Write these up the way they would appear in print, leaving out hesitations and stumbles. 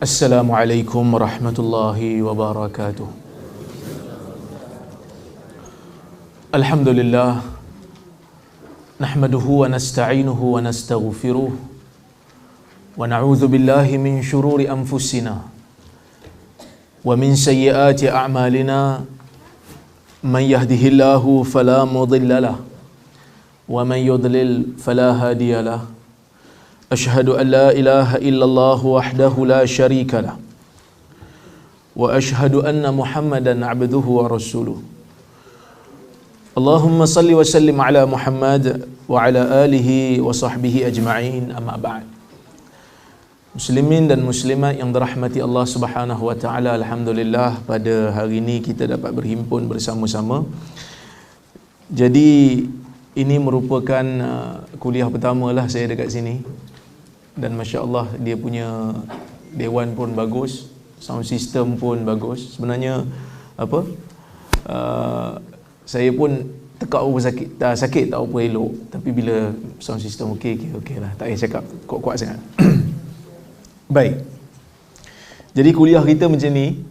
Assalamualaikum warahmatullahi wabarakatuh. Alhamdulillah, nahmaduhu wa nasta'inuhu wa nastaghfiruh wa na'udzu billahi min shururi anfusina wa min sayyiati a'malina. Man yahdihillahu fala mudilla lahu wa man yudlil fala hadiya lahu. Ashhadu an la ilaha illallah wahdahu la syarika lah wa ashhadu anna Muhammadan abduhu wa rasuluh. Allahumma salli wa sallim ala Muhammad wa ala alihi wa sahbihi ajma'in, amma ba'd. Muslimin dan muslimat yang dirahmati Allah Subhanahu wa taala, alhamdulillah pada hari ini kita dapat berhimpun bersama-sama. Jadi ini merupakan kuliah pertama lah saya dekat sini. Dan Masya Allah, dia punya dewan pun bagus, sound system pun bagus. Sebenarnya saya pun tekak apa sakit tak apa elok, tapi bila sound system okey lah, tak payah cakap kuat-kuat sangat. Baik, jadi kuliah kita macam ni.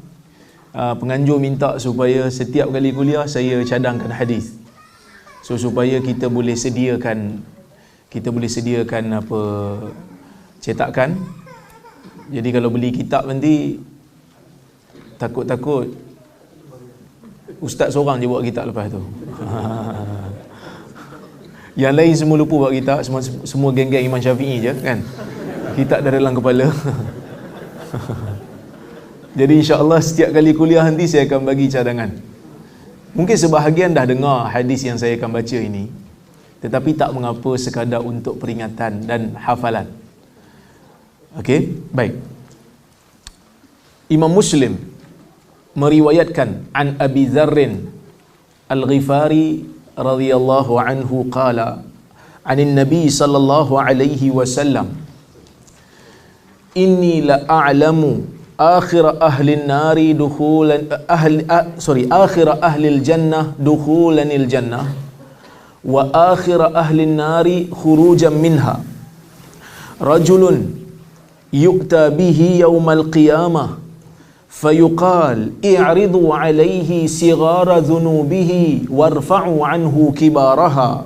Penganjur minta supaya setiap kali kuliah saya cadangkan hadis, so supaya kita boleh sediakan apa, cetakan. Jadi kalau beli kitab nanti takut-takut ustaz seorang je buat kitab lepas tu. Yang lain semua lupa buat kitab, semua geng-geng Imam Syafi'i je kan. Kitab dah dalam kepala. Jadi insya-Allah setiap kali kuliah nanti saya akan bagi cadangan. Mungkin sebahagian dah dengar hadis yang saya akan baca ini, tetapi tak mengapa, sekadar untuk peringatan dan hafalan. Okey, baik. Imam Muslim meriwayatkan an Abi Dzarr Al-Ghifari radhiyallahu anhu qala anin Nabi sallallahu alaihi wasallam, inni la a'lamu akhir ahli an-nari dukhulan akhir ahli al-jannah dukhulan al-jannah wa akhir ahli an-nari khurujan minha. Rajulun yu'ta bihi yawmal qiyamah fayuqal i'ridu alayhi sighara dhunubihi warfa'u anhu kibaraha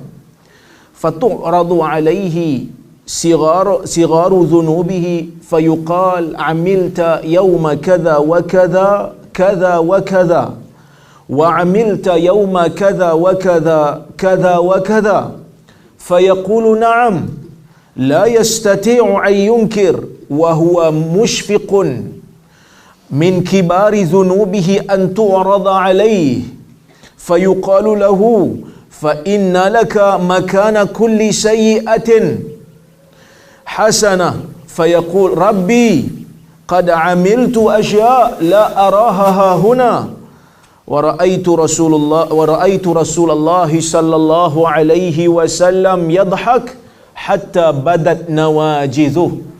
fatu'radu alayhi sigaru dhunubihi fayuqal amilta yawma kadha wa kadha kadha wa kadha wa amilta yawma kadha wa kadha kadha wa kadha fayaqulu na'am la yastati'u an yunkir wa huwa mushfiqun min kibari dhunubihi an tu'rada alayhi fayuqalu lahu fa inna laka makana kulli sayyi'atin hasanah fayaqul rabbi qad amiltu ashya' la araha huna wa ra'aitu Rasulullah sallallahu alaihi wasallam yadhhak hatta badat nawajizuh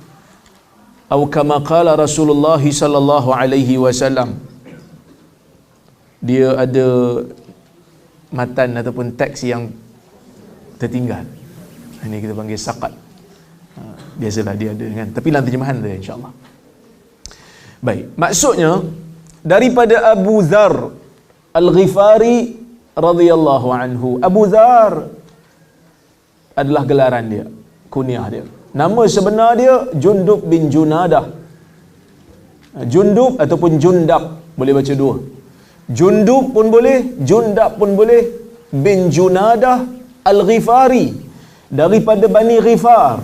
atau kama qala Rasulullah sallallahu alaihi wasallam. Dia ada matan ataupun teks yang tertinggal, ini kita panggil saqat. Biasalah dia ada kan, tapi dalam terjemahan dia insya-Allah. Baik, maksudnya daripada Abu Dzarr Al-Ghifari radhiyallahu anhu. Abu Dzarr adalah gelaran dia, kunyah dia. Nama sebenar dia Jundub bin Junadah. Jundub ataupun Jundab, boleh baca dua. Jundub pun boleh, Jundab pun boleh. Bin Junadah Al-Ghifari, daripada Bani Ghifar,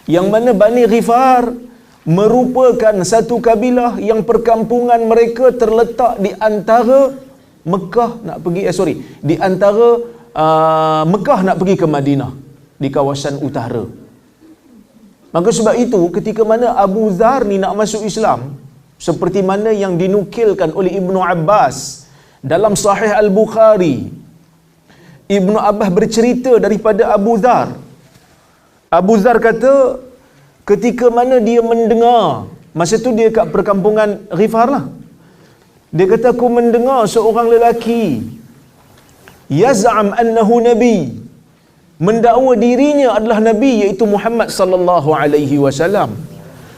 yang mana Bani Ghifar merupakan satu kabilah yang perkampungan mereka terletak di antara Mekah nak pergi di antara Mekah nak pergi ke Madinah, di kawasan utara. Maka sebab itu ketika mana Abu Dzarr ni nak masuk Islam, seperti mana yang dinukilkan oleh Ibnu Abbas dalam Sahih Al-Bukhari, Ibnu Abbas bercerita daripada Abu Dzarr. Abu Dzarr kata ketika mana dia mendengar, masa tu dia kat perkampungan Ghifar lah, dia kata aku mendengar seorang lelaki yaz'am annahu nabi, mendakwa dirinya adalah nabi, iaitu Muhammad sallallahu alaihi wasallam.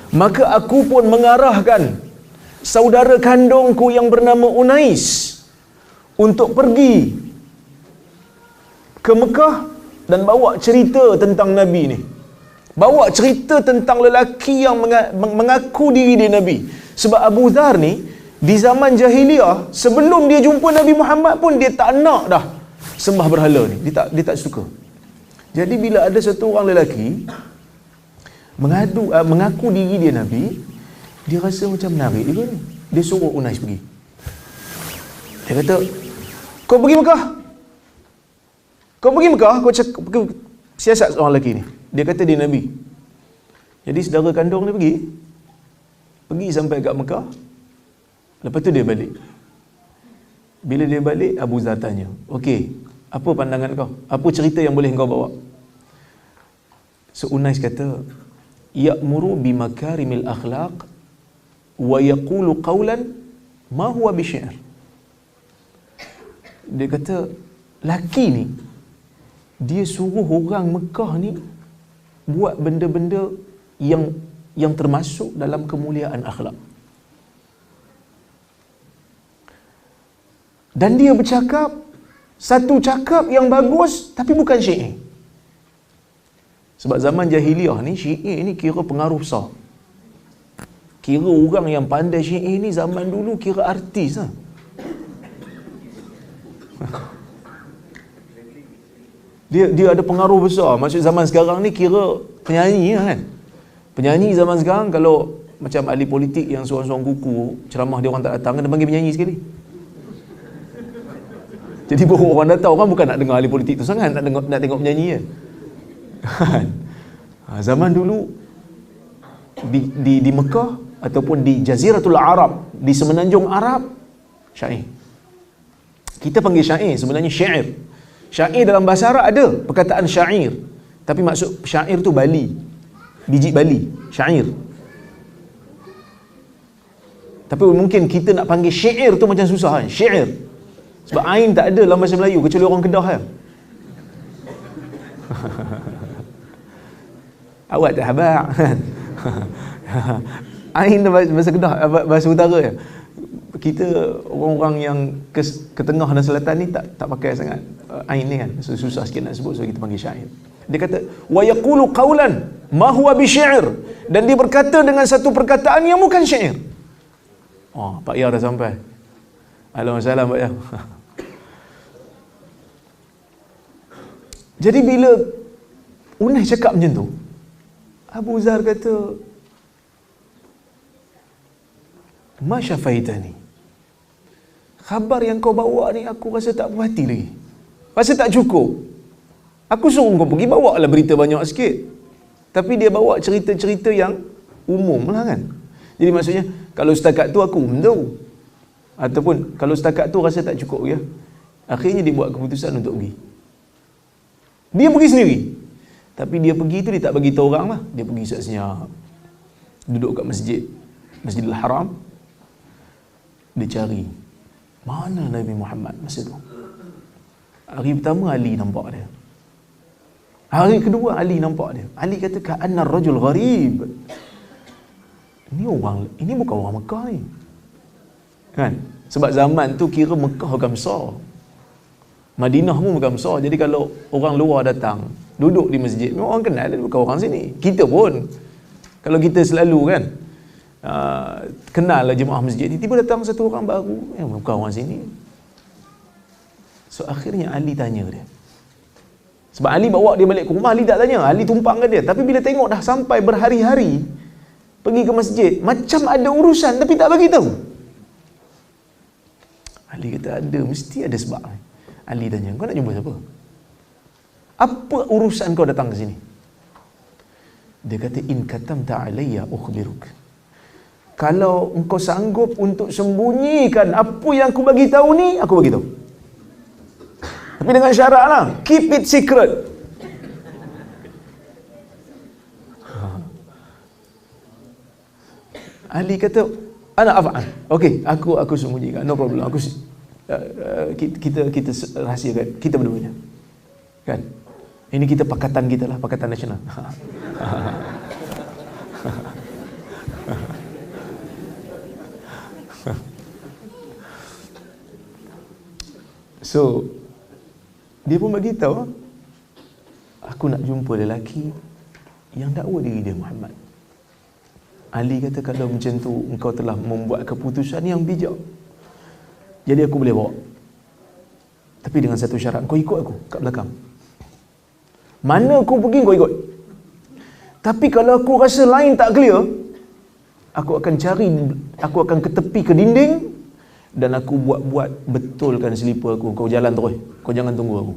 Maka aku pun mengarahkan saudara kandungku yang bernama Unais untuk pergi ke Mekah dan bawa cerita tentang Nabi ni. Bawa cerita tentang lelaki yang mengaku diri dia Nabi. Sebab Abu Dhar ni di zaman jahiliah, sebelum dia jumpa Nabi Muhammad pun dia tak nak dah sembah berhala ni. Dia tak suka. Jadi bila ada satu orang lelaki mengaku diri dia Nabi, dia rasa macam menarik juga ni. Dia suruh Unais pergi. Dia kata, kau pergi Mekah. Kau pergi Mekah, kau siasat orang lelaki ni. Dia kata dia Nabi. Jadi saudara kandung dia pergi sampai kat Mekah. Lepas tu dia balik. Bila dia balik, Abu Zar tanya, okey, apa pandangan kau? Apa cerita yang boleh kau bawa? So Unais kata, ya'muru bimakarimil akhlaq wa yaqulu qawlan ma huwa bisyair. Dia kata, laki ni dia suruh orang Mekah ni buat benda-benda yang termasuk dalam kemuliaan akhlak. Dan dia bercakap satu cakap yang bagus tapi bukan syair. Sebab zaman jahiliah ni syair ni kira pengaruh besar. Kira orang yang pandai syair ni zaman dulu kira artis lah. Dia ada pengaruh besar. Maksud zaman sekarang ni kira penyanyi lah kan. Penyanyi zaman sekarang kalau macam ahli politik yang seorang-seorang kuku ceramah dia orang tak datang, kena panggil penyanyi sekali. Jadi baru orang datang, orang bukan nak dengar ahli politik tu sangat, nak tengok penyanyi kan. Zaman dulu di Mekah ataupun di Jaziratul Arab, di semenanjung Arab, syair. Kita panggil syair sebenarnya syair. Syair dalam bahasa Arab ada perkataan syair, tapi maksud syair tu bali, biji bali, syair. Tapi mungkin kita nak panggil syair tu macam susah kan, syair. Sebab ain tak ada dalam bahasa Melayu kecuali orang Kedah ya. Awak tak habaq. Ain bahasa Kedah, bahasa utara ya. Kita orang-orang yang ke tengah dan selatan ni tak pakai sangat ain ni kan. So, susah sikit nak sebut, so kita panggil syair. Dia kata wa yaqulu qawlan ma huwa bisyair, dan dia berkata dengan satu perkataan yang bukan syair. Oh, Pak Ya dah sampai. Assalamualaikum Pak Ya. Jadi bila Unais cakap macam tu, Abu Zar kata, ma syafaitani, khabar yang kau bawa ni aku rasa tak puas hati lagi, rasa tak cukup. Aku suruh kau pergi bawa lah berita banyak sikit, tapi dia bawa cerita-cerita yang umum lah kan. Jadi maksudnya kalau setakat tu aku tahu, ataupun kalau setakat tu rasa tak cukup ya, akhirnya dia buat keputusan untuk pergi. Dia pergi sendiri, tapi dia pergi tu dia tak bagi tahu orang lah. Dia pergi senyap, duduk kat Masjidil Haram. Dia cari mana Nabi Muhammad masa tu. Hari pertama Ali nampak dia, hari kedua Ali nampak dia. Ali kata ka'anna ar-rajul gharib. Ini bukan orang Mekah ni kan. Sebab zaman tu kira Mekah bukan besar, Madinah pun bukan besar. Jadi kalau orang luar datang duduk di masjid, memang orang kenal dia bukan orang sini. Kita pun kalau kita selalu kan kenal lah jemaah masjid ni, tiba datang satu orang baru, bukan orang sini. So akhirnya Ali tanya dia. Sebab Ali bawa dia balik ke rumah, Ali tak tanya, Ali tumpang ke dia. Tapi bila tengok dah sampai berhari-hari pergi ke masjid, macam ada urusan tapi tak bagi tahu. Ali kata ada, mesti ada sebab. Ali tanya, kau nak jumpa siapa? Apa urusan kau datang ke sini? Dia kata, in katamta alayya ukhbiruk. Kalau engkau sanggup untuk sembunyikan apa yang aku bagi tahu ni, aku bagi tahu. Tapi dengan syarat lah, keep it secret. Ali kata, ana af'al. Okey, aku sembunyikan, no problem. Kita rahsiakan, kita berdua kan. Ini kita pakatan kita lah, pakatan nasional. So dia pun bagi tahu, aku nak jumpa lelaki yang dakwa diri dia Muhammad. Ali kata, kalau macam tu engkau telah membuat keputusan yang bijak, jadi aku boleh bawa, tapi dengan satu syarat, kau ikut aku kat belakang. Mana aku pergi kau ikut. Tapi kalau aku rasa lain tak clear, aku akan ke tepi ke dinding dan aku buat betulkan selipar aku. Kau jalan terus, kau jangan tunggu aku,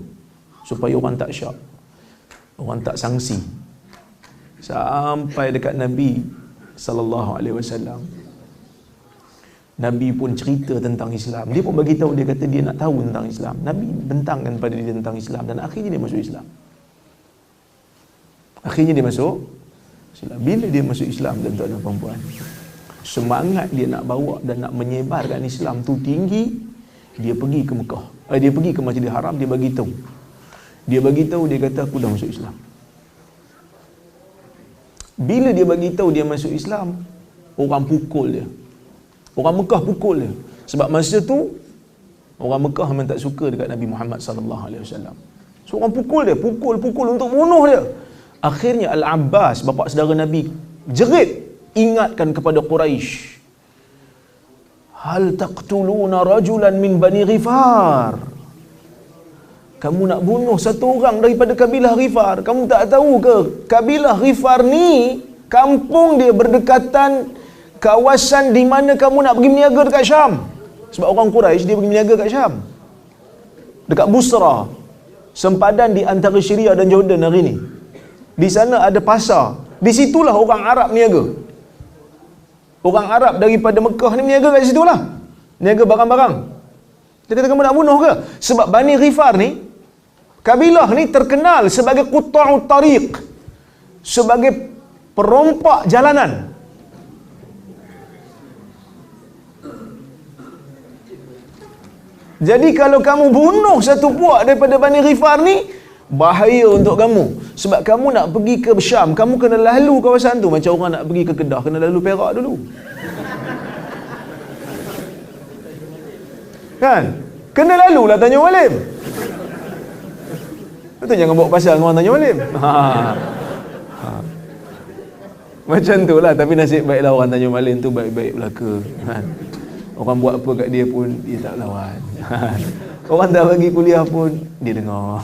supaya orang tak syak, orang tak sangsi. Sampai dekat Nabi sallallahu alaihi wasallam, Nabi pun cerita tentang Islam. Dia pun bagi tahu, dia kata dia nak tahu tentang Islam. Nabi bentangkan pada dia tentang Islam, dan akhirnya dia masuk Islam. Akhirnya dia masuk Islam. Bila dia masuk Islam, tuan-tuan dan puan-puan, semangat dia nak bawa dan nak menyebarkan Islam tu tinggi. Dia pergi ke Mekah, dia pergi ke Masjidil Haram, dia bagi tahu. Dia kata, aku dah masuk Islam. Bila dia bagi tahu dia masuk Islam, orang pukul dia. Orang Mekah pukul dia. Sebab masa tu orang Mekah memang tak suka dekat Nabi Muhammad sallallahu alaihi wasallam. So orang pukul dia, pukul untuk bunuh dia. Akhirnya Al-Abbas, bapa saudara Nabi, jerit ingatkan kepada Quraisy, hal taqtuluna rajulan min Bani Ghifar? Kamu nak bunuh satu orang daripada kabilah Ghifar. Kamu tak tahu ke kabilah Ghifar ni kampung dia berdekatan kawasan di mana kamu nak pergi berniaga dekat Syam. Sebab orang Quraisy dia pergi berniaga dekat Syam, dekat Busra, sempadan di antara Syria dan Jordan hari ni. Di sana ada pasar. Di situlah orang Arab niaga. Orang Arab daripada Mekah ni niaga kat situlah, niaga barang-barang. Dia kata, kamu nak bunuh ke? Sebab Bani Ghifar ni, kabilah ni terkenal sebagai Qutta'ut Tariq, sebagai perompak jalanan. Jadi kalau kamu bunuh satu puak daripada Bani Ghifar ni, bahaya untuk kamu. Sebab kamu nak pergi ke Syam, kamu kena lalu kawasan tu. Macam orang nak pergi ke Kedah, kena lalu Perak dulu, kan? Kena lalulah Tanjung Malim. Betul, jangan bawa pasal dengan orang Tanjung Malim. Macam tu lah. Tapi nasib baiklah orang Tanjung Malim tu baik-baik belaka, kan? Orang buat apa kat dia pun dia tak lawan. Orang tak bagi kuliah pun dia dengar.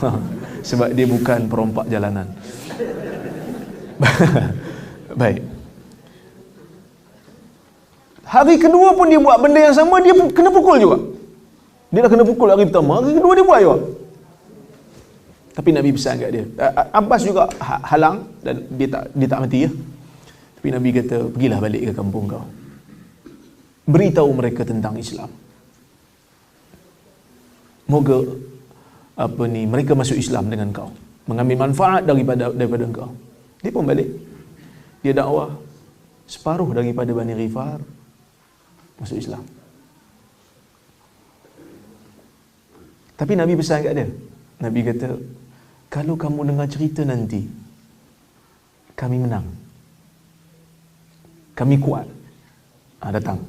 Sebab dia bukan perompak jalanan. Baik. Hari kedua pun dia buat benda yang sama, dia kena pukul juga. Dia dah kena pukul hari pertama, hari kedua dia buat juga. Tapi Nabi pesan kat dia. Abbas juga halang, dan dia tak mati ya. Tapi Nabi kata, pergilah balik ke kampung kau, beritahu mereka tentang Islam. Moga mereka masuk Islam dengan kau, mengambil manfaat daripada engkau. Dia pun balik. Dia dakwah. Separuh daripada Bani Ghifar masuk Islam. Tapi Nabi pesan kat dia. Nabi kata, kalau kamu dengar cerita nanti, kami menang, kami kuat, datang.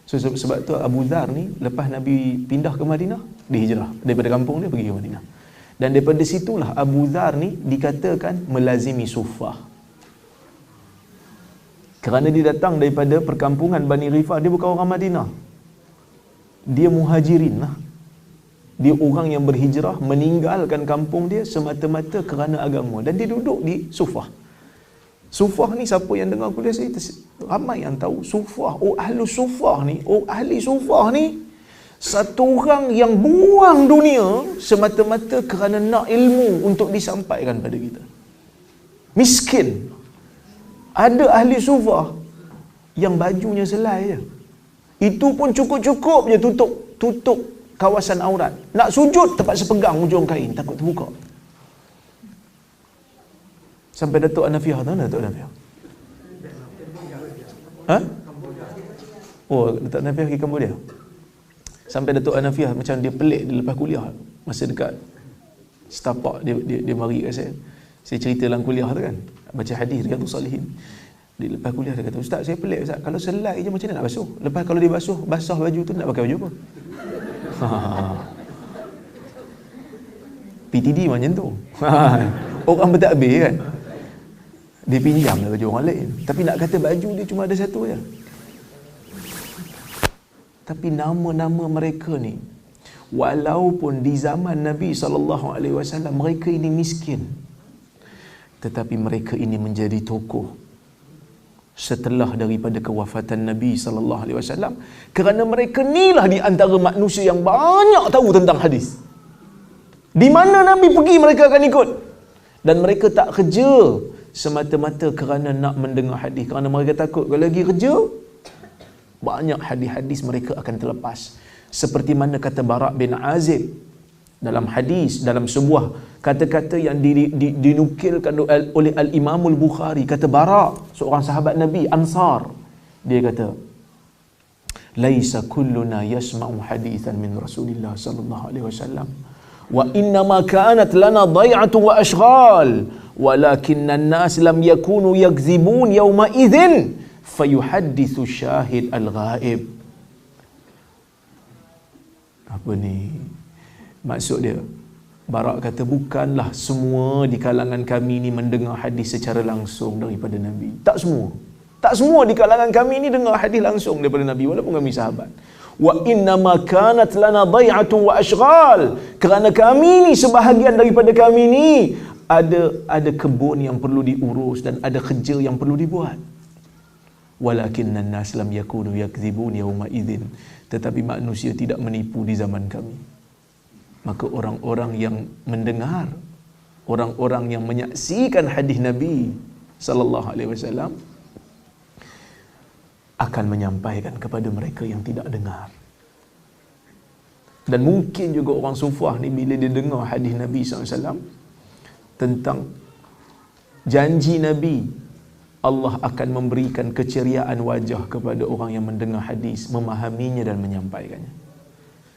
So, sebab tu Abu Dhar ni, lepas Nabi pindah ke Madinah, dia hijrah daripada kampung dia pergi ke Madinah. Dan daripada situlah Abu Dhar ni dikatakan melazimi Suffah. Kerana dia datang daripada perkampungan Bani Ghifar. Dia bukan orang Madinah, dia muhajirin lah. Dia orang yang berhijrah, meninggalkan kampung dia semata-mata kerana agama. Dan dia duduk di Suffah. Suffah ni, siapa yang dengar kuliah saya, ramai yang tahu Suffah. Ahli Suffah ni satu orang yang buang dunia semata-mata kerana nak ilmu untuk disampaikan pada kita. Miskin. Ada ahli Suffah yang bajunya selai je. Itu pun cukup-cukup je tutup kawasan aurat. Nak sujud terpaksa pegang ujung kain, takut terbuka. Sampai Datuk Anafiah, tahu tak Datuk Anafiah? Ha? Oh, Datuk Anafiah pergi Cambodia. Sampai Datuk Anafiah macam dia pelik, dia lepas kuliah, masa dekat setapak dia mari kat saya. Saya cerita dalam kuliah tu kan, baca hadis Riyadhus Salihin. Dia lepas kuliah dia kata, "Ustaz, saya pelik Ustaz, kalau selai je macam mana nak basuh? Lepas kalau dia basah baju tu nak pakai baju apa?" PTD macam tu. Orang bertakbir kan, dia pinjam lah baju orang lain, tapi nak kata baju dia cuma ada satu je. Tapi nama-nama mereka ni, walaupun di zaman Nabi SAW mereka ini miskin, tetapi mereka ini menjadi tokoh setelah daripada kewafatan Nabi SAW, kerana mereka inilah di antara manusia yang banyak tahu tentang hadis. Di mana Nabi pergi mereka akan ikut, dan mereka tak kerja semata-mata kerana nak mendengar hadis, kerana mereka takut kalau lagi kerja banyak hadis-hadis mereka akan terlepas. Seperti mana kata Bara' bin Azib dalam hadis, dalam sebuah kata-kata yang dinukilkan oleh Al-Imamul Bukhari. Kata Bara', seorang sahabat Nabi Ansar, dia kata, laisa kulluna yasma'u hadithan min Rasulillah sallallahu alaihi wasallam wa innama kanat lana dai'atu wa ashghal walakinna an-nas lam yakunu yakzibun yawma idzin fayuhaddithu syahid al-ghaib. Apa ni maksud dia? Barak kata, bukanlah semua di kalangan kami ni mendengar hadis secara langsung daripada Nabi. Tak semua. Tak semua di kalangan kami ni dengar hadis langsung daripada Nabi, walaupun kami sahabat. Wa innama kanat lana dai'atu wa ashghal, kerana kami ni, sebahagian daripada kami ni ada kebun yang perlu diurus dan ada kerja yang perlu dibuat. Walakinna an-nas lam yakunu yakdzibun yawma idzin, tetapi manusia tidak menipu di zaman kami. Maka orang-orang yang mendengar, orang-orang yang menyaksikan hadis Nabi sallallahu alaihi wasallam akan menyampaikan kepada mereka yang tidak dengar. Dan mungkin juga orang sufah ni bila dia dengar hadis Nabi SAW tentang janji Nabi, Allah akan memberikan keceriaan wajah kepada orang yang mendengar hadis, memahaminya dan menyampaikannya.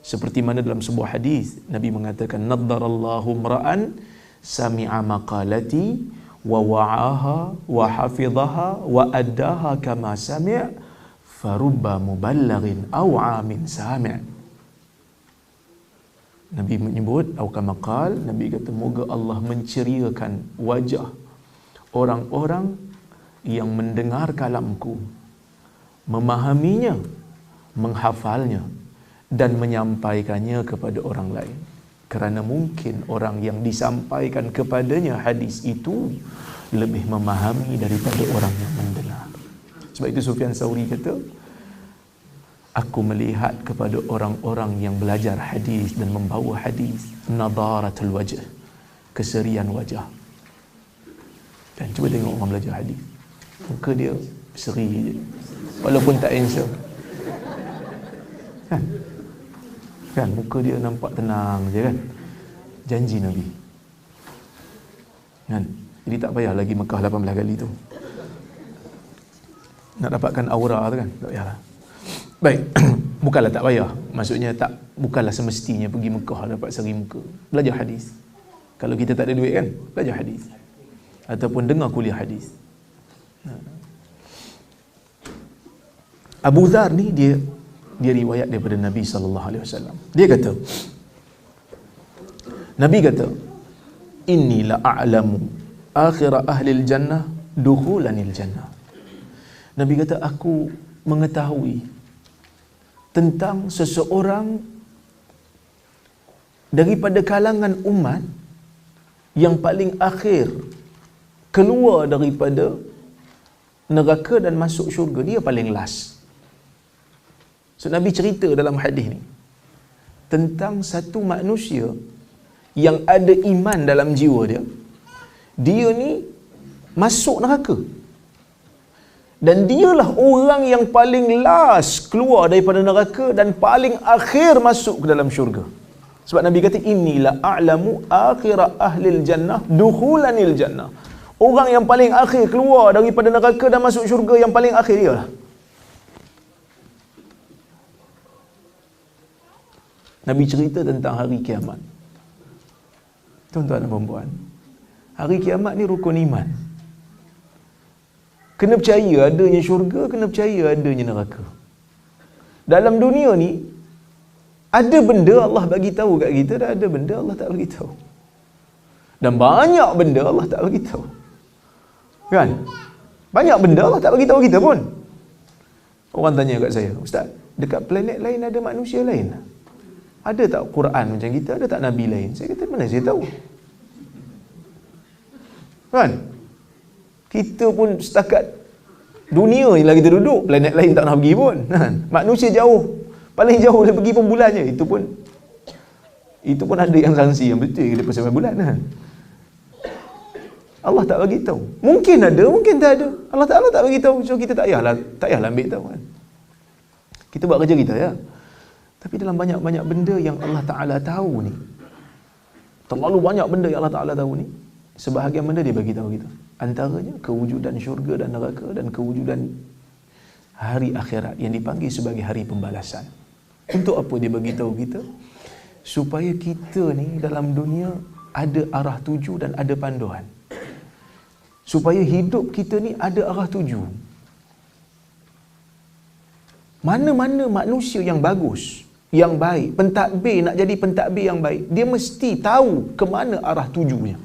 Seperti mana dalam sebuah hadis Nabi mengatakan, naddarallahu mra'an sami'a maqalati wa wa'aha wa hafidhaha wa addaha kama sami', farubba muballaghin aw'a min sami'. Nabi menyebut, atau kama qal, Nabi kata, moga Allah menceriakan wajah orang-orang yang mendengar kalamku, memahaminya, menghafalnya dan menyampaikannya kepada orang lain. Kerana mungkin orang yang disampaikan kepadanya hadis itu lebih memahami daripada orang yang mendengar. Sebab itu Sufyan Tsauri kata, aku melihat kepada orang-orang yang belajar hadis dan membawa hadis nadaratul wajh, keserian wajah. Dan cuba tengok orang belajar hadis, muka dia seri je, walaupun tak handsome. Kan muka dia nampak tenang je kan. Janji Nabi kan. Jadi tak payah lagi Mekah 18 kali tu nak dapatkan aura tu kan, tak payahlah. Baik. Bukanlah tak payah, maksudnya bukanlah semestinya pergi Mekah dapat seri muka. Belajar hadis. Kalau kita tak ada duit kan, belajar hadis ataupun dengar kuliah hadis. Abu Dhar ni dia riwayat daripada Nabi sallallahu alaihi wasallam. Dia kata, Nabi kata, inni la a'lamu akhir ahli al-jannah dukhulanil jannah. Nabi kata, aku mengetahui tentang seseorang daripada kalangan umat yang paling akhir keluar daripada neraka dan masuk syurga. Dia paling last. So Nabi cerita dalam hadis ni tentang satu manusia yang ada iman dalam jiwa dia. Dia ni masuk neraka, dan dialah orang yang paling last keluar daripada neraka dan paling akhir masuk ke dalam syurga. Sebab Nabi kata, inilah a'lamu akhira ahlil jannah dukhulanil jannah. Orang yang paling akhir keluar daripada neraka dan masuk syurga, yang paling akhir dia lah. Nabi cerita tentang hari kiamat. Tuan-tuan dan puan-puan, hari kiamat ni rukun iman. Kena percaya adanya syurga, kena percaya adanya neraka. Dalam dunia ni ada benda Allah bagi tahu kat kita, dan ada benda Allah tak bagi tahu. Dan banyak benda Allah tak bagi tahu. Kan? Banyak benda Allah tak bagi tahu kita pun. Orang tanya kat saya, "Ustaz, dekat planet lain ada manusia lain? Ada tak Quran macam kita? Ada tak Nabi lain?" Saya kata, "Mana saya tahu?" Kan? Kita pun setakat dunia je lah kita duduk, planet lain tak nak pergi pun. Kan? Manusia jauh, paling jauh dia pergi pun bulan je. Itu pun ada yang sangsi yang betul dia pasal bulan. Kan? Allah tak bagi tahu. Mungkin ada, mungkin tak ada. Allah Taala tak bagi tahu. So kita tak payahlah ambil tahu kan. Kita buat kerja kita ya. Tapi dalam banyak-banyak benda yang Allah Taala tahu ni, terlalu banyak benda yang Allah Taala tahu ni, sebahagian benda dia bagi tahu kita. Antaranya kewujudan syurga dan neraka dan kewujudan hari akhirat yang dipanggil sebagai hari pembalasan. Untuk apa dia bagi tahu kita? Supaya kita ni dalam dunia ada arah tuju dan ada panduan. Supaya hidup kita ni ada arah tuju. Mana-mana manusia yang bagus, yang baik, pentadbir nak jadi pentadbir yang baik, dia mesti tahu ke mana arah tujunya.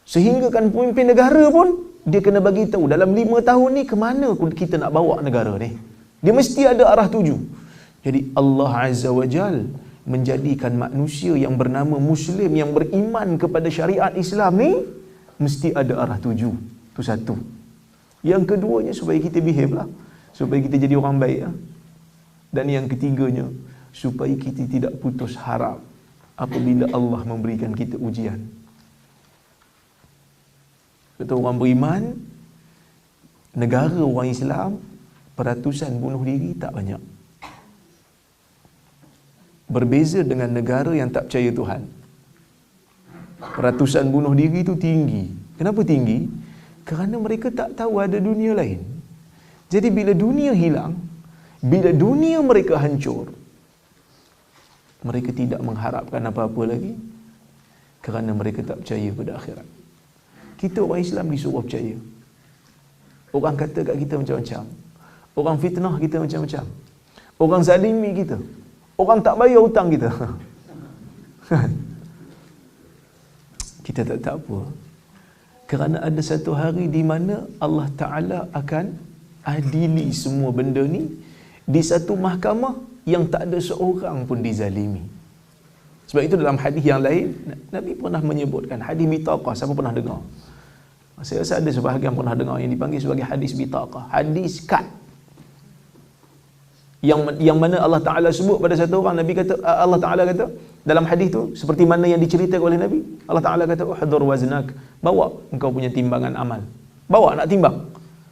Sehingga kan pemimpin negara pun dia kena bagi tahu dalam 5 tahun ni ke mana kita nak bawa negara ni. Dia mesti ada arah tuju. Jadi Allah Azza wa Jal menjadikan manusia yang bernama Muslim, yang beriman kepada syariat Islam ni mesti ada arah tuju. Itu satu. Yang keduanya supaya kita behave lah, supaya kita jadi orang baik lah. Dan yang ketiganya supaya kita tidak putus harap apabila Allah memberikan kita ujian. Kata orang beriman, negara orang Islam peratusan bunuh diri tak banyak. Berbeza dengan negara yang tak percaya Tuhan. Peratusan bunuh diri itu tinggi. Kenapa tinggi? Kerana mereka tak tahu ada dunia lain. Jadi bila dunia hilang, bila dunia mereka hancur, mereka tidak mengharapkan apa-apa lagi kerana mereka tak percaya pada akhirat. Kita orang Islam disuruh percaya. Orang kata kat kita macam-macam. Orang fitnah kita macam-macam. Orang zalimi kita. Orang tak bayar hutang kita. Kita tak apa. Kerana ada satu hari di mana Allah Ta'ala akan adili semua benda ni di satu mahkamah yang tak ada seorang pun dizalimi. Sebab itu dalam hadis yang lain, Nabi pernah menyebutkan hadis bitaqah. Siapa pernah dengar? Saya rasa ada sebahagian pernah dengar yang dipanggil sebagai hadis bitaqah, hadis kad. Yang mana Allah Ta'ala sebut pada satu orang, Nabi kata, Allah Ta'ala kata dalam hadis tu, seperti mana yang diceritakan oleh Nabi, Allah Ta'ala kata, "Uhdur waznak." Bawa engkau punya timbangan amal. Bawa nak timbang.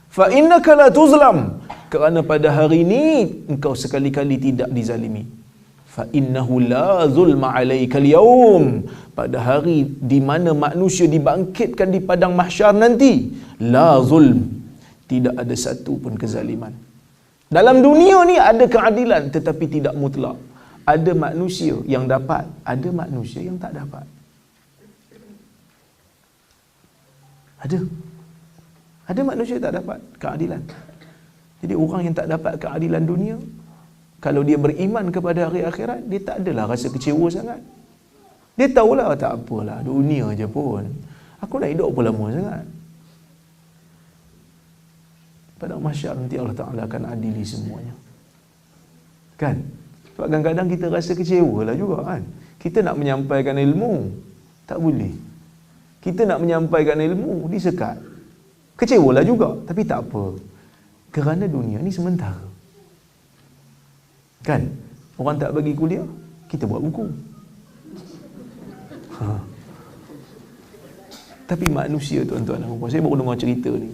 Fa innaka la tuzlam. Kerana pada hari ini engkau sekali-kali tidak dizalimi. Fa innahu la zulma alaika al-yawm. Pada hari di mana manusia dibangkitkan di padang mahsyar nanti, la zulm. Tidak ada satu pun kezaliman. Dalam dunia ni ada keadilan tetapi tidak mutlak. Ada manusia yang dapat, ada manusia yang tak dapat. Ada manusia tak dapat keadilan. Jadi orang yang tak dapat keadilan dunia, kalau dia beriman kepada hari akhirat, dia tak adalah rasa kecewa sangat. Dia tahulah tak apalah, dunia je pun. Aku nak hidup apa lama sangat. Pada mahsyar nanti Allah Ta'ala akan adili semuanya. Kan? Sebab kadang-kadang kita rasa kecewa lah juga kan. Kita nak menyampaikan ilmu, tak boleh. Kita nak menyampaikan ilmu, disekat. Kecewalah juga, tapi tak apa. Kerana dunia ni sementara. Kan? Orang tak bagi kuliah, kita buat buku. Tapi manusia, tuan-tuan dan puan, saya baru dengar cerita ni.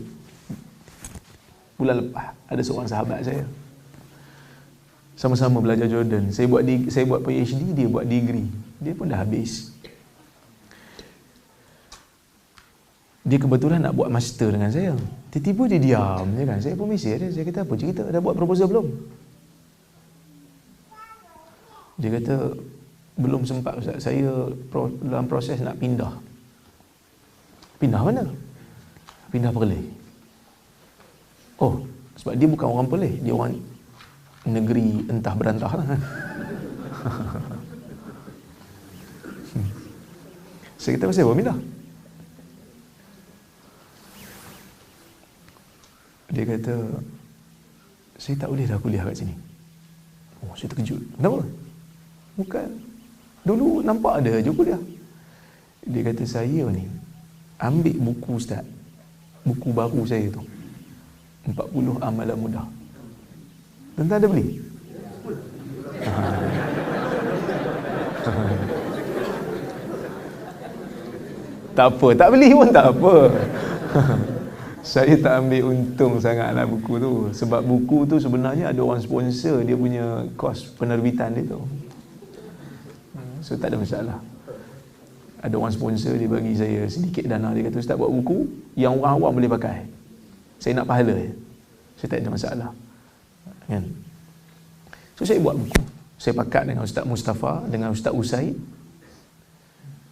Bulan lepas, ada seorang sahabat saya. Sama-sama belajar Jordan. Saya buat PhD, dia buat degree. Dia pun dah habis. Dia kebetulan nak buat master dengan saya. Tiba-tiba dia diam je kan. Saya pun mesej dia. Saya kata, apa cerita? Dah buat proposal belum? Dia kata, belum sempat Ustaz. Saya dalam proses nak pindah. Pindah mana? Pindah Perlis. Oh, sebab dia bukan orang Perlis. Dia orang negeri entah berantah lah. Saya kata, pasal apa pindah? Dia kata, saya tak boleh dah kuliah kat sini. Oh, saya terkejut. Kenapa? Bukan. Dulu nampak ada je kuliah. Dia kata, saya ni ambil buku ustaz. Buku baru saya tu. 40 amalan mudah. Tuan-tuan ada beli? Tak apa, tak beli pun tak apa. Saya tak ambil untung sangatlah buku tu. Sebab buku tu sebenarnya ada orang sponsor dia punya kos penerbitan dia tu. So tak ada masalah. Ada orang sponsor dia bagi saya sedikit dana. Dia kata, ustaz buat buku yang orang awam boleh pakai. Saya nak pahala ya. Saya tak ada masalah. Kan? So saya buat buku. Saya pakat dengan Ustaz Mustafa, dengan Ustaz Usaid.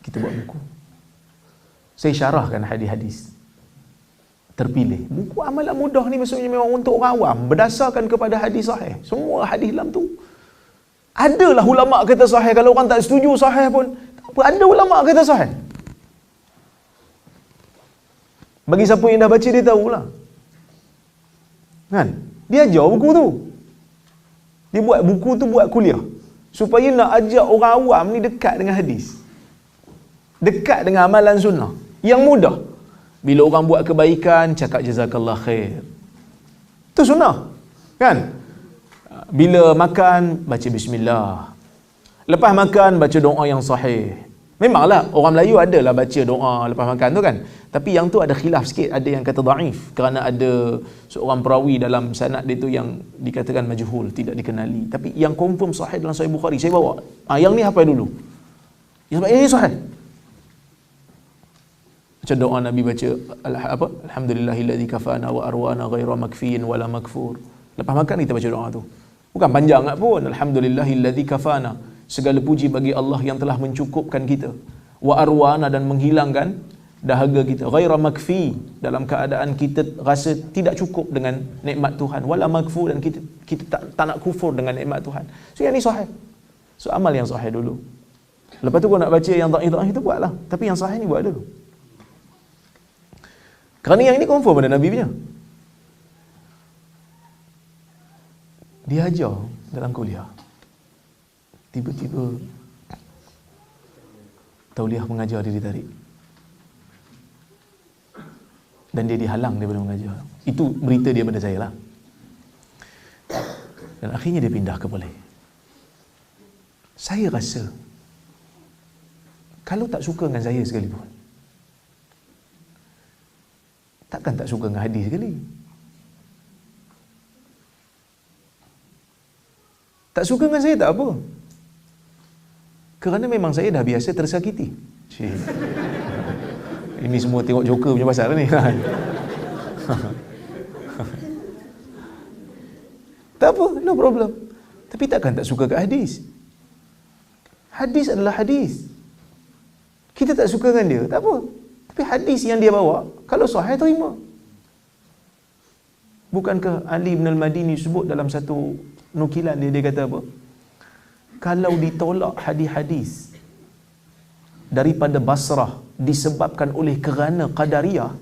Kita buat buku. Saya syarahkan hadis-hadis terpilih. Buku amalan mudah ni maksudnya memang untuk orang awam, berdasarkan kepada hadis sahih. Semua hadis dalam tu. Adalah ulama kata sahih. Kalau orang tak setuju sahih pun, tak apa, ada ulama kata sahih. Bagi siapa yang dah baca dia tahulah. Kan? Dia ajar buku tu. Dia buat buku tu buat kuliah. Supaya nak ajak orang awam ni dekat dengan hadis. Dekat dengan amalan sunnah. Yang mudah. Bila orang buat kebaikan, cakap jazakallah khair. Itu sunnah. Kan? Bila makan, baca bismillah. Lepas makan, baca doa yang sahih. Memanglah, orang Melayu adalah baca doa lepas makan tu kan. Tapi yang tu ada khilaf sikit. Ada yang kata dhaif. Kerana ada seorang perawi dalam sanad dia tu yang dikatakan majhul, tidak dikenali. Tapi yang confirm sahih dalam Sahih Bukhari, saya bawa. Yang ni hafal dulu. Sebab ini sahih. Macam doa Nabi baca alhamdulillahillazi kafana wa arwana ghaira makfiin wala makfur. Lepas makan kita baca doa tu. Bukan panjang sangat pun. Alhamdulillahillazi kafana. Segala puji bagi Allah yang telah mencukupkan kita. Wa arwana, dan menghilangkan dahaga kita. Ghaira makfi, dalam keadaan kita rasa tidak cukup dengan nikmat Tuhan. Wala makfur, dan kita tak nak kufur dengan nikmat Tuhan. So yang ni sahih. So amal yang sahih dulu. Lepas tu kau nak baca yang dhaif-dhaif itu buatlah. Tapi yang sahih ni buat dulu. Kerana yang ini confirm pada Nabi punya. Dia ajar dalam kuliah. Tiba-tiba tauliah mengajar dia ditarik. Dan dia dihalang daripada mengajar. Itu berita dia pada saya lah. Dan akhirnya dia pindah ke Perlis. Saya rasa kalau tak suka dengan saya sekalipun, takkan tak suka dengan hadis sekali. Tak suka dengan saya tak apa. Kerana memang saya dah biasa tersakiti. Cik. Ini semua tengok Joker punya pasal ni. Tak apa, no problem. Tapi takkan tak suka kat hadis. Hadis adalah hadis. Kita tak suka dengan dia, tak apa. Tapi hadis yang dia bawa, kalau sahih terima. Bukankah Ali bin al-Madini sebut dalam satu nukilan dia kata apa? Kalau ditolak hadis-hadis daripada Basrah disebabkan oleh kerana Qadariyah,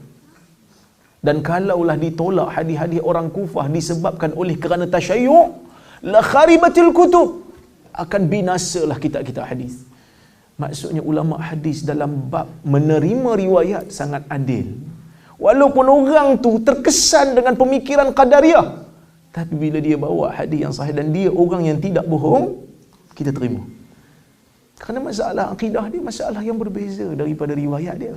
dan kalaulah ditolak hadis-hadis orang Kufah disebabkan oleh kerana Tasyayyu'ah, la kharibatil kutub, akan binasalah kitab-kitab hadis. Maksudnya ulama hadis dalam bab menerima riwayat sangat adil. Walaupun orang tu terkesan dengan pemikiran Qadariyah, tapi bila dia bawa hadis yang sahih dan dia orang yang tidak bohong, kita terima. Kerana masalah akidah dia masalah yang berbeza daripada riwayat dia.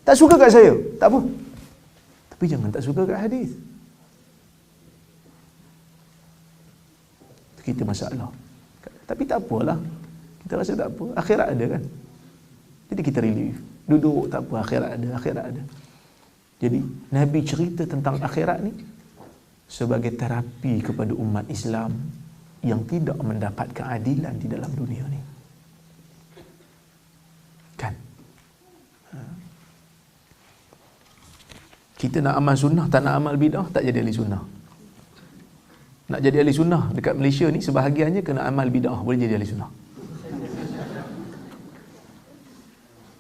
Tak suka kat saya, tak apa. Tapi jangan tak suka kat hadis. Kita masalah. Tapi tak apalah. Kita rasa tak apa. Akhirat ada kan. Jadi kita relief. Duduk tak apa, akhirat ada, akhirat ada. Jadi Nabi cerita tentang akhirat ni sebagai terapi kepada umat Islam yang tidak mendapat keadilan di dalam dunia ni. Kan? Kita nak amal sunnah, tak nak amal bidah, tak jadi ahli sunnah. Nak jadi ahli sunnah dekat Malaysia ni sebahagiannya kena amal bidah, boleh jadi ahli sunnah.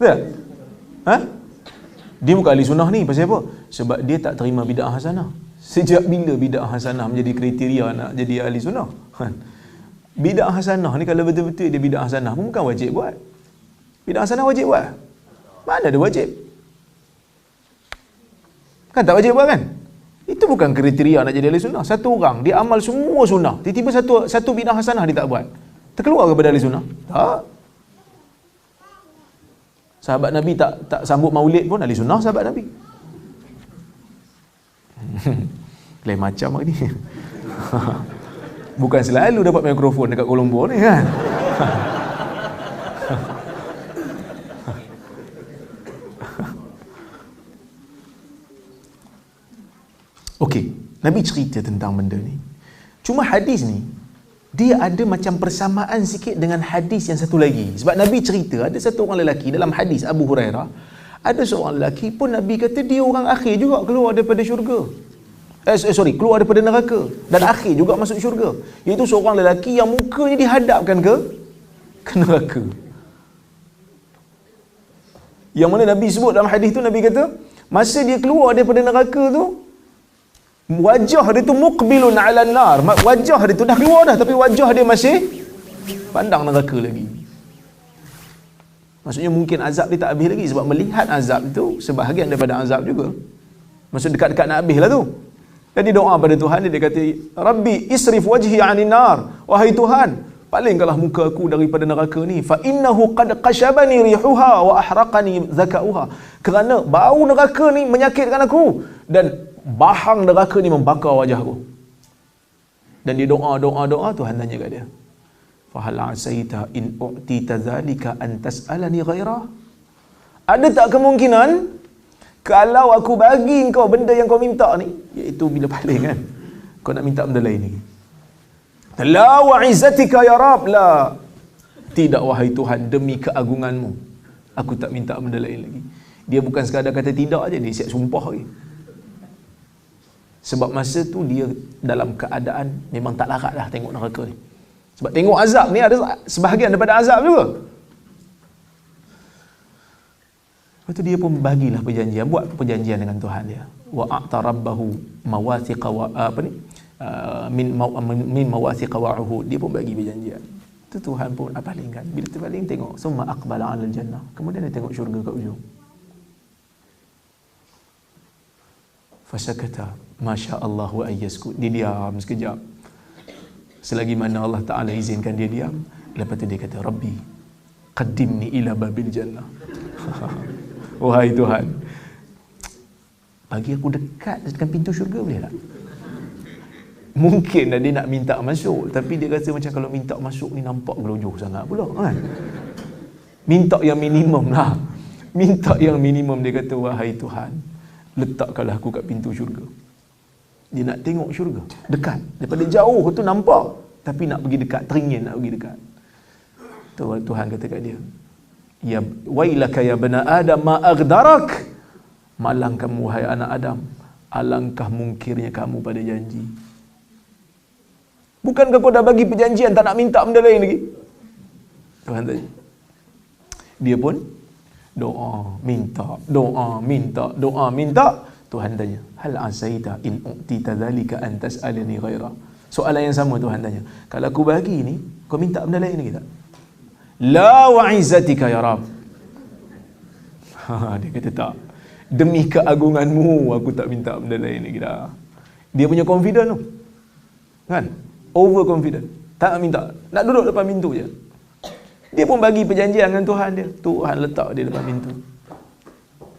Tak? Ha? Dia bukan ahli sunnah ni. Pasal apa? Sebab dia tak terima bid'ah hasanah. Sejak bila bid'ah hasanah menjadi kriteria nak jadi ahli sunnah? Bid'ah hasanah ni kalau betul-betul dia bid'ah hasanah pun bukan wajib buat. Bid'ah hasanah wajib buat? Mana ada wajib? Kan tak wajib buat kan? Itu bukan kriteria nak jadi ahli sunnah. Satu orang dia amal semua sunnah, tiba-tiba satu bid'ah hasanah dia tak buat, terkeluar kepada ahli sunnah? Tak. Sahabat Nabi tak sambut maulid pun ahli sunnah sahabat Nabi. Lain macam ni. Bukan selalu dapat mikrofon dekat Kuala Lumpur ni kan. Okey, Nabi cerita tentang benda ni. Cuma hadis ni dia ada macam persamaan sikit dengan hadis yang satu lagi. Sebab Nabi cerita ada satu orang lelaki dalam hadis Abu Hurairah, ada seorang lelaki pun Nabi kata dia orang akhir juga keluar daripada syurga. Keluar daripada neraka dan akhir juga masuk syurga. Iaitu seorang lelaki yang mukanya dihadapkan ke neraka. Yang mana Nabi sebut dalam hadis tu, Nabi kata masa dia keluar daripada neraka tu, wajah dia tu muqbilun ala nar. Wajah dia tu dah keluar dah, tapi wajah dia masih pandang neraka lagi. Maksudnya mungkin azab dia tak habis lagi, sebab melihat azab itu sebahagian daripada azab juga. Maksud dekat-dekat nak habis lah tu. Jadi doa pada Tuhan dia kata, Rabbi isrif wajhi 'anil nar. Wahai Tuhan, palingkanlah muka aku daripada neraka ni. Fa innahu qad qashabani rihuha wa ahraqani zakauha. Kerana bau neraka ni menyakitkan aku dan bahang neraka ni membakar wajah aku. Dan dia doa Tuhan tanya kat dia, fa hal asaita in u'tita zalika an tas'alani ghairah? Ada tak kemungkinan kalau aku bagi kau benda yang kau minta ni, iaitu bila paling kan, kau nak minta benda lain lagi? La wa izzatika ya Rab, la. Tidak wahai Tuhan, demi keagunganmu aku tak minta benda lain lagi. Dia bukan sekadar kata tidak aja, dia siap sumpah lagi. Sebab masa tu dia dalam keadaan memang tak larat dah tengok neraka ni. Sebab tengok azab ni ada sebahagian daripada azab juga. Lepas tu dia pun bagilah perjanjian, buat perjanjian dengan Tuhan dia. Wa a'ta rabbahu mawathiqa wa min mawathiqa wa uhud. Dia pun bagi perjanjian. Tu Tuhan pun palingkan. Bila terpaling tengok, summa aqbala 'alal jannah. Kemudian dia tengok syurga kat ujung. Fasakata masya-Allah wa ayyaskut. Dia diam sekejap. Selagi mana Allah Taala izinkan dia diam, lepas tu dia kata, Rabbi qaddimni ila babil jannah. Wahai Tuhan, bagi aku dekat dengan pintu syurga boleh tak? Mungkin dia nak minta masuk, tapi dia rasa macam kalau minta masuk ni nampak gelojoh sangat pula kan. Minta yang minimum lah. Minta yang minimum, dia kata, wahai Tuhan, letakkanlah aku kat pintu syurga. Dia nak tengok syurga dekat, daripada jauh tu nampak, tapi nak pergi dekat, teringin nak pergi dekat. Tu Tuhan kata kat dia, ya wailaka ya bani adam ma aghdarak. Malang kamu wahai anak Adam, alangkah mungkirnya kamu pada janji. Bukankah kau dah bagi perjanjian tak nak minta benda lain lagi? Tuhan tanya. Dia pun doa, minta, doa, minta, doa, minta. Tuhan tanya, hal asaita in u'tita dhalika an tas'alani ghaira. Soalan yang sama Tuhan tanya, kalau aku bagi ni, kau minta benda lain lagi tak? La wa izzatika ya Rab. Dia kata tak. Demi keagunganmu aku tak minta benda lain lagi dah. Dia punya confident tu. Kan? Over confident. Tak nak minta. Nak duduk depan pintu je. Dia pun bagi perjanjian dengan Tuhan dia. Tuhan letak dia depan pintu.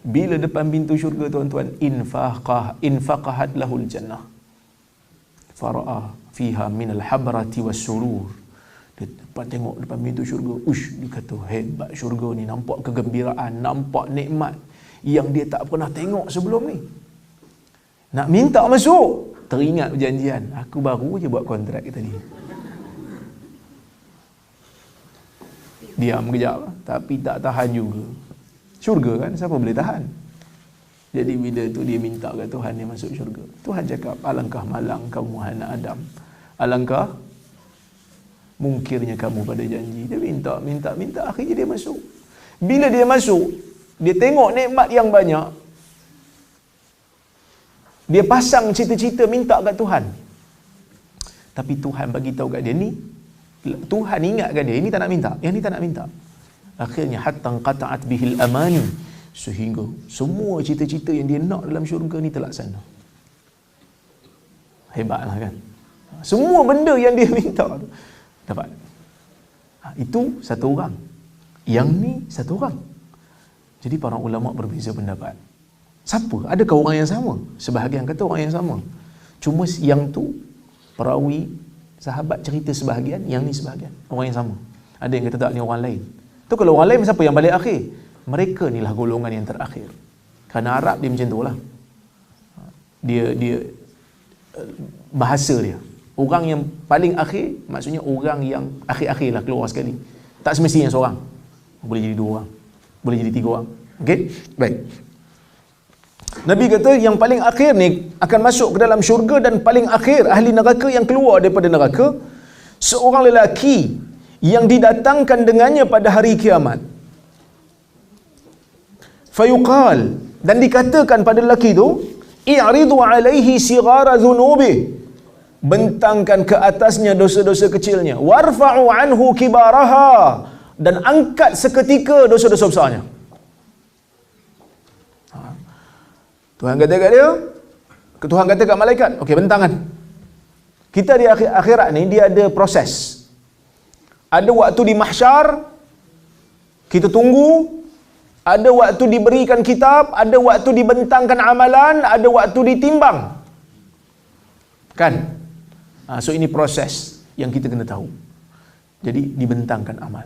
Bila depan pintu syurga tuan-tuan, infaqahat lahul jannah. Fara'a fiha minal habrati was surur. Dia dapat tengok depan pintu syurga. Dia kata, hebat syurga ni, nampak kegembiraan, nampak nikmat yang dia tak pernah tengok sebelum ni. Nak minta masuk, teringat perjanjian. Aku baru je buat kontrak tadi. Diam kejap, tapi tak tahan juga. Syurga kan, siapa boleh tahan? Jadi bila tu dia minta kat Tuhan dia masuk syurga. Tuhan cakap, alangkah malang kamu anak Adam. Alangkah mungkirnya kamu pada janji. Dia minta, akhirnya dia masuk. Bila dia masuk, dia tengok nikmat yang banyak, dia pasang cita-cita minta kat Tuhan. Tapi Tuhan bagi tahu kat dia ni, Tuhan ingatkan dia, ini tak nak minta, yang ni tak nak minta. Akhirnya hatta qata'at bihil amani, sehingga semua cita-cita yang dia nak dalam syurga ni terlaksana. Hebatlah kan. Semua benda yang dia minta tu dapat. Itu satu orang. Yang ni satu orang. Jadi para ulama berbeza pendapat. Siapa? Adakah orang yang sama? Sebahagian kata orang yang sama. Cuma yang tu perawi sahabat cerita sebahagian, yang ni sebahagian. Orang yang sama. Ada yang kata tak, ni orang lain. Tu kalau orang lain siapa yang balik akhir? Mereka ni lah golongan yang terakhir. Kerana Arab dia macam tu lah. Dia bahasa dia. Orang yang paling akhir, maksudnya orang yang akhir-akhir lah keluar sekali. Tak semestinya seorang. Boleh jadi 2 orang. Boleh jadi 3 orang. Okey? Baik. Nabi kata yang paling akhir ni akan masuk ke dalam syurga, dan paling akhir ahli neraka yang keluar daripada neraka, seorang lelaki yang didatangkan dengannya pada hari kiamat. Fayuqal, dan dikatakan pada lelaki itu, i'ridu alaihi sighara dhunubi, bentangkan ke atasnya dosa-dosa kecilnya, warfa'u anhu kibaraha, dan angkat seketika dosa-dosa besarnya. Tuhan kata kat dia, Tuhan kata kat malaikat, okey, bentangkan. Kita di akhirat ni dia ada proses. Ada waktu di mahsyar kita tunggu, ada waktu diberikan kitab, ada waktu dibentangkan amalan, ada waktu ditimbang. Kan? So ini proses yang kita kena tahu. Jadi dibentangkan amal.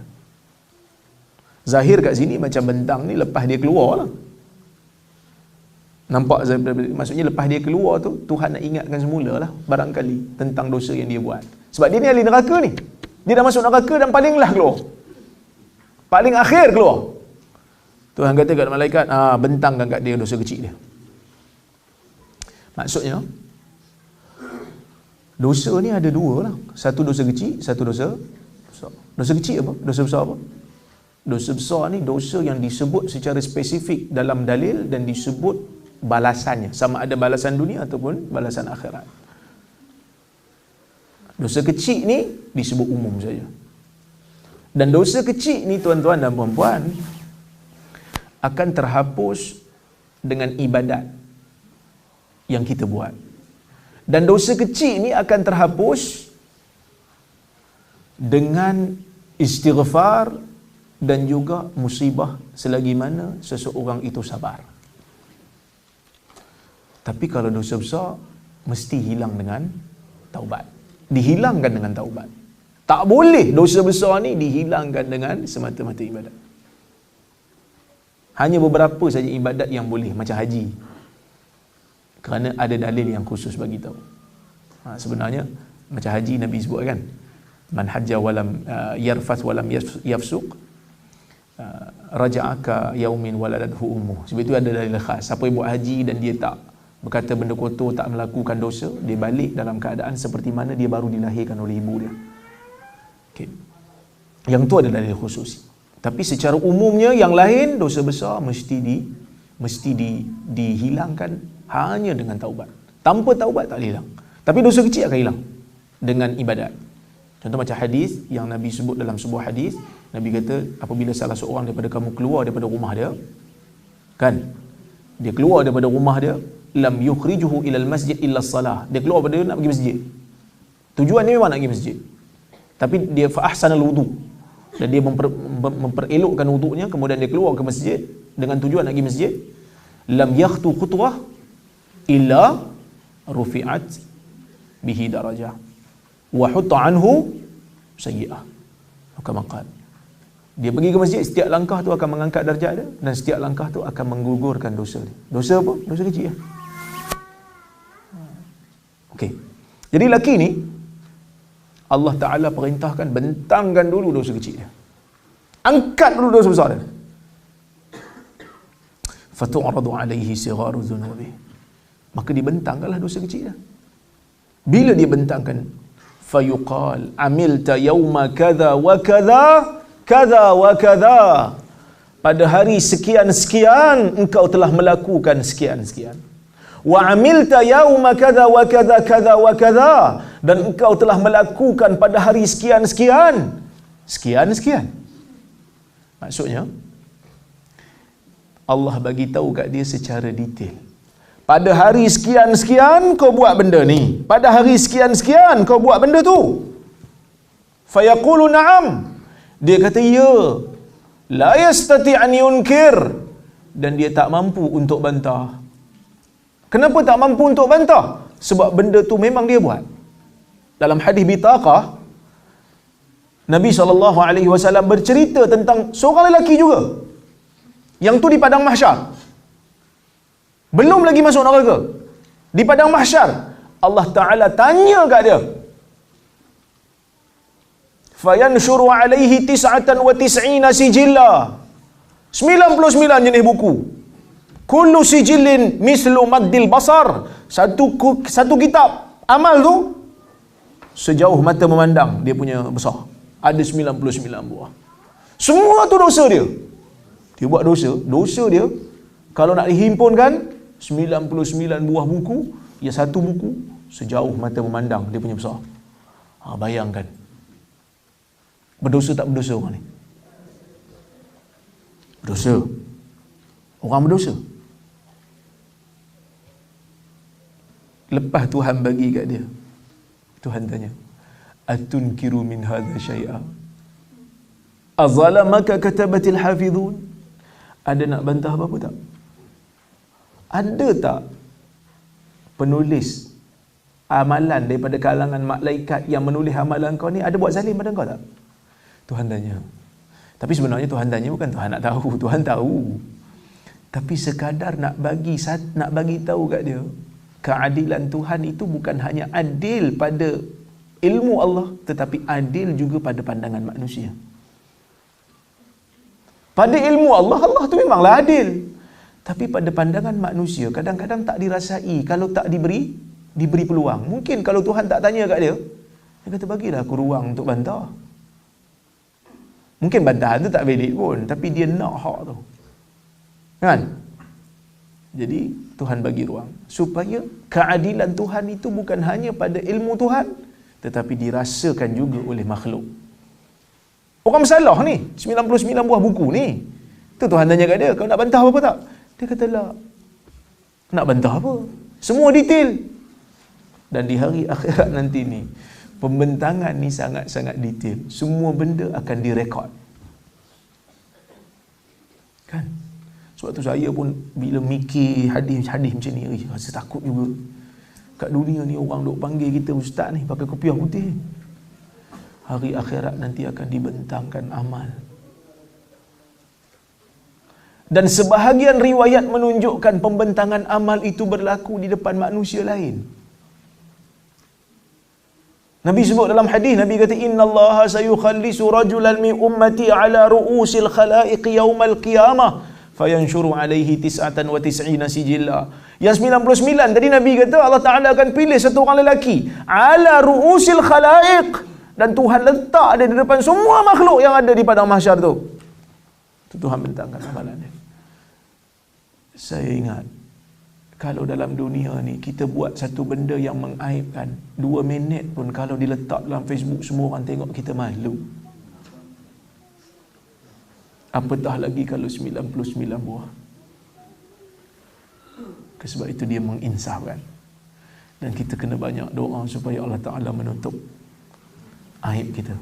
Zahir kat sini macam bentang ni lepas dia keluar lah. Nampak, maksudnya lepas dia keluar tu, Tuhan nak ingatkan semula lah barangkali tentang dosa yang dia buat. Sebab dia ni ahli neraka ni. Dia dah masuk neraka dan paling lah keluar. Paling akhir keluar. Tuhan kata kat malaikat, bentangkan kat dia dosa kecil dia. Maksudnya, dosa ni ada 2 lah. Satu dosa kecil, satu dosa besar. Dosa kecil apa? Dosa besar apa? Dosa besar ni dosa yang disebut secara spesifik dalam dalil dan disebut balasannya, sama ada balasan dunia ataupun balasan akhirat. Dosa kecil ni disebut umum saja. Dan dosa kecil ni tuan-tuan dan puan-puan akan terhapus dengan ibadat yang kita buat. Dan dosa kecil ni akan terhapus dengan istighfar dan juga musibah selagi mana seseorang itu sabar. Tapi kalau dosa besar mesti hilang dengan taubat. Dihilangkan dengan taubat. Tak boleh dosa besar ni dihilangkan dengan semata-mata ibadat. Hanya beberapa saja ibadat yang boleh, macam haji. Kerana ada dalil yang khusus bagi tahu. Sebenarnya macam haji Nabi sebut kan, man hajja walam yarfath walam yafsuq raja'aka yaumin waladathu ummuh. Sebab itu ada dalil khas. Siapa yang buat haji dan dia tak berkata benda kotor, tak melakukan dosa, dia balik dalam keadaan seperti mana dia baru dilahirkan oleh ibu dia. Okay. Yang tu ada dalil khusus. Tapi secara umumnya yang lain dosa besar mesti dihilangkan hanya dengan taubat. Tanpa taubat tak hilang. Tapi dosa kecil akan hilang dengan ibadat. Contoh macam hadis yang Nabi sebut dalam sebuah hadis, Nabi kata apabila salah seorang daripada kamu keluar daripada rumah dia, kan? Dia keluar daripada rumah dia, lam yukhrijuhu ilal masjid illa salah. Dia keluar daripada dia nak pergi masjid. Tujuan dia memang nak pergi masjid. Tapi dia fa ahsanal wudu. Dan dia memperelokkan wuduknya, kemudian dia keluar ke masjid dengan tujuan nak pergi masjid. Lam yakhtu khutwah illa rufi'at bihi darajah wa hutta anhu sayyi'ah. Kama qala. Dia pergi ke masjid, setiap langkah tu akan mengangkat darjat dia, dan setiap langkah tu akan menggugurkan dosa dia. Dosa apa? Dosa kecil ya. Okey. Jadi lelaki ni Allah Ta'ala perintahkan bentangkan dulu dosa kecil dia. Angkat dulu dosa besar dia. Fatu'radu alaihi sigharu dhunubi. Maka dibentangkanlah dosa kecil dia. Bila dia bentangkan, fayuqal amilta yawma kadha wa kadha kadha wa kadha, pada hari sekian-sekian engkau telah melakukan sekian-sekian. Wa amilta yauma kadza wa kadza kadza wa kadza, dan engkau telah melakukan pada hari sekian-sekian sekian-sekian. Maksudnya Allah bagi tahu kat dia secara detail. Pada hari sekian-sekian kau buat benda ni. Pada hari sekian-sekian kau buat benda tu. Fayaqulu na'am. Dia kata ya. La yastati' an yunkir. Dan dia tak mampu untuk bantah. Kenapa tak mampu untuk bantah? Sebab benda tu memang dia buat. Dalam hadis Bitaqah, Nabi SAW bercerita tentang seorang lelaki juga. Yang tu di padang mahsyar. Belum lagi masuk neraka. Di padang mahsyar, Allah Ta'ala tanya kat dia. Fayanshuru alaihi 99 sijilla. 99 jenis buku. Kullu sijillin mislu maddil basar. Satu kitab amal tu sejauh mata memandang dia punya besar. Ada 99 buah. Semua tu dosa dia. Dia buat dosa. Dosa dia kalau nak dihimpunkan 99 buah buku, ia satu buku sejauh mata memandang dia punya besar. Bayangkan. Berdosa tak berdosa orang ni? Berdosa. Orang berdosa. Lepas Tuhan bagi kat dia, Tuhan tanya, atunkiru min hadha syai'a azalamaka katabatil hafizun. Ada nak bantah apa-apa tak? Ada tak penulis amalan daripada kalangan malaikat yang menulis amalan kau ni ada buat zalim pada kau tak? Tuhan tanya. Tapi sebenarnya Tuhan tanya bukan Tuhan nak tahu, Tuhan tahu. Tapi sekadar nak bagi tahu kat dia, keadilan Tuhan itu bukan hanya adil pada ilmu Allah, tetapi adil juga pada pandangan manusia. Pada ilmu Allah, Allah tu memanglah adil. Tapi pada pandangan manusia, kadang-kadang tak dirasai kalau tak diberi peluang. Mungkin kalau Tuhan tak tanya kat dia, dia kata bagilah aku ruang untuk bantah. Mungkin bantahan tu tak valid pun, tapi dia nak hak tu. Kan? Jadi Tuhan bagi ruang supaya keadilan Tuhan itu bukan hanya pada ilmu Tuhan, tetapi dirasakan juga oleh makhluk. Orang bersalah ni, 99 buah buku ni. Tu Tuhan tanya kat dia, kau nak bantah apa tak? Dia kata lah, nak bantah apa? Semua detail. Dan di hari akhirat nanti ni, pembentangan ni sangat-sangat detail. Semua benda akan direkod. Kan? Sebab tu saya pun bila mikir hadis-hadis macam ni, rasa takut juga. Kat dunia ni orang duk panggil kita ustaz ni pakai kopiah putih. Hari akhirat nanti akan dibentangkan amal. Dan sebahagian riwayat menunjukkan pembentangan amal itu berlaku di depan manusia lain. Nabi sebut dalam hadis, Nabi kata innallaha sayukhallisu rajulan min ummati ala ru'usil khalaiq yaumal qiyamah fayanshuru alaihi 99 sijilla. Yang 99 tadi Nabi kata Allah Ta'ala akan pilih satu orang lelaki ala ru'usil khalaiq, dan Tuhan letak dia di depan semua makhluk yang ada di padang mahsyar tu. Itu Tuhan bentangkan amalan dia. Saya ingat kalau dalam dunia ni kita buat satu benda yang mengaibkan, 2 minit pun kalau diletak dalam Facebook semua orang tengok, kita malu. Apatah lagi kalau 99 buah. Sebab itu dia menginsafkan. Dan kita kena banyak doa supaya Allah Ta'ala menutup aib kita.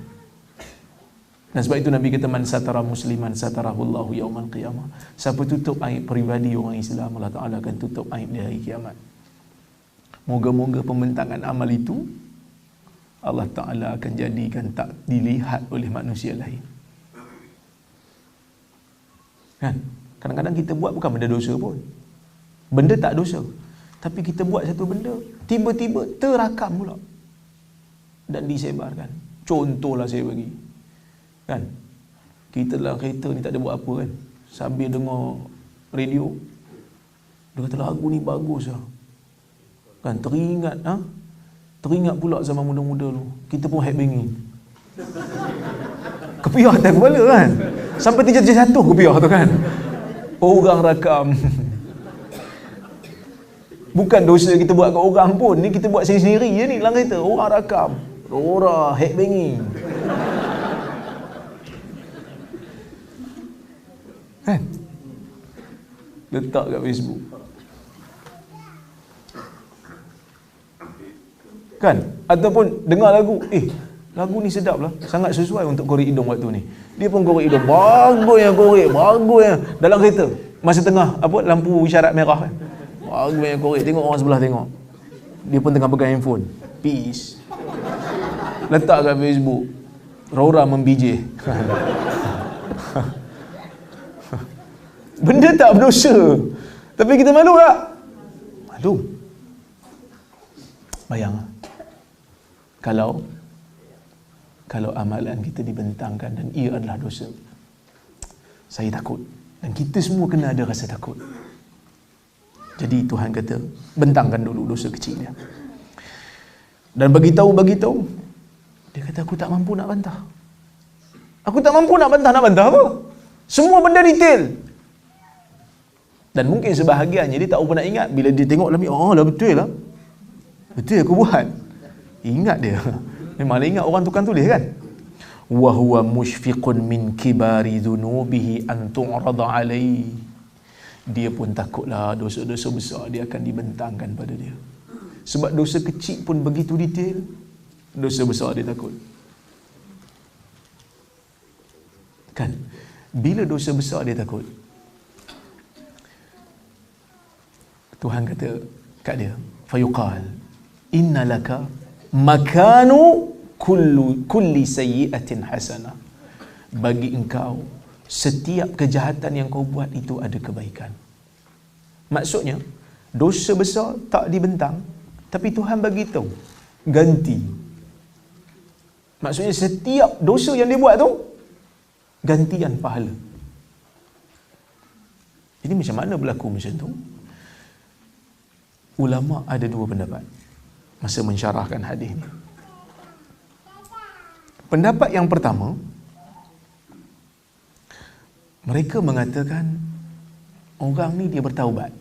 Dan sebab itu Nabi kata man satara musliman satarahullahu yaumal qiyamah. Siapa tutup aib peribadi orang Islam, Allah Ta'ala akan tutup aib di hari kiamat. Moga-moga pembentangan amal itu Allah Ta'ala akan jadikan tak dilihat oleh manusia lain. Kan? Kadang-kadang kita buat bukan benda dosa pun. Benda tak dosa. Tapi kita buat satu benda, tiba-tiba terakam pula. Dan disebarkan. Contohlah saya bagi. Kan? Kita dalam kereta ni tak ada buat apa kan. Sambil dengar radio, dia kata lagu ni bagus lah. Kan? Teringat pula zaman muda-muda dulu. Kita pun headbanging. Kepiah atas kepala kan. Sampai terjatuh kopiah tu kan. Orang rakam. Bukan dosa kita buat kat orang pun, ni kita buat sendiri je ni dalam kereta. Orang rakam. Rora, headbanging. Kan? Letak kat Facebook. Kan? Ataupun dengar lagu, lagu ni sedap lah, sangat sesuai untuk korek hidung waktu ni. Dia pun korek hidung, bagusnya korek, bagusnya dalam kereta. Masa tengah lampu isyarat merah kan. Bagusnya korek, tengok orang sebelah tengok. Dia pun tengah pegang handphone. Peace. Letak kat Facebook. Rora membijih. Benda tak berdosa, tapi kita malu tak? Malu. Bayang kalau amalan kita dibentangkan dan ia adalah dosa. Saya takut, dan kita semua kena ada rasa takut. Jadi Tuhan kata, bentangkan dulu dosa kecil dia. Dan bagi tahu. Dia kata, aku tak mampu nak bantah. Aku tak mampu nak bantah apa? Semua benda detail. Dan mungkin sebahagiannya dia tak pernah ingat. Bila dia tengok dalam ni, lah betul lah. Betul aku buat. Ingat dia. Memanglah ingat orang tukang tulis kan. Wa huwa mushfiqun min kibari dhunubihi an tu'rada alaihi. Dia pun takutlah dosa-dosa besar dia akan dibentangkan pada dia. Sebab dosa kecil pun begitu detail, dosa besar dia takut. Kan? Bila dosa besar dia takut, Tuhan kata kat dia, fayuqal inna laka makanu kulli sayyi'atin hasanah. Bagi engkau setiap kejahatan yang kau buat itu ada kebaikan. Maksudnya dosa besar tak dibentang, tapi Tuhan bagi tahu ganti. Maksudnya setiap dosa yang dia buat tu gantian pahala. Jadi macam mana berlaku macam tu? Ulama ada dua pendapat masa mensyarahkan hadis ni. Pendapat yang pertama, mereka mengatakan orang ni dia bertaubat.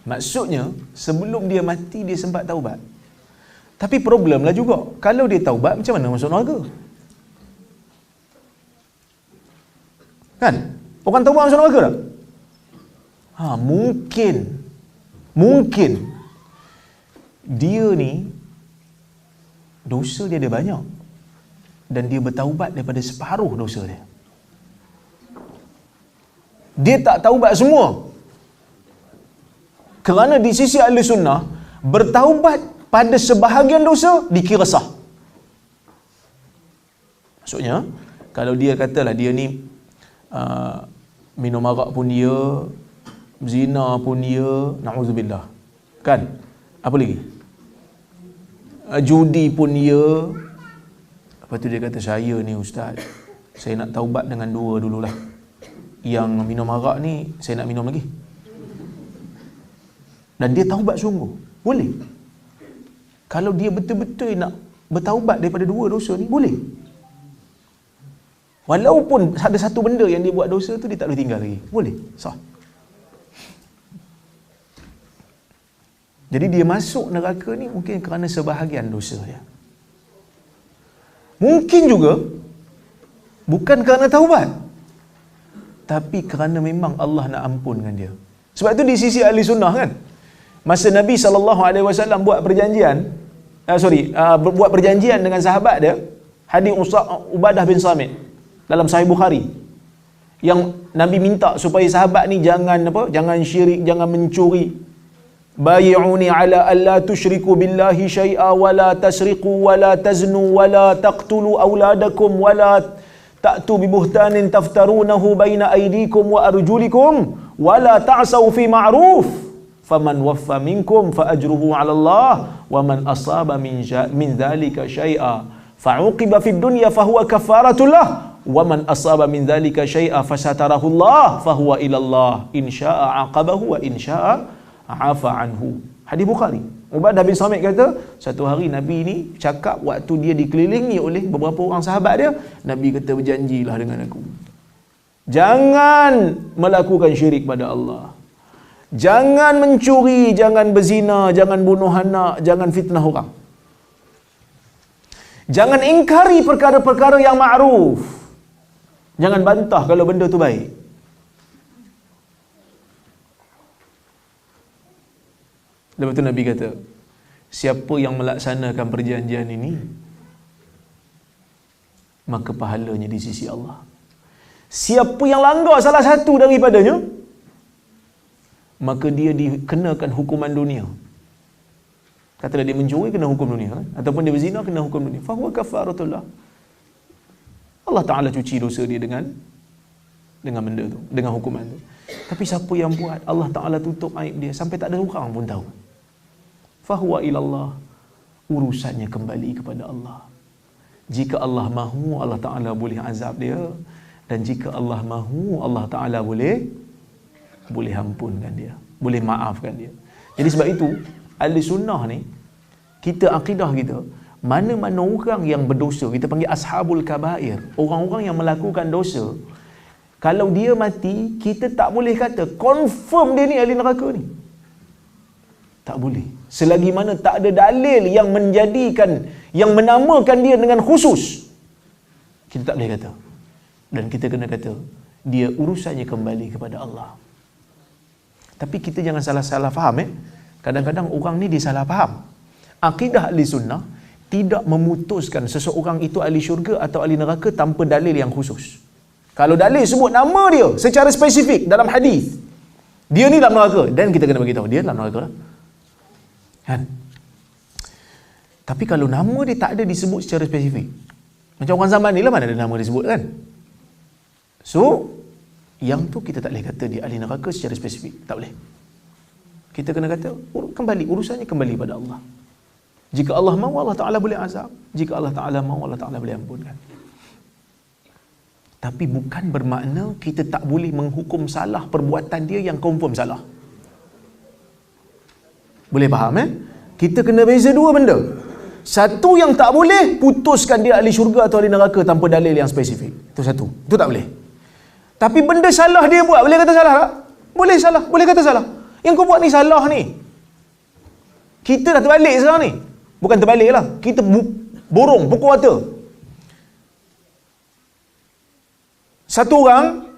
Maksudnya sebelum dia mati dia sempat taubat. Tapi problemlah juga, kalau dia taubat macam mana masuk neraka? Kan? Orang taubat masuk neraka tak? Mungkin dia ni dosa dia ada banyak dan dia bertaubat daripada separuh dosa dia. Dia tak taubat semua. Kerana di sisi ahli sunnah, bertaubat pada sebahagian dosa dikira sah. Maksudnya, kalau dia katalah dia ni minum arak pun dia, zina pun dia, na'udzubillah. Kan? Apa lagi? Judi pun dia. Lepas tu dia kata, saya ni ustaz, saya nak taubat dengan dua dululah. Yang minum arak ni saya nak minum lagi. Dan dia taubat sungguh, boleh. Kalau dia betul-betul nak bertaubat daripada dua dosa ni, boleh. Walaupun ada satu benda yang dia buat dosa tu dia tak boleh tinggal lagi, boleh, sah. Jadi dia masuk neraka ni mungkin kerana sebahagian dosa dia. Mungkin juga bukan kerana taubat, tapi kerana memang Allah nak ampunkan dia. Sebab itu di sisi ahli sunnah kan, masa Nabi SAW buat perjanjian, buat perjanjian dengan sahabat dia, hadis Ubadah bin Samit dalam Sahih Bukhari, yang Nabi minta supaya sahabat ni jangan syirik, jangan mencuri. Bayi'uni ala alla tusyriku billahi syai'a wa la tasriqu wa la taznu wa la taqtulu auladakum wa la ta'tu bi buhtanin taftarunahu baina aydikum wa arjulikum wa la ta'saw fi ma'ruf faman waffa minkum fa ajruhu 'ala Allah wa man asaba min dhalika syai'a fa'uqiba fid dunya fa huwa kafaratun lah wa man asaba min dhalika syai'a fasatarahu Allah fa huwa ila Allah in syaa'a 'aqabahu wa in syaa'a afa anhu. Hadis Bukhari. Ubadah bin Samit kata, satu hari Nabi ni cakap waktu dia dikelilingi oleh beberapa orang sahabat dia, Nabi kata, berjanjilah dengan aku, jangan melakukan syirik pada Allah, jangan mencuri, jangan berzina, jangan bunuh anak, jangan fitnah orang, jangan ingkari perkara-perkara yang ma'ruf, jangan bantah kalau benda tu baik. Lepas tu Nabi kata, siapa yang melaksanakan perjanjian ini, maka pahalanya di sisi Allah. Siapa yang langgar salah satu daripadanya, maka dia dikenakan hukuman dunia. Katalah dia mencuri, kena hukum dunia, kan? Ataupun dia berzina, kena hukum dunia. Fahuwa kafaratullah. Allah Ta'ala cuci dosa dia dengan benda tu, dengan hukuman tu. Tapi siapa yang buat, Allah Ta'ala tutup aib dia sampai tak ada orang pun tahu. Fahuwa ilallah, urusannya kembali kepada Allah. Jika Allah mahu, Allah Ta'ala boleh azab dia, dan jika Allah mahu, Allah Ta'ala boleh ampunkan dia, boleh maafkan dia. Jadi sebab itu ahli sunnah ni, kita akidah kita, mana-mana orang yang berdosa, kita panggil ashabul kabair, orang-orang yang melakukan dosa, kalau dia mati, kita tak boleh kata confirm dia ni ahli neraka ni. Tak boleh. Selagi mana tak ada dalil yang menjadikan, yang menamakan dia dengan khusus, kita tak boleh kata. Dan kita kena kata, dia urusannya kembali kepada Allah. Tapi kita jangan salah-salah faham. Kadang-kadang orang ni dia salah faham. Akidah ahli sunnah tidak memutuskan seseorang itu ahli syurga atau ahli neraka tanpa dalil yang khusus. Kalau dalil sebut nama dia secara spesifik dalam hadis, dia ni dalam neraka, dan kita kena bagi tahu dia dalam neraka lah. Kan? Tapi kalau nama dia tak ada disebut secara spesifik, macam orang zaman ni lah, mana ada nama disebut, kan? So yang tu kita tak boleh kata dia ahli neraka secara spesifik, tak boleh. Kita kena kata kembali, urusannya kembali pada Allah. Jika Allah mahu, Allah Ta'ala boleh azab. Jika Allah Ta'ala mahu, Allah Ta'ala boleh ampunkan. Tapi bukan bermakna kita tak boleh menghukum salah perbuatan dia yang confirm salah. Boleh faham? Kita kena beza dua benda. Satu yang tak boleh, putuskan dia ahli syurga atau ahli neraka tanpa dalil yang spesifik. Itu satu. Itu tak boleh. Tapi benda salah dia buat, boleh kata salah tak? Boleh salah, boleh kata salah. Yang kau buat ni salah ni. Kita dah terbalik sekarang ni. Bukan terbalik lah, kita borong, pukul rata. Satu orang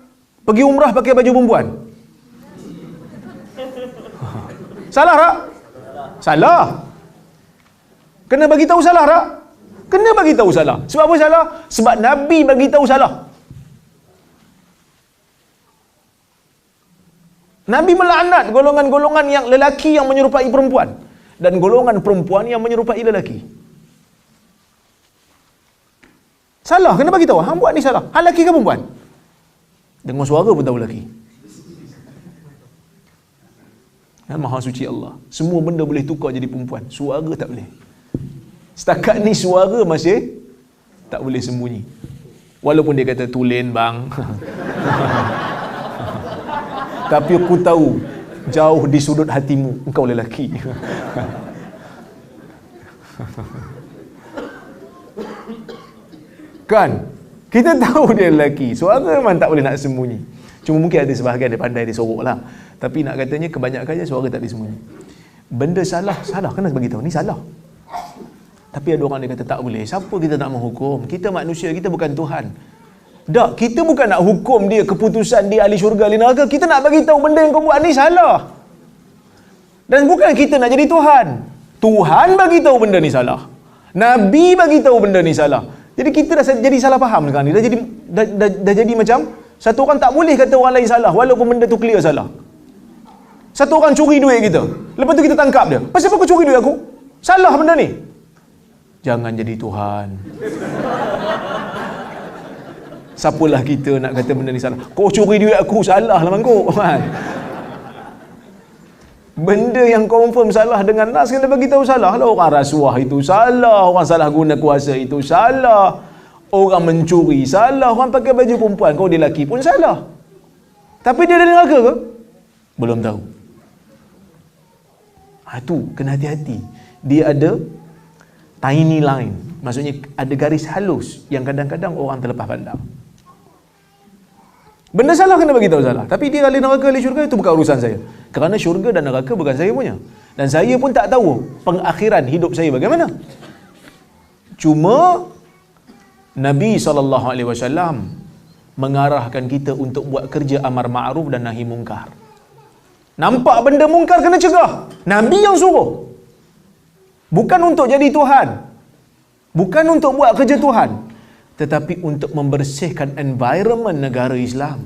pergi umrah pakai baju perempuan. Salah tak? Salah. Kena bagi tahu salah tak? Kena bagi tahu salah. Sebab apa salah? Sebab Nabi bagi tahu salah. Nabi melaknat golongan-golongan yang lelaki yang menyerupai perempuan, dan golongan perempuan yang menyerupai lelaki. Salah, kena bagi tahu. Hang buat ni salah. Hang lelaki ke perempuan? Dengar suara pun tahu lelaki. Kan Maha Suci Allah. Semua benda boleh tukar jadi perempuan. Suara tak boleh. Setakat ni suara masih tak boleh sembunyi. Walaupun dia kata tulen bang. Tapi aku tahu jauh di sudut hatimu engkau lelaki. Kan? Kita tahu dia lelaki. Suara memang tak boleh nak sembunyi. Cuma mungkin ada sebahagian dia pandai, dia sorok lah. Tapi nak katanya kebanyakannya suara tak boleh sembunyi. Benda salah, kena bagi tahu ni salah. Tapi ada orang dia kata tak boleh. Siapa kita nak menghukum? Kita manusia, kita bukan Tuhan. Tak, kita bukan nak hukum dia keputusan dia ahli syurga ahli neraka. Kita nak bagi tahu benda yang kau buat ni salah. Dan bukan kita nak jadi Tuhan. Tuhan bagi tahu benda ni salah. Nabi bagi tahu benda ni salah. Jadi kita dah jadi salah faham sekarang ni. Dah jadi macam satu orang tak boleh kata orang lain salah walaupun benda tu clear salah. Satu orang curi duit kita, lepas tu kita tangkap dia. Pasal apa kau curi duit aku? Salah benda ni. Jangan jadi Tuhan. Siapalah kita nak kata benda ni salah? Kau curi duit aku, salah lah mangkuk. Benda yang confirm salah dengan nas kena bagi tahu salah lah. Orang rasuah itu salah, orang salah guna kuasa itu salah, orang mencuri salah, orang pakai baju perempuan, kau dia lelaki pun salah. Tapi dia ada neraka ke? Belum tahu. Tu kena hati-hati. Dia ada tiny line, maksudnya ada garis halus yang kadang-kadang orang terlepas pandang. Benda salah kena bagi tahu salah, tapi dia ahli neraka ahli syurga itu bukan urusan saya, kerana syurga dan neraka bukan saya punya, dan saya pun tak tahu pengakhiran hidup saya bagaimana. Cuma Nabi SAW mengarahkan kita untuk buat kerja amar ma'ruf dan nahi mungkar. Nampak benda mungkar kena cegah, Nabi yang suruh. Bukan untuk jadi Tuhan, bukan untuk buat kerja Tuhan, tetapi untuk membersihkan environment negara Islam.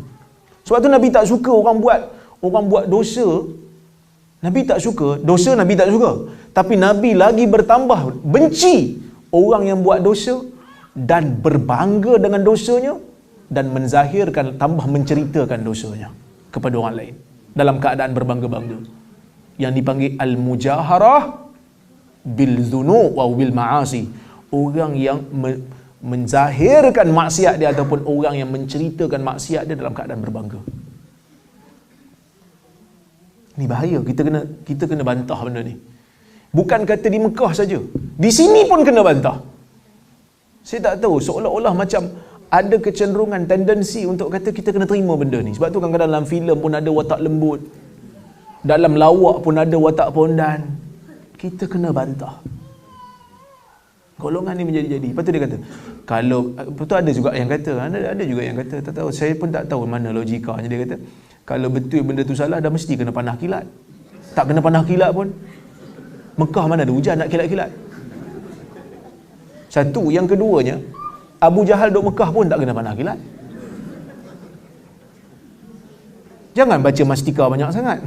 Sebab tu Nabi tak suka orang buat dosa. Nabi tak suka dosa, Nabi tak suka. Tapi Nabi lagi bertambah benci orang yang buat dosa dan berbangga dengan dosanya dan menzahirkan, tambah menceritakan dosanya kepada orang lain dalam keadaan berbangga-bangga, yang dipanggil al-mujaharah bil dhunub wa bil ma'asi. Orang yang menzahirkan maksiat dia ataupun orang yang menceritakan maksiat dia dalam keadaan berbangga. Ni bahaya, kita kena bantah benda ni. Bukan kata di Mekah saja, di sini pun kena bantah. Saya tak tahu, seolah-olah macam ada kecenderungan, tendensi untuk kata kita kena terima benda ni. Sebab tu kadang-kadang dalam filem pun ada watak lembut, dalam lawak pun ada watak pondan. Kita kena bantah. Golongan ni menjadi-jadi. Lepas tu dia kata, kalau, betul ada juga yang kata, ada juga yang kata, tak tahu, saya pun tak tahu mana logikanya. Dia kata, kalau betul benda tu salah, dah mesti kena panah kilat. Tak kena panah kilat pun, Mekah mana ada hujan nak kilat-kilat. Satu, yang keduanya, Abu Jahal duk Mekah pun tak kena panah kilat. Jangan baca mastika banyak sangat.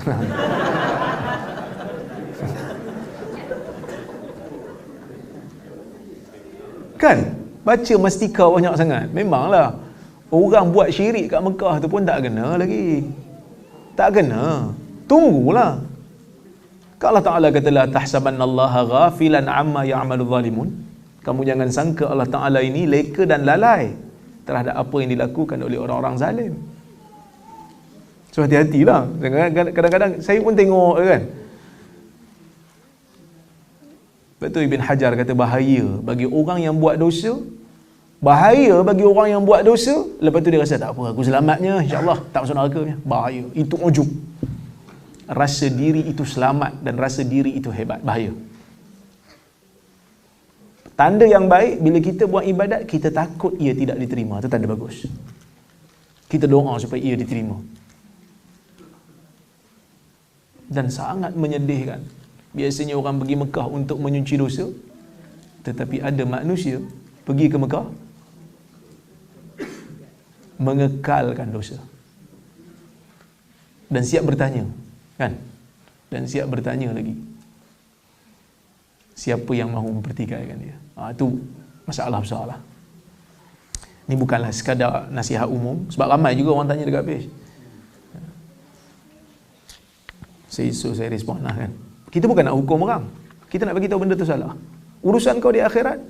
Kan? Baca mastika banyak sangat. Memanglah orang buat syirik kat Mekah tu pun tak kena lagi. Tak kena. Tunggulah. Allah Ta'ala kata, la tahsabannallaha ghafilan amma ya'malu zalimun. Kamu jangan sangka Allah Ta'ala ini leka dan lalai terhadap apa yang dilakukan oleh orang-orang zalim. So hati-hatilah. Kadang-kadang saya pun tengok kan. Betul Ibn Hajar kata bahaya bagi orang yang buat dosa. Bahaya bagi orang yang buat dosa. Lepas tu dia rasa tak apa, aku selamatnya, insya-Allah tak masuk neraka. Bahaya. Itu ujub. Rasa diri itu selamat dan rasa diri itu hebat. Bahaya. Tanda yang baik, bila kita buat ibadat, kita takut ia tidak diterima. Itu tanda bagus. Kita doa supaya ia diterima. Dan sangat menyedihkan. Biasanya orang pergi Mekah untuk menyuci dosa, tetapi ada manusia pergi ke Mekah mengekalkan dosa. Dan siap bertanya, kan? Dan siap bertanya lagi, siapa yang mahu mempertikaikan dia? Itu masalah besar lah. Ini bukanlah sekadar nasihat umum, sebab ramai juga orang tanya dekat page. Saya respon lah kan. Kita bukan nak hukum orang, kita nak bagi tahu benda tu salah. Urusan kau di akhirat,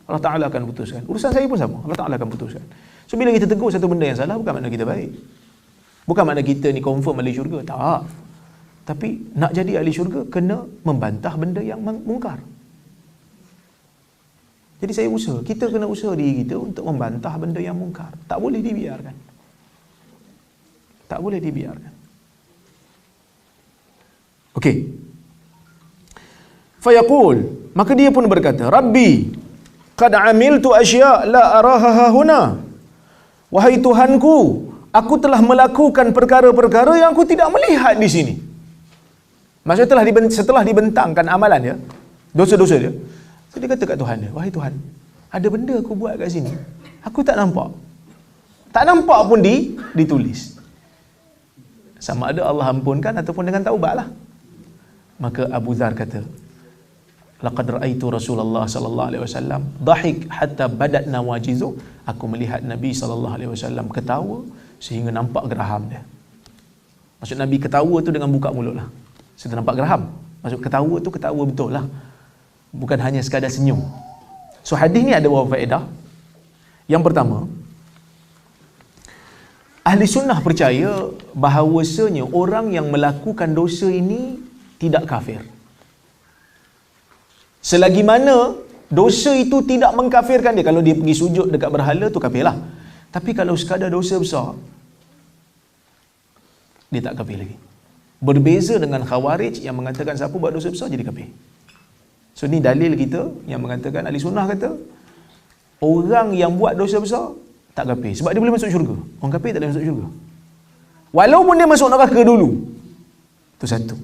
Allah Ta'ala akan putuskan. Urusan saya pun sama, Allah Ta'ala akan putuskan. So bila kita tegur satu benda yang salah, bukan makna kita baik, bukan makna kita ni confirm ahli syurga, tak. Tapi nak jadi ahli syurga, kena membantah benda yang mungkar. Jadi saya usaha, kita kena usaha diri kita untuk membantah benda yang mungkar. Tak boleh dibiarkan. Tak boleh dibiarkan. Okey. Fayaqul, maka dia pun berkata, Rabbi, qad amiltu asya' la araha huna. Wahai Tuhanku, aku telah melakukan perkara-perkara yang aku tidak melihat di sini. Maksudnya setelah dibentangkan amalan dia, dosa-dosa dia, so dia kata kat Tuhan dia, wahai Tuhan, ada benda aku buat kat sini, aku tak nampak. Tak nampak pun ditulis. Sama ada Allah ampunkan ataupun dengan taubat lah. Maka Abu Dzar kata, laqad ra'aitu Rasulullah sallallahu alaihi wasallam dhahik hatta badat nawajizu. Aku melihat Nabi sallallahu alaihi wasallam ketawa sehingga nampak geraham dia. Maksud Nabi ketawa tu dengan buka mulut lah. Saya nampak geraham. Maksud ketawa tu ketawa betul lah. Bukan hanya sekadar senyum. So hadis ni ada beberapa faedah. Yang pertama, ahli sunnah percaya bahawasanya orang yang melakukan dosa ini tidak kafir. Selagi mana dosa itu tidak mengkafirkan dia. Kalau dia pergi sujud dekat berhala tu kafir lah. Tapi kalau sekadar dosa besar, dia tak kafir lagi. Berbeza dengan Khawarij yang mengatakan siapa buat dosa besar jadi kafir. So ni dalil kita yang mengatakan ahli sunnah kata orang yang buat dosa besar tak kafir sebab dia boleh masuk syurga. Orang kafir tak boleh masuk syurga. Walaupun dia masuk neraka dulu. Itu satu.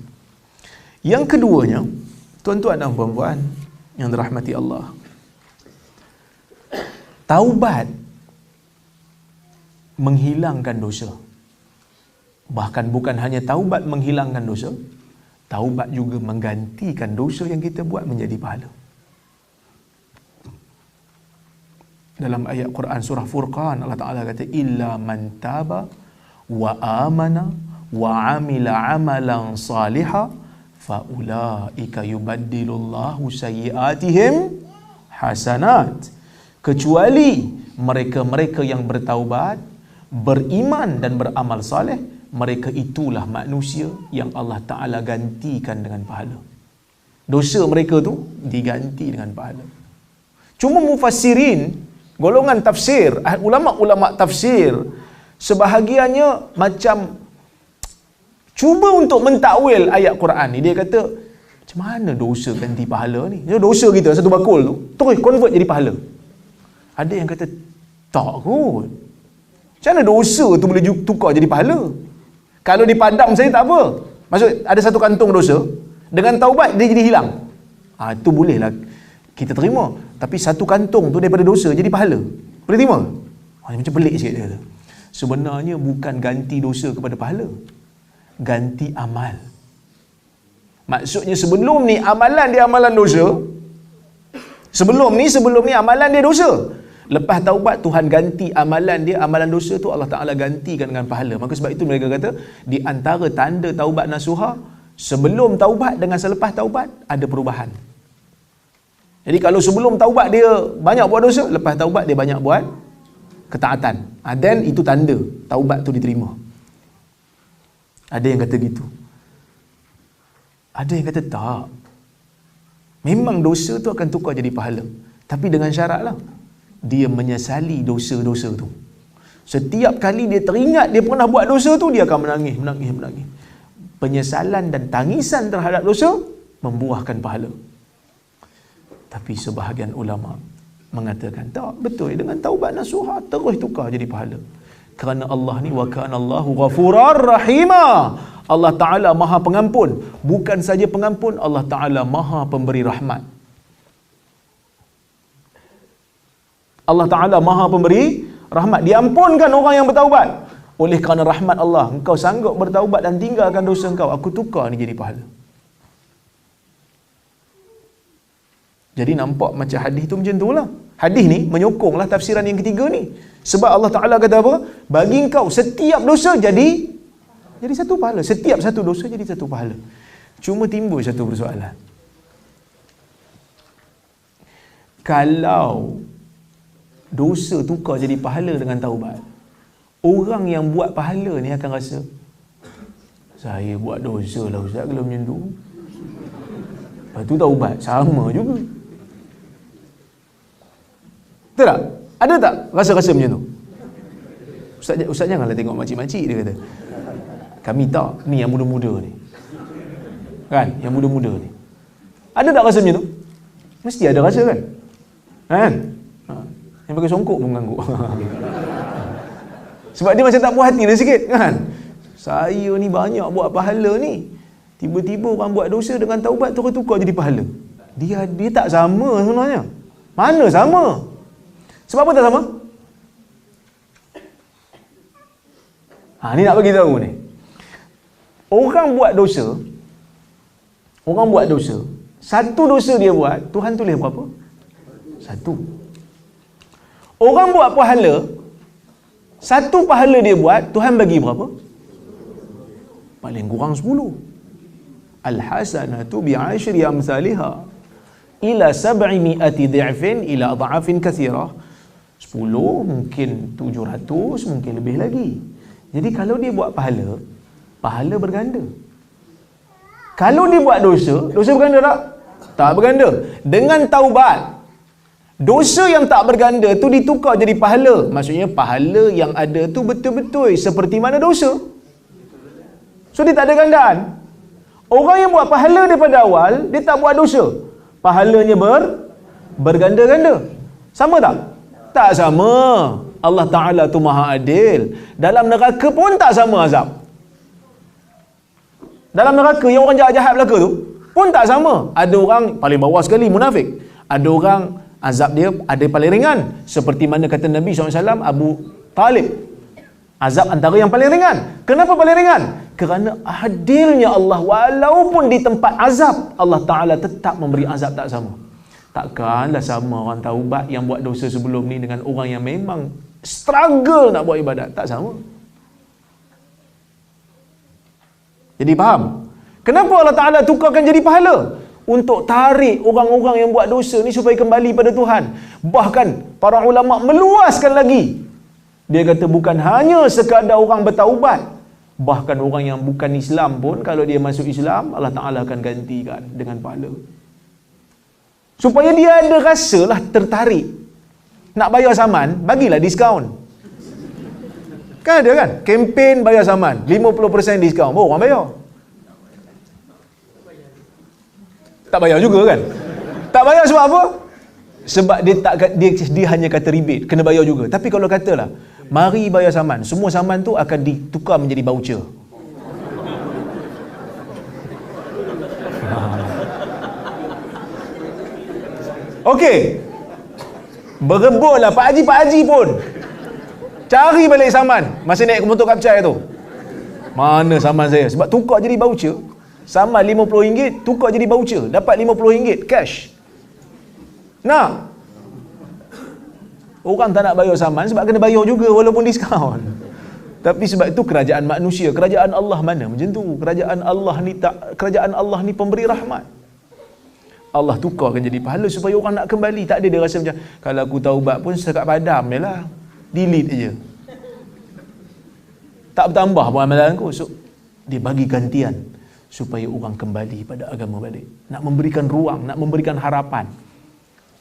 Yang keduanya, tuan-tuan dan puan-puan yang dirahmati Allah, taubat menghilangkan dosa. Bahkan bukan hanya taubat menghilangkan dosa, taubat juga menggantikan dosa yang kita buat menjadi pahala. Dalam ayat Quran surah Furqan, Allah Ta'ala kata, illa man taba wa amana wa amila amalan saliha fa ulaika yubaddilullahu sayyiatihim hasanat. Kecuali mereka-mereka yang bertaubat, beriman dan beramal saleh, mereka itulah manusia yang Allah Ta'ala gantikan dengan pahala. Dosa mereka tu diganti dengan pahala. Cuma mufassirin, golongan tafsir, ulama-ulama tafsir, sebahagiannya macam cuba untuk mentakwil ayat Quran ni. Dia kata, macam mana dosa ganti pahala ni? Dosa kita satu bakul tu terus convert jadi pahala. Ada yang kata, tak kot. Macam mana dosa tu boleh tukar jadi pahala? Kalau dipadam saya tak apa. Maksud ada satu kantung dosa, dengan taubat dia jadi hilang. Itu bolehlah kita terima. Tapi satu kantung tu daripada dosa jadi pahala, boleh terima? Macam pelik sikit dia kata. Sebenarnya bukan ganti dosa kepada pahala, ganti amal. Maksudnya sebelum ni amalan dia amalan dosa. Sebelum ni amalan dia dosa. Lepas taubat, Tuhan ganti amalan dia, amalan dosa tu Allah Ta'ala gantikan dengan pahala. Maka sebab itu mereka kata, di antara tanda taubat nasuha, sebelum taubat dengan selepas taubat ada perubahan. Jadi kalau sebelum taubat dia banyak buat dosa, lepas taubat dia banyak buat ketaatan, then itu tanda taubat tu diterima. Ada yang kata gitu. Ada yang kata tak. Memang dosa tu akan tukar jadi pahala, tapi dengan syarat lah, dia menyesali dosa-dosa tu. Setiap kali dia teringat dia pernah buat dosa tu, dia akan menangis. Penyesalan dan tangisan terhadap dosa membuahkan pahala. Tapi sebahagian ulama mengatakan tak, betul, dengan taubat nasuha terus tukar jadi pahala. Kerana Allah ni, wa kana Allahu ghafurar rahima. Allah Ta'ala maha pengampun. Bukan saja pengampun, Allah Ta'ala maha pemberi rahmat. Allah Ta'ala maha pemberi rahmat. Diampunkan orang yang bertaubat. Oleh kerana rahmat Allah, engkau sanggup bertaubat dan tinggalkan dosa engkau, aku tukar ni jadi pahala. Jadi nampak macam hadis tu macam tu lah. Hadis ni menyokonglah tafsiran yang ketiga ni. Sebab Allah Ta'ala kata apa? Bagi engkau setiap dosa jadi satu pahala. Setiap satu dosa jadi satu pahala. Cuma timbul satu persoalan. Kalau dosa tukar jadi pahala dengan taubat, orang yang buat pahala ni akan rasa, saya buat dosa lah Ustaz kalau macam tu. Lepas tu taubat, sama juga. Betul tak? Ada tak rasa-rasa macam tu? Ustaz janganlah tengok makcik-makcik, dia kata. Kami tak, ni yang muda-muda ni. Kan? Yang muda-muda ni. Ada tak rasa macam tu? Mesti ada rasa kan? Kan? Yang pakai songkok pun mengangguk. Sebab dia macam tak puas hati dia sikit kan? Saya ni banyak buat pahala ni, tiba-tiba orang buat dosa dengan taubat terus tukar jadi pahala. Dia tak sama sebenarnya. Mana sama? Sebab apa tak sama? Ni nak bagi tahu ni. Orang buat dosa, satu dosa dia buat, Tuhan tulis berapa? Satu. Orang buat pahala, satu pahala dia buat, Tuhan bagi berapa? Paling kurang 10. Al-hasanatu bi'ashri amsalha ila 700 dhi'fin ila adha'afin kathirah. 10, mungkin 700, mungkin lebih lagi. Jadi kalau dia buat pahala berganda. Kalau dia buat dosa berganda tak? Tak berganda. Dengan taubat, dosa yang tak berganda tu ditukar jadi pahala. Maksudnya pahala yang ada tu betul-betul seperti mana dosa. So dia tak ada gandaan. Orang yang buat pahala daripada awal, dia tak buat dosa, pahalanya berganda-ganda. Sama tak? Tak sama. Allah Ta'ala tu maha adil. Dalam neraka pun tak sama azab. Dalam neraka yang orang jahat-jahat belaka tu pun tak sama. Ada orang paling bawah sekali, munafik. Ada orang azab dia ada paling ringan. Seperti mana kata Nabi SAW, Abu Talib, azab antara yang paling ringan. Kenapa paling ringan? Kerana adilnya Allah. Walaupun di tempat azab, Allah Ta'ala tetap memberi azab tak sama. Takkanlah sama orang taubat yang buat dosa sebelum ni dengan orang yang memang struggle nak buat ibadat. Tak sama. Jadi faham? Kenapa Allah Ta'ala tukarkan jadi pahala? Untuk tarik orang-orang yang buat dosa ni supaya kembali pada Tuhan. Bahkan para ulama meluaskan lagi. Dia kata bukan hanya sekadar orang bertaubat, bahkan orang yang bukan Islam pun kalau dia masuk Islam, Allah Ta'ala akan gantikan dengan pahala. Supaya dia ada rasalah tertarik. Nak bayar saman, bagilah diskaun. Kan ada kan? Kempen bayar saman, 50% diskaun. Oh, orang bayar. Tak bayar juga kan? Tak bayar sebab apa? Sebab dia hanya kata rebate, kena bayar juga. Tapi kalau katalah, mari bayar saman, semua saman tu akan ditukar menjadi voucher. Okey. Berebutlah Pak Haji pun cari balik saman masa naik ke motor kapcai tu. Mana saman saya? Sebab tukar jadi voucher. Saman RM50, tukar jadi voucher, dapat RM50 cash. Nah, orang tak nak bayar saman sebab kena bayar juga walaupun diskaun. Tapi sebab itu kerajaan manusia, kerajaan Allah mana macam tu. Kerajaan Allah ni pemberi rahmat. Allah tukarkan jadi pahala supaya orang nak kembali. Tak ada dia rasa macam, kalau aku taubat pun setakat padam je lah, delete je, tak bertambah pun amalan aku. So dia bagi gantian supaya orang kembali pada agama balik. Nak memberikan ruang, nak memberikan harapan.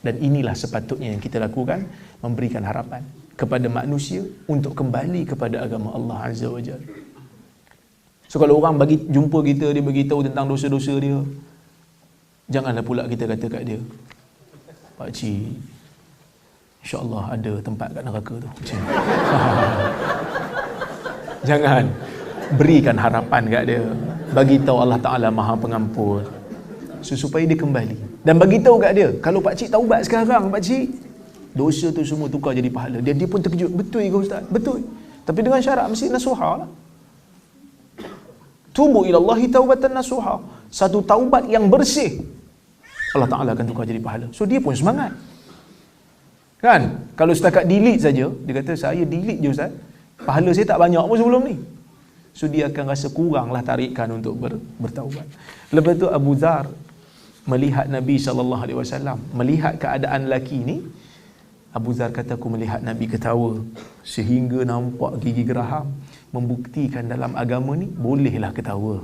Dan inilah sepatutnya yang kita lakukan, memberikan harapan kepada manusia untuk kembali kepada agama Allah Azza wa Jalla. So kalau orang jumpa kita, dia beritahu tentang dosa-dosa dia, janganlah pula kita kata kat dia, Pak Cik, insya-Allah ada tempat kat neraka tu. Jangan. Berikan harapan kat dia. Bagi tahu Allah Ta'ala Maha Pengampun. So, supaya dia kembali. Dan bagi tahu kat dia, kalau Pak Cik taubat sekarang, Pak Cik, dosa tu semua tukar jadi pahala. Dia pun terkejut. Betul ke Ustaz? Betul. Tapi dengan syarat mesti nasuha lah. Tubu ilallahi taubatan nasuha. Satu taubat yang bersih, Allah Ta'ala akan tukar jadi pahala. So dia pun semangat. Kan? Kalau setakat delete saja, dia kata saya delete je Ustaz, pahala saya tak banyak pun sebelum ni. So dia akan rasa kuranglah tarikan untuk bertaubat. Lepas tu Abu Dzar melihat Nabi SAW, melihat keadaan lelaki ni. Abu Dzar kata, aku melihat Nabi ketawa sehingga nampak gigi geraham, membuktikan dalam agama ni bolehlah ketawa.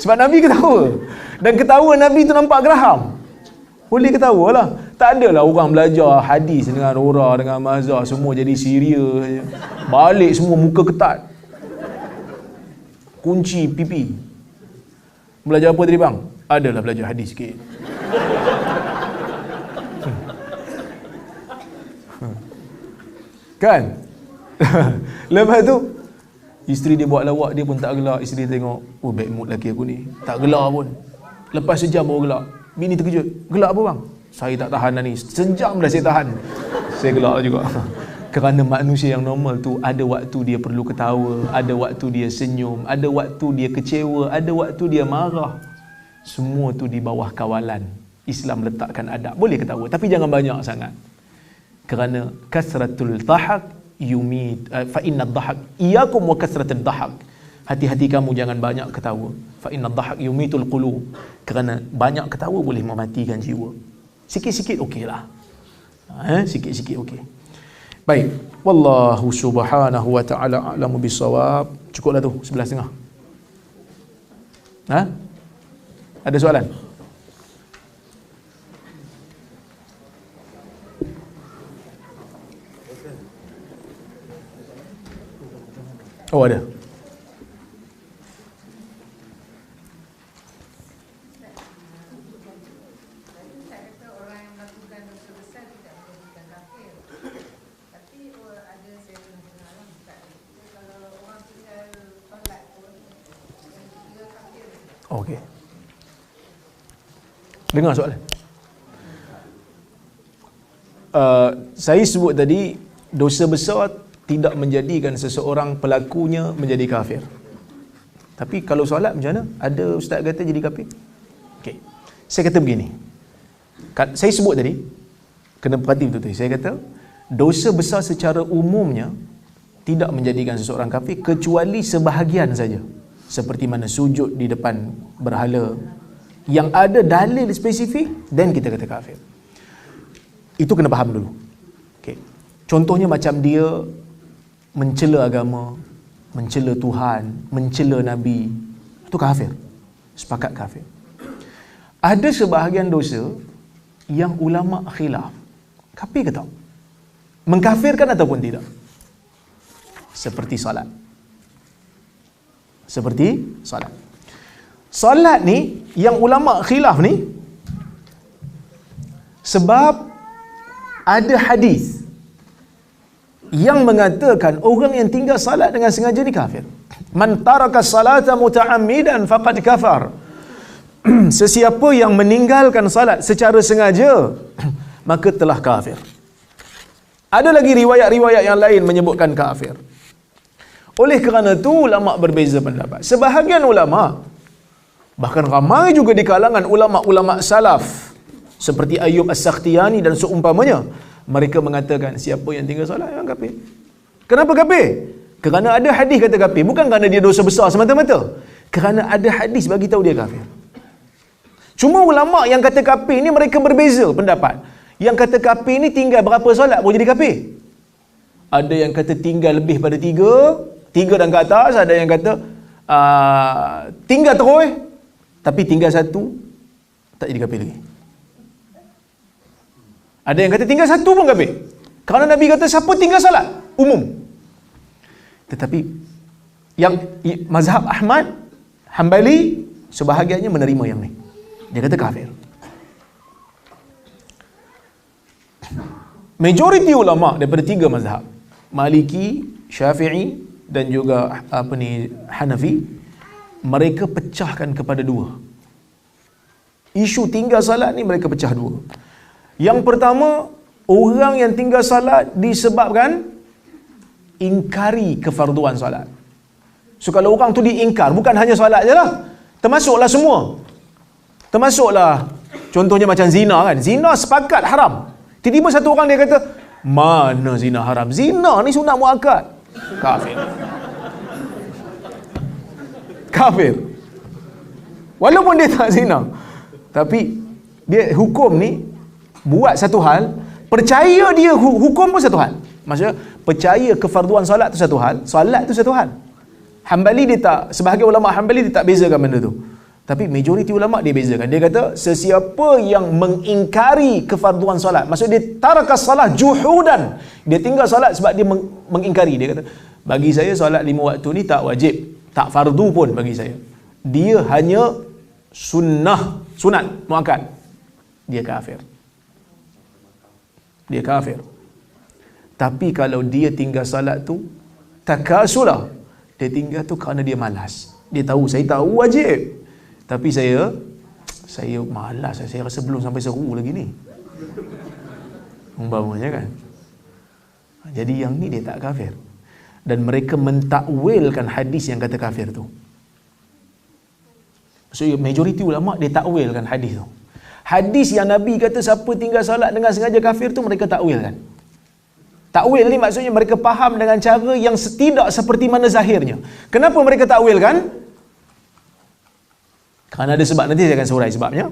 Sebab Nabi ketawa. Dan ketawa Nabi tu nampak geraham. Boleh ketawa lah. Tak adalah orang belajar hadis dengan orang, dengan mazhar, semua jadi serius. Balik semua muka ketat, kunci pipi. Belajar apa tadi bang? Adalah belajar hadis sikit. Kan? Lepas tu isteri dia buat lawak, dia pun tak gelak. Isteri tengok, oh bad mood lelaki aku ni, tak gelak pun. Lepas sejam baru gelak. Bini terkejut, gelak apa bang? Saya tak tahan dah ni, sejam dah saya tahan. Saya gelak juga. Kerana manusia yang normal tu, ada waktu dia perlu ketawa, ada waktu dia senyum, ada waktu dia kecewa, ada waktu dia marah. Semua tu di bawah kawalan Islam letakkan adab. Boleh ketawa, tapi jangan banyak sangat. Kerana kasratul dhahak yumit, fa inna dhahak iyyakum wa kasratul dhahak. Hati-hati kamu jangan banyak ketawa. Fa inna dhahak yumitul qulub. Kerana banyak ketawa boleh mematikan jiwa. Sikit-sikit okeylah. Sikit-sikit okey. Baik, wallahu subhanahu wa ta'ala a'lamu bissawab. Cukuplah tu 11.30. Ha? Ada soalan? Oh, ada. Okey. Dengar soalan. Saya sebut tadi, dosa besar tidak menjadikan seseorang pelakunya menjadi kafir. Tapi kalau solat macam mana? Ada ustaz kata jadi kafir? Okey. Saya kata begini. Saya sebut tadi, kena perhati betul-betul. Saya kata, dosa besar secara umumnya tidak menjadikan seseorang kafir kecuali sebahagian saja. Seperti mana sujud di depan berhala yang ada dalil spesifik, dan kita kata kafir. Itu kena faham dulu. Okay. Contohnya macam dia mencela agama, mencela Tuhan, mencela Nabi, itu kafir. Sepakat kafir. Ada sebahagian dosa yang ulama khilaf, kafir ke tak? Mengkafirkan ataupun tidak? Seperti salat. Seperti salat. Salat ni yang ulama khilaf ni sebab ada hadis yang mengatakan orang yang tinggal salat dengan sengaja ni kafir. Man taraka salata muta'ammidan faqad kafar. Sesiapa yang meninggalkan salat secara sengaja maka telah kafir. Ada lagi riwayat-riwayat yang lain menyebutkan kafir. Oleh kerana itu ulama berbeza pendapat. Sebahagian ulama, bahkan ramai juga di kalangan ulama-ulama salaf seperti Ayyub As-Sakhtiyani dan seumpamanya, mereka mengatakan siapa yang tinggal solat memang kafir. Kenapa kafir? Kerana ada hadis kata kafir, bukan kerana dia dosa besar semata-mata. Kerana ada hadis bagi tahu dia kafir. Cuma ulama yang kata kafir ni mereka berbeza pendapat. Yang kata kafir ni tinggal berapa solat boleh jadi kafir. Ada yang kata tinggal lebih pada 3 dan ke atas. Ada yang kata tinggal terus, tapi tinggal 1 tak jadi kafir lagi. Ada yang kata tinggal 1 pun kafir. Kerana Nabi kata siapa tinggal salat umum. Tetapi yang mazhab Ahmad, Hanbali, sebahagiannya menerima yang ni. Dia kata kafir. Majoriti ulama daripada 3 mazhab, Maliki, Syafi'i dan juga Hanafi, mereka pecahkan kepada 2. Isu tinggal salat ni mereka pecah 2. Yang pertama, orang yang tinggal salat disebabkan ingkari kefarduan salat. So kalau orang tu diingkar, bukan hanya salat je lah, termasuklah semua. Termasuklah contohnya macam zina kan. Zina sepakat haram. Tiba-tiba satu orang dia kata, mana zina haram? Zina ni sunat muakkad. Kafir. Kafir. Walaupun dia tak zina, tapi dia hukum ni buat satu hal, percaya dia hukum pun satu hal. Maksudnya percaya kefarduan solat tu satu hal, solat tu satu hal. Hanbali dia tak, sebahagian ulama Hanbali dia tak bezakan benda tu. Tapi majoriti ulama dia bezakan. Dia kata sesiapa yang mengingkari kefarduan solat, maksud dia tarakas salah juhudan, dia tinggal solat sebab dia mengingkari. Dia kata bagi saya solat 5 waktu ni tak wajib, tak fardu pun bagi saya, dia hanya sunat muakkad. Dia kafir. Dia kafir. Tapi kalau dia tinggal salat tu takasulah, dia tinggal tu kerana dia malas. Dia tahu, saya tahu wajib, tapi saya malas, saya rasa belum sampai seru lagi ni, umpamanya kan. Jadi yang ni dia tak kafir. Dan mereka mentakwilkan hadis yang kata kafir tu. Maksudnya majoriti ulama dia takwilkan hadis tu. Hadis yang Nabi kata siapa tinggal salat dengan sengaja kafir tu, mereka takwilkan. Takwil ni maksudnya mereka faham dengan cara yang tidak seperti mana zahirnya. Kenapa mereka takwilkan? Kerana ada sebab, nanti saya akan surai sebabnya.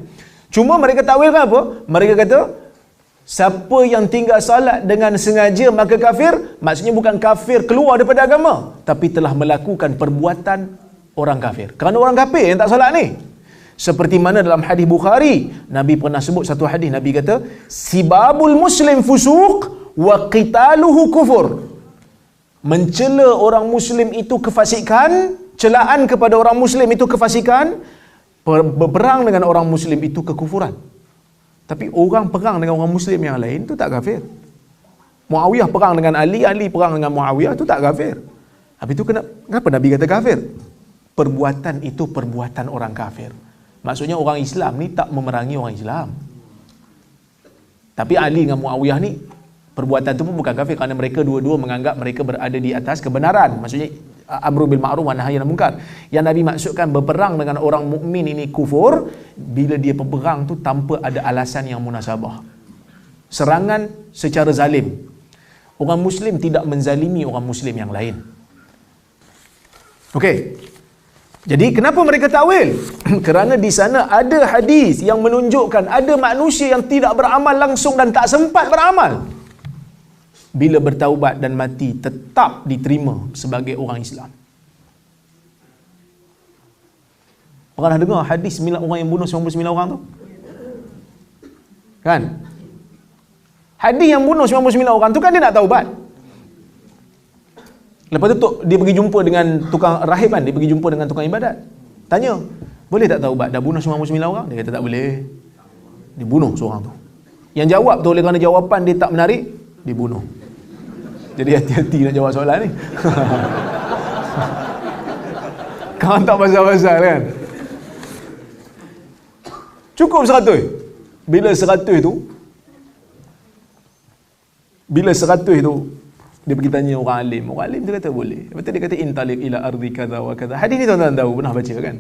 Cuma mereka takwilkan apa? Mereka kata siapa yang tinggal salat dengan sengaja maka kafir. Maksudnya bukan kafir keluar daripada agama, tapi telah melakukan perbuatan orang kafir. Kerana orang kafir yang tak solat ni. Seperti mana dalam hadis Bukhari, Nabi pernah sebut satu hadis, Nabi kata, sibabul muslim fusuq wa qitaluhu kufur. Mencela orang muslim itu kefasikan, celaan kepada orang muslim itu kefasikan, berperang dengan orang muslim itu kekufuran. Tapi orang perang dengan orang muslim yang lain itu tak kafir. Muawiyah perang dengan Ali, Ali perang dengan Muawiyah, itu tak kafir. Habis itu kenapa Nabi kata kafir? Perbuatan itu perbuatan orang kafir. Maksudnya orang Islam ni tak memerangi orang Islam. Tapi Ali dengan Muawiyah ni perbuatan itu pun bukan kafir, kerana mereka dua-dua menganggap mereka berada di atas kebenaran. Maksudnya amru bil ma'ruf wa nahyi anil munkar. Yang Nabi maksudkan berperang dengan orang mukmin ini kufur bila dia berperang tu tanpa ada alasan yang munasabah. Serangan secara zalim. Orang muslim tidak menzalimi orang muslim yang lain. Okey. Jadi kenapa mereka takwil? Kerana di sana ada hadis yang menunjukkan ada manusia yang tidak beramal langsung dan tak sempat beramal. Bila bertaubat dan mati tetap diterima sebagai orang Islam. Pernah dengar hadis 9 orang yang bunuh 99 orang tu? Kan? Hadis yang bunuh 99 orang tu kan dia nak taubat. Lepas tu dia pergi jumpa dengan tukang rahib kan, dia pergi jumpa dengan tukang ibadat. Tanya, boleh tak taubat? Dah bunuh 99 orang? Dia kata tak boleh. Dibunuh seorang tu. Yang jawab tu oleh kerana jawapan dia tak menarik, dibunuh. Jadi hati-hati nak jawab soalan ni. Kau tak pasal-pasal kan? Cukup 100. Bila 100 tu, dia pergi tanya orang alim. Orang alim tu kata boleh. Lepas tu dia kata intaliq ila ardi kadha wa kadha. Hadis ni tuan-tuan tahu, pernah baca kan?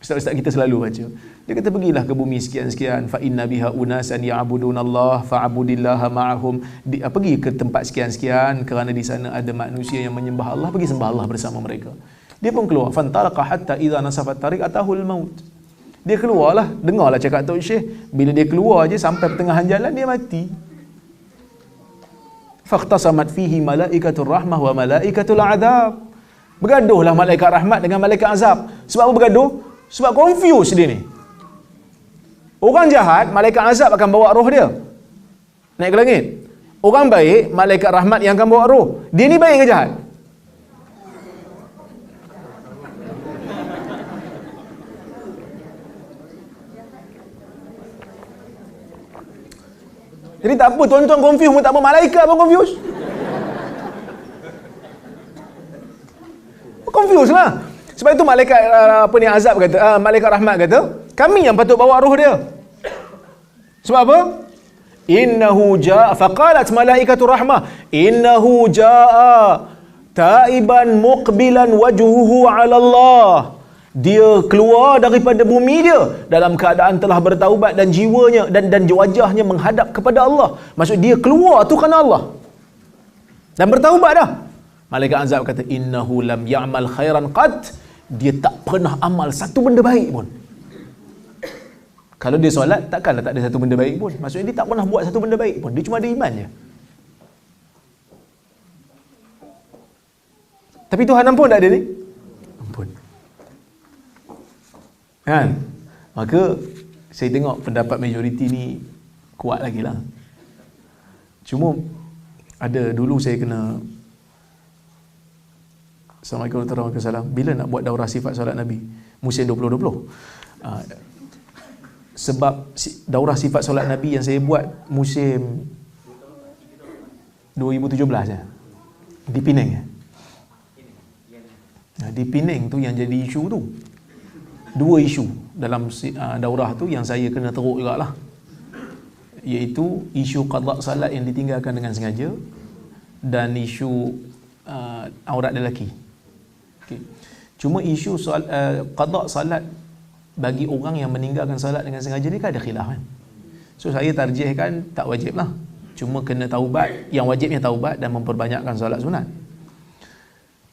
Ustaz-ustaz kita selalu baca. Dia kata pergilah ke bumi sekian-sekian, fa inna biha unasan ya'budunallah fa'budillaha ma'ahum. Pergi ke tempat sekian-sekian kerana di sana ada manusia yang menyembah Allah, pergi sembah Allah bersama mereka. Dia pun keluar, fantalaqa hatta idza nasafat tariq atahul maut. Dia keluarlah, dengarlah cakap Tok Syekh. Bila dia keluar je sampai pertengahan jalan dia mati. Fakhtasamat fihi malaikatur rahmah wa malaikatul adab. Bergaduhlah malaikat rahmat dengan malaikat azab. Sebab apa bergaduh? Sebab confuse dia ni. Orang jahat, malaikat azab akan bawa roh dia naik ke langit. Orang baik, malaikat rahmat yang akan bawa roh. Dia ni baik ke jahat? Jadi tak apa, tuan-tuan confuse pun tak apa, malaikat pun confuse. Confuse lah. Sebab itu malaikat azab kata, malaikat rahmat kata, kami yang patut bawa roh dia. Sebab apa? Innahu jaa, faqalat malaikatu rahmah, innahu jaa taiban muqbilan wajhuhu 'ala Allah. Dia keluar daripada bumi dia dalam keadaan telah bertaubat dan jiwanya dan wajahnya menghadap kepada Allah. Maksud dia keluar tu kerana Allah dan bertaubat dah. Malaikat azab kata innahu lam ya'mal khairan qat. Dia tak pernah amal satu benda baik pun. Kalau dia solat, takkanlah tak ada satu benda baik pun. Maksudnya dia tak pernah buat satu benda baik pun. Dia cuma ada iman je. Tapi Tuhan ampun tak dia ni? Ampun. Kan? Maka saya tengok pendapat majoriti ni kuat lagi lah. Cuma ada dulu saya kena, Assalamualaikum warahmatullahi wabarakatuh, bila nak buat daurah sifat solat Nabi musim 2020. Sebab daurah sifat solat Nabi yang saya buat musim 2017 di Penang. Di Penang tu yang jadi isu tu, dua isu dalam daurah tu yang saya kena teruk jugalah, iaitu isu qada salat yang ditinggalkan dengan sengaja dan isu aurat lelaki. Okay. Cuma isu qada salat bagi orang yang meninggalkan salat dengan sengaja ni kan ada khilaf kan. So saya tarjihkan tak wajib lah, cuma kena taubat. Yang wajibnya taubat dan memperbanyakkan salat sunat.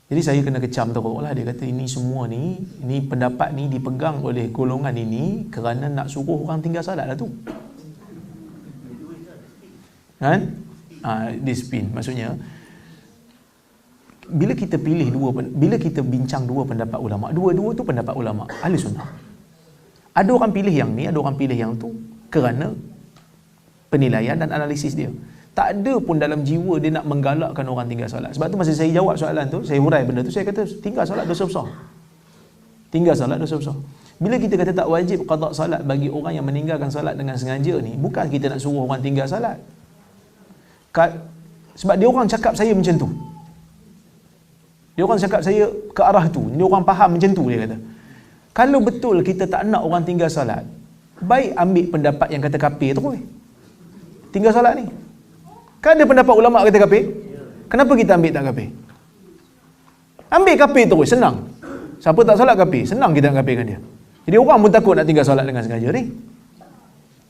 Jadi saya kena kecam teruk lah. Dia kata ini semua ni, ini pendapat ni dipegang oleh golongan ini kerana nak suruh orang tinggal salat lah tu kan. Disiplin maksudnya bila kita bincang dua pendapat ulama, dua-dua tu pendapat ulama ahli sunnah. Ada orang pilih yang ni, ada orang pilih yang tu kerana penilaian dan analisis dia. Tak ada pun dalam jiwa dia nak menggalakkan orang tinggal solat. Sebab tu masa saya jawab soalan tu, saya hurai benda tu, saya kata tinggal solat dosa besar. Tinggal solat dosa besar. Bila kita kata tak wajib qada solat bagi orang yang meninggalkan solat dengan sengaja ni, bukan kita nak suruh orang tinggal solat. Sebab dia orang cakap saya macam tu. Dia orang cakap saya ke arah tu. Dia orang faham macam tu, dia kata. Kalau betul kita tak nak orang tinggal solat, baik ambil pendapat yang kata kafir terus. Tinggal solat ni. Kan ada pendapat ulama kata kafir? Kenapa kita ambil tak kafir? Ambil kafir terus, senang. Siapa tak solat kafir, senang kita nak kafirkan dia. Jadi orang pun takut nak tinggal solat dengan sengaja ni.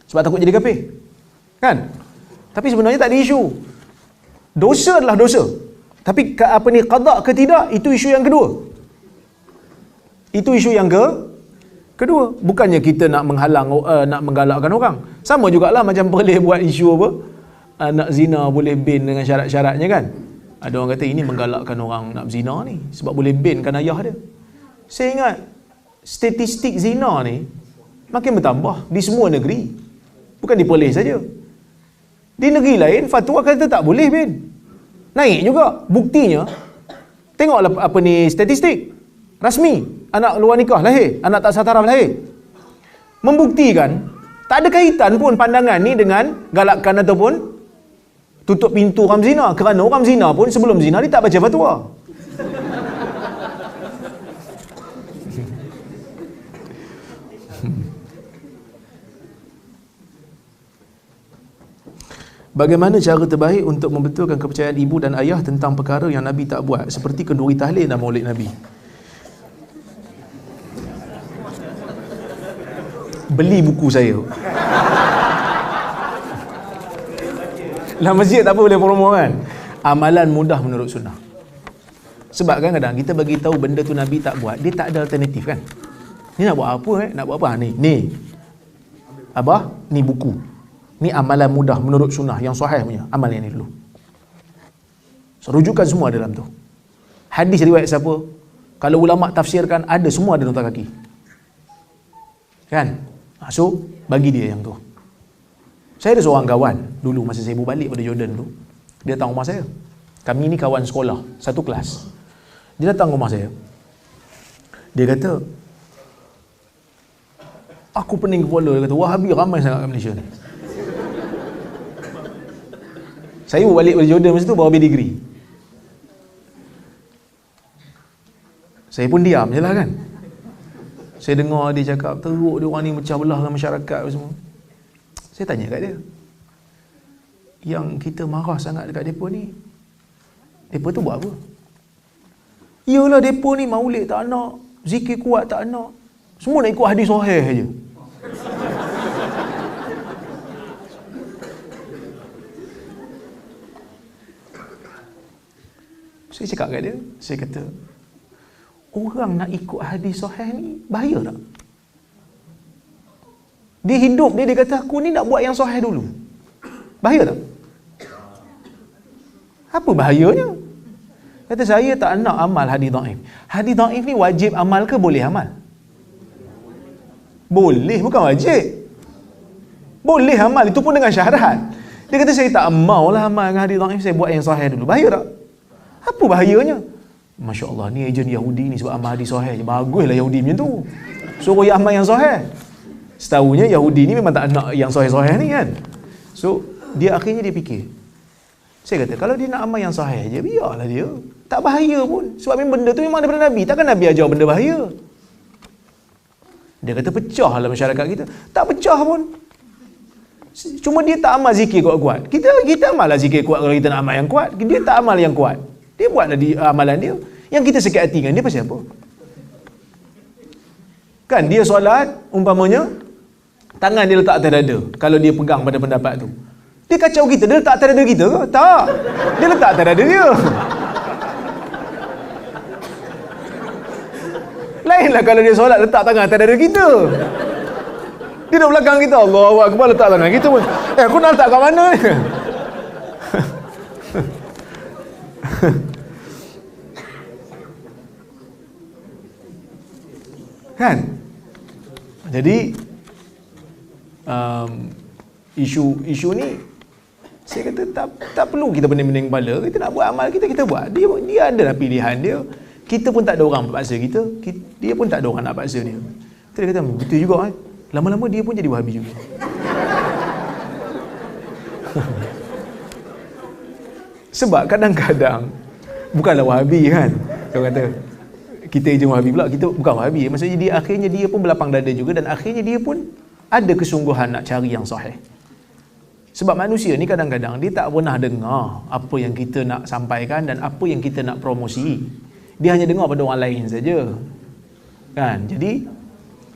Sebab takut jadi kafir. Kan? Tapi sebenarnya tak ada isu. Dosa adalah dosa. Tapi qada ke tidak, itu isu yang kedua. Itu isu yang kedua. Bukannya kita nak menghalang, nak menggalakkan orang. Sama jugalah macam boleh buat isu apa, nak zina boleh ban dengan syarat-syaratnya kan. Ada orang kata ini menggalakkan orang nak zina ni sebab boleh bankan ayah dia. Saya ingat statistik zina ni makin bertambah di semua negeri. Bukan di Perlis saja. Di negeri lain fatwa kata tak boleh ban. Naik juga. Buktinya tengoklah statistik rasmi, anak luar nikah lahir, anak tak sah taraf lahir. Membuktikan tak ada kaitan pun pandangan ni dengan galakkan ataupun tutup pintu orang zina. Kerana orang zina pun sebelum zina dia tak baca fatwa. Bagaimana cara terbaik untuk membetulkan kepercayaan ibu dan ayah tentang perkara yang Nabi tak buat, seperti kenduri tahlil dan maulid Nabi? Beli buku saya. Dalam masjid tak apa boleh promo kan. Amalan mudah menurut sunnah. Sebab kan kadang kita bagi tahu benda tu Nabi tak buat, dia tak ada alternatif kan. Ni nak buat apa Nak buat apa? Ni. Abah, ni buku. Ni amalan mudah menurut sunnah yang sahih punya. Amal yang ni dulu. So, rujukan semua dalam tu. Hadis riwayat siapa? Kalau ulama tafsirkan, ada semua ada nota kaki. Kan? So, bagi dia yang tu. Saya ada seorang kawan dulu masa saya berbalik pada Jordan tu. Dia datang rumah saya. Kami ni kawan sekolah, satu kelas. Dia datang rumah saya. Dia kata, aku pening kepala. Dia kata, Wahabi ramai sangat kat Malaysia ni. Saya balik pada Jordan masa tu bawa degree. Saya pun diam je lah kan. Saya dengar dia cakap teruk dia orang ni pecah belah dengan masyarakat semua. Saya tanya kat dia, yang kita marah sangat dekat mereka ni, mereka tu buat apa? Iyalah mereka ni maulid tak nak, zikir kuat tak nak, semua nak ikut hadis sahih je. Saya cakap kat dia, saya kata, orang nak ikut hadis sahih ni bahaya tak? Dia hidup dia kata aku ni nak buat yang sahih dulu. Bahaya tak? Apa bahayanya? Kata saya tak nak amal hadis dhaif. Hadis dhaif ni wajib amal ke boleh amal? Boleh, bukan wajib. Boleh amal, itu pun dengan syarat. Dia kata saya tak maulah amal dengan hadis dhaif, saya buat yang sahih dulu. Bahaya tak? Apa bahayanya? Masya Allah, ni ejen Yahudi ni sebab amal hadis sahih je. Baguslah Yahudi macam tu. Suruh amal yang sahih. Setahunya Yahudi ni memang tak nak yang sahih-sahih ni kan. So, dia akhirnya dia fikir. Saya kata, kalau dia nak amal yang sahih je, biarlah dia. Tak bahaya pun. Sebab benda tu memang daripada Nabi. Takkan Nabi ajar benda bahaya. Dia kata, pecah lah masyarakat kita. Tak pecah pun. Cuma dia tak amal zikir kuat-kuat. Kita amal lah zikir kuat kalau kita nak amal yang kuat. Dia tak amal yang kuat. Dia buatlah amalan dia. Yang kita sakit hati dengan dia pasal apa? Kan dia solat, umpamanya, tangan dia letak atas dada. Kalau dia pegang pada pendapat tu. Dia kacau kita. Dia letak atas dada kita ke? Tak. Dia letak atas dada dia. Lainlah kalau dia solat letak tangan atas dada kita. Dia duduk belakang kita. Allahu Akbar, letak tangan kita pun. Aku nak letak kat mana ni? Kan? Jadi isu ni saya kata tak perlu kita pening-pening kepala. Kita nak buat amal kita buat. Dia adalah pilihan dia. Kita pun tak ada orang paksa kita. Dia pun tak ada orang nak paksa dia. Dia kata betul juga. Lama-lama dia pun jadi Wahabi juga. Sebab kadang-kadang bukanlah Wahabi kan. Kau kata kita je Wahabi pula, kita bukan Wahabi. Maksudnya akhirnya dia pun berlapang dada juga, dan akhirnya dia pun ada kesungguhan nak cari yang sahih. Sebab manusia ni kadang-kadang dia tak pernah dengar apa yang kita nak sampaikan dan apa yang kita nak promosi. Dia hanya dengar pada orang lain saja. Kan? Jadi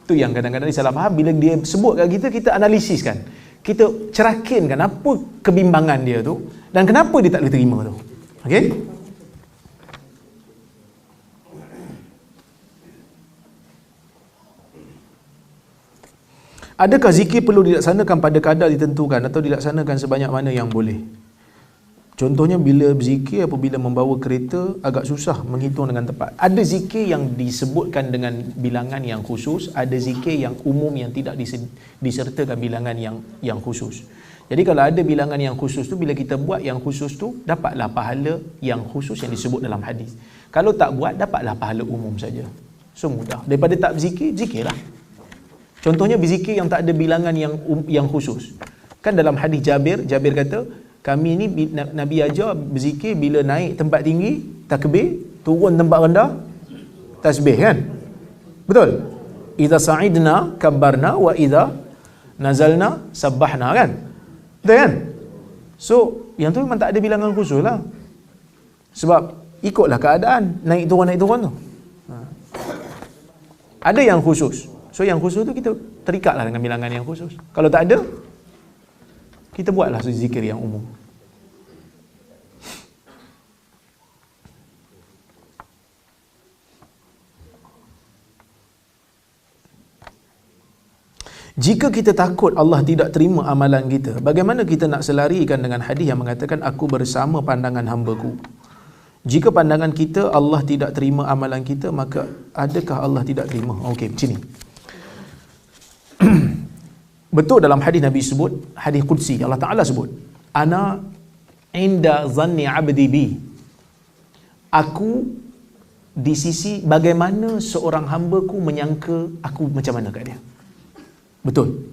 tu yang kadang-kadang dia salah faham. Bila dia sebut kat kita, kita analisiskan. Kita cerakinkan apa kebimbangan dia tu dan kenapa dia tak boleh terima tu. Okey? Adakah zikir perlu dilaksanakan pada kadar ditentukan atau dilaksanakan sebanyak mana yang boleh? Contohnya bila berzikir apabila membawa kereta agak susah menghitung dengan tepat. Ada zikir yang disebutkan dengan bilangan yang khusus, ada zikir yang umum yang tidak disertakan bilangan yang khusus. Jadi kalau ada bilangan yang khusus tu, bila kita buat yang khusus tu, dapatlah pahala yang khusus yang disebut dalam hadis. Kalau tak buat, dapatlah pahala umum saja. So mudah. Daripada tak berzikir, zikirlah. Contohnya berzikir yang tak ada bilangan yang khusus. Kan dalam hadis Jabir kata, kami ni Nabi ajar berzikir bila naik tempat tinggi, takbir, turun tempat rendah, tasbih kan? Betul? Idza sa'idna kabbarna wa idza nazalna sabbahna kan? Betul kan? So, yang tu memang tak ada bilangan khusus lah. Sebab ikutlah keadaan, naik turun tu. Ada yang khusus. So yang khusus tu kita terikatlah dengan bilangan yang khusus. Kalau tak ada, kita buatlah zikir yang umum. Jika kita takut Allah tidak terima amalan kita, bagaimana kita nak selarikan dengan hadis yang mengatakan aku bersama pandangan hamba-Ku? Jika pandangan kita Allah tidak terima amalan kita, maka adakah Allah tidak terima? Okey, macam ni. Betul dalam hadis Nabi sebut, hadis Qudsi, Allah Ta'ala sebut, ana inda zanni abdi bi. Aku di sisi bagaimana seorang hamba-Ku menyangka aku macam mana kat dia. Betul.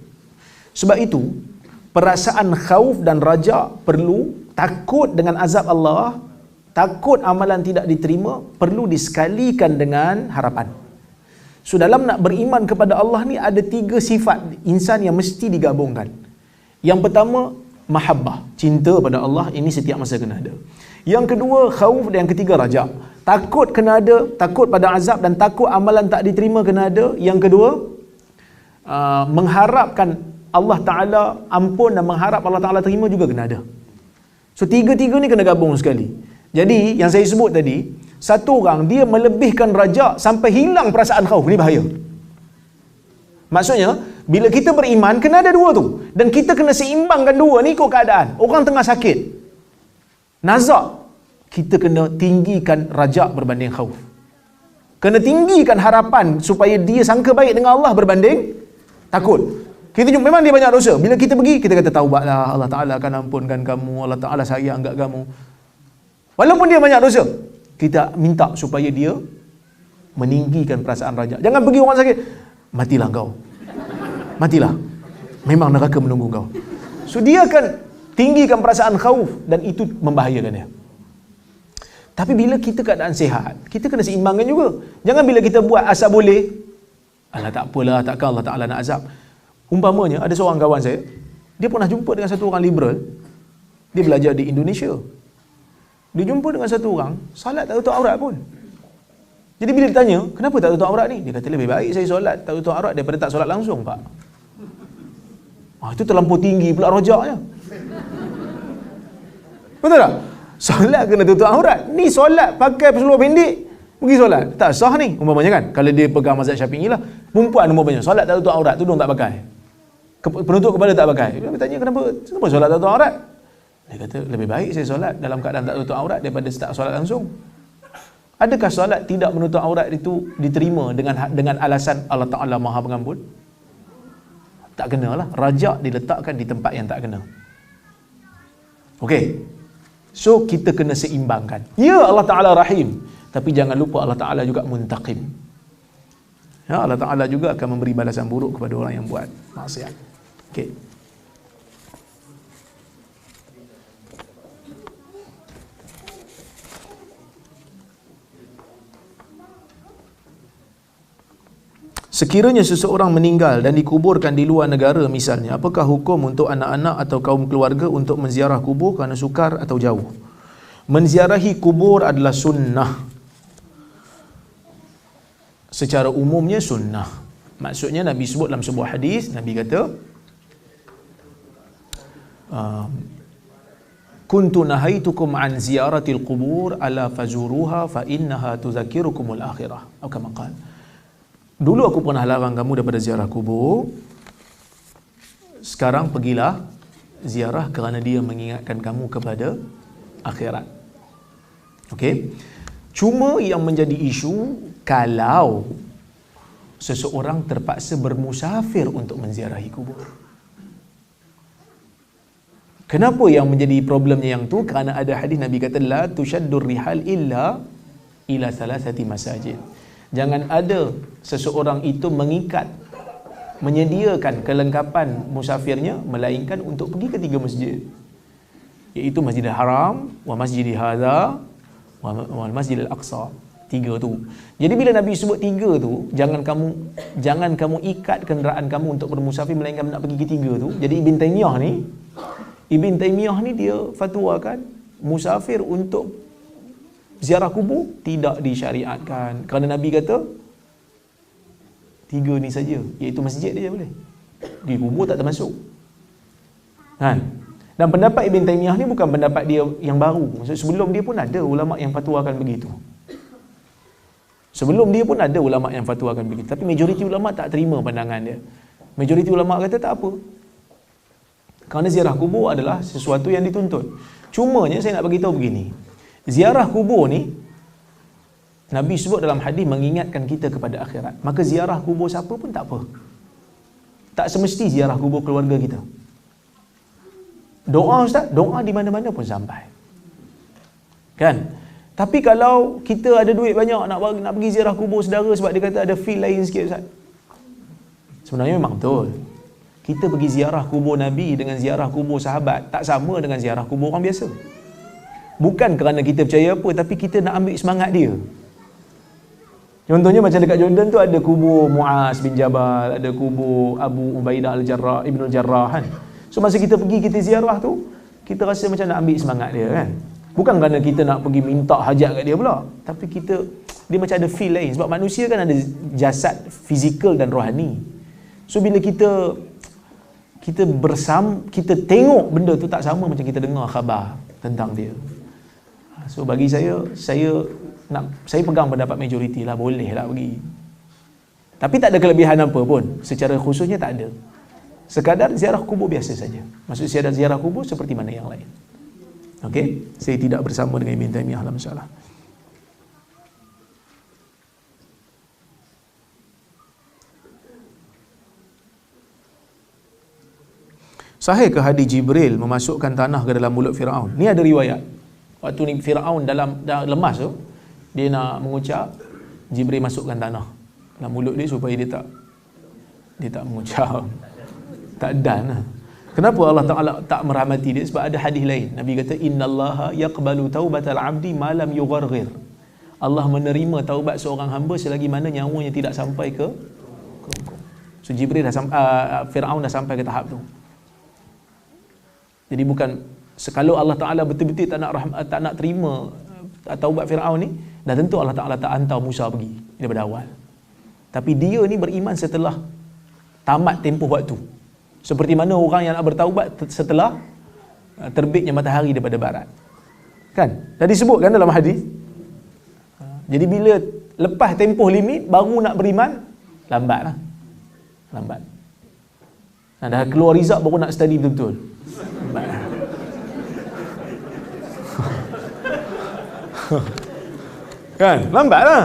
Sebab itu, perasaan khauf dan raja perlu, takut dengan azab Allah, takut amalan tidak diterima, perlu disekalikan dengan harapan. So dalam nak beriman kepada Allah ni ada 3 sifat insan yang mesti digabungkan. Yang pertama, mahabbah, cinta pada Allah, ini setiap masa kena ada. Yang kedua, khauf, dan yang ketiga, raja. Takut kena ada, takut pada azab dan takut amalan tak diterima kena ada. Yang kedua, mengharapkan Allah Ta'ala ampun dan mengharap Allah Ta'ala terima juga kena ada. So 3 ni kena gabung sekali. Jadi yang saya sebut tadi, satu orang dia melebihkan raja sampai hilang perasaan khauf, ni bahaya. Maksudnya bila kita beriman kena ada 2 tu, dan kita kena seimbangkan 2 ni ikut keadaan. Orang tengah sakit, nazak, kita kena tinggikan raja berbanding khauf. Kena tinggikan harapan supaya dia sangka baik dengan Allah berbanding takut. Kita jumpa memang dia banyak dosa, bila kita pergi kita kata taubatlah, Allah Ta'ala akan ampunkan kamu, Allah Ta'ala sayang kat kamu. Walaupun dia banyak dosa, kita minta supaya dia meninggikan perasaan raja. Jangan pergi orang sakit, matilah kau, matilah, memang neraka menunggu kau. So dia akan tinggikan perasaan khauf, dan itu membahayakan dia. Tapi bila kita keadaan sihat, kita kena seimbangkan juga. Jangan bila kita buat asal boleh, alah tak apalah, takkan Allah Ta'ala nak azab. Umpamanya ada seorang kawan saya, dia pernah jumpa dengan satu orang liberal, dia belajar di Indonesia. Dia jumpa dengan satu orang, salat tak tutup aurat pun. Jadi bila ditanya, kenapa tak tutup aurat ni? Dia kata, lebih baik saya solat tak tutup aurat daripada tak solat langsung, Pak. Itu terlampau tinggi pula rojaknya. Betul tak? Solat kena tutup aurat. Ni solat pakai seluar pendek, pergi solat. Tak sah ni, umpamanya kan. Kalau dia pegang mazhab Syafi'i lah. Perempuan umpamanya, solat tak tutup aurat, tudung tak pakai. Penutup kepala tak pakai. Dia bertanya, kenapa solat tak tutup aurat? Dia kata, lebih baik saya solat dalam keadaan tak tutup aurat daripada tak solat langsung. Adakah solat tidak menutup aurat itu diterima dengan alasan Allah Ta'ala Maha Pengampun? Tak kenalah. Rajak diletakkan di tempat yang tak kena. Okey. So kita kena seimbangkan. Ya, Allah Ta'ala Rahim, tapi jangan lupa Allah Ta'ala juga Muntaqim. Ya, Allah Ta'ala juga akan memberi balasan buruk kepada orang yang buat maksiat. Okey. Sekiranya seseorang meninggal dan dikuburkan di luar negara misalnya, apakah hukum untuk anak-anak atau kaum keluarga untuk menziarah kubur kerana sukar atau jauh? Menziarahi kubur adalah sunnah. Secara umumnya sunnah. Maksudnya Nabi sebut dalam sebuah hadis, Nabi kata, kuntu nahaitukum an ziyaratil qubur ala fazuruha fa innaha tuzakirukumul akhirah. Atau kama qala, dulu aku pernah larang kamu daripada ziarah kubur, sekarang pergilah ziarah kerana dia mengingatkan kamu kepada akhirat. Okey. Cuma yang menjadi isu kalau seseorang terpaksa bermusafir untuk menziarahi kubur. Kenapa yang menjadi problemnya yang tu? Kerana ada hadis Nabi kata la tushaddur rihal illa ila salasati masajid. Jangan ada seseorang itu mengikat, menyediakan kelengkapan musafirnya melainkan untuk pergi ke 3 masjid, iaitu Masjidil Haram, wa Masjidil Hadza, wa Masjidil Aqsa. 3 tu. Jadi bila Nabi sebut 3 tu, jangan kamu ikat kenderaan kamu untuk bermusafir melainkan nak pergi ke 3 tu. Jadi Ibn Taymiyah ni dia fatwakan musafir untuk ziarah kubur tidak disyariatkan, kerana Nabi kata 3 ni saja, iaitu masjid dia boleh, di kubur tak termasuk kan. Dan pendapat Ibn Taymiyah ni bukan pendapat dia yang baru. Maksud sebelum dia pun ada ulama yang fatwakan begitu. Sebelum dia pun ada ulama yang fatwakan begitu, tapi majoriti ulama tak terima pandangan dia. Majoriti ulama kata tak apa, kerana ziarah kubur adalah sesuatu yang dituntut. Cumanya saya nak bagi tahu begini, ziarah kubur ni Nabi sebut dalam hadis mengingatkan kita kepada akhirat. Maka ziarah kubur siapa pun tak apa. Tak semesti ziarah kubur keluarga kita. Doa ustaz, doa di mana-mana pun sampai. Kan? Tapi kalau kita ada duit banyak nak pergi ziarah kubur saudara sebab dia kata ada feel lain sikit ustaz. Sebenarnya memang betul. Kita pergi ziarah kubur Nabi dengan ziarah kubur sahabat tak sama dengan ziarah kubur orang biasa. Bukan kerana kita percaya apa, tapi kita nak ambil semangat dia. Contohnya macam dekat Jordan tu ada kubur Muaz bin Jabal, ada kubur Abu Ubaidah Al-Jarrah, Ibn Al-Jarrah kan. So masa kita pergi kita ziarah tu, kita rasa macam nak ambil semangat dia kan. Bukan kerana kita nak pergi minta hajat kat dia pula, tapi dia macam ada feel lain. Sebab manusia kan ada jasad fizikal dan rohani. So bila kita tengok benda tu tak sama macam kita dengar khabar tentang dia. So bagi saya pegang pendapat majoriti lah, boleh lah pergi. Tapi tak ada kelebihan apa pun, secara khususnya tak ada. Sekadar ziarah kubur biasa saja. Maksud saya ziarah kubur seperti mana yang lain. Okey, saya tidak bersama dengan Ibn Taymiyah dalam masalah. Sahih ke hadis Jibril memasukkan tanah ke dalam mulut Firaun? Ni ada riwayat. Waktu ni Firaun dah lemas tu, dia nak mengucap, Jibril masukkan tanah dalam mulut dia supaya dia tak mengucap. Tak dan lah. Kenapa Allah Ta'ala tak merahmati dia? Sebab ada hadis lain. Nabi kata innallaha yaqbalu taubatal abdi ma lam yugharghir. Allah menerima taubat seorang hamba selagi mana nyawanya tidak sampai ke kerongkong. So Jibril Firaun dah sampai ke tahap tu. Jadi bukan kalau Allah Ta'ala betul-betul tak nak terima taubat Firaun ni, dah tentu Allah Ta'ala tak hantar Musa pergi daripada awal. Tapi dia ni beriman setelah tamat tempoh waktu. Seperti mana orang yang nak bertaubat setelah terbitnya matahari daripada barat. Kan? Dah disebutkan dalam hadis. Jadi bila lepas tempoh limit baru nak beriman, lambatlah. Lambat. Dah keluar result baru nak study betul-betul. Lambat. Kan? Lambat lah.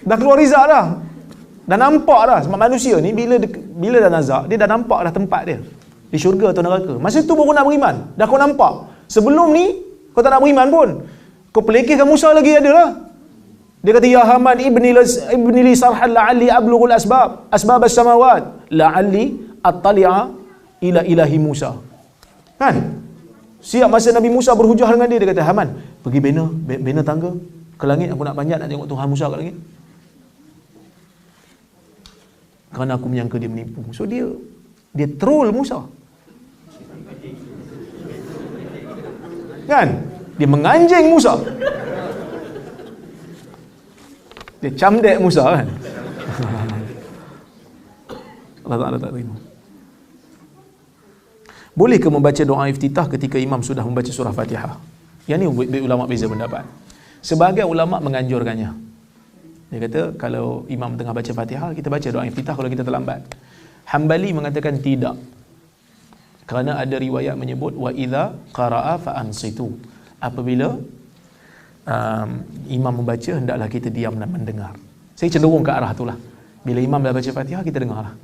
Dah keluar rizak dah. Dah nampak dah. Sebab manusia ni bila dah nazak, dia dah nampak dah tempat dia. Di syurga atau neraka. Masa tu baru nak beriman. Dah kau nampak. Sebelum ni, kau tak nak beriman pun. Kau pelekehkan Musa lagi ada lah. Dia kata, ya Haman ibni li sarhan la'alli ablughul asbab as-samawat la'alli attali'a ila ilahi Musa. Kan? Siap masa Nabi Musa berhujah dengan dia kata, Haman, pergi bina tangga ke langit, aku nak panjat nak tengok Tuhan Musa kat langit. Kerana aku menyangka dia menipu. So dia troll Musa. Kan? Dia menganjing Musa. Dia camdek Musa kan. Allah Ta'ala tak terima. Boleh ke membaca doa iftitah ketika imam sudah membaca surah Fatihah? Yang ni ulama beza pendapat. Sebagai ulama menganjurkannya. Dia kata kalau imam tengah baca Fatihah, kita baca doa iftitah kalau kita terlambat. Hambali mengatakan tidak. Kerana ada riwayat menyebut wa idza qara'a fa ansitu. Apabila imam membaca, hendaklah kita diam dan mendengar. Saya cenderung ke arah itulah. Bila imam dah baca Fatihah, kita dengarlah.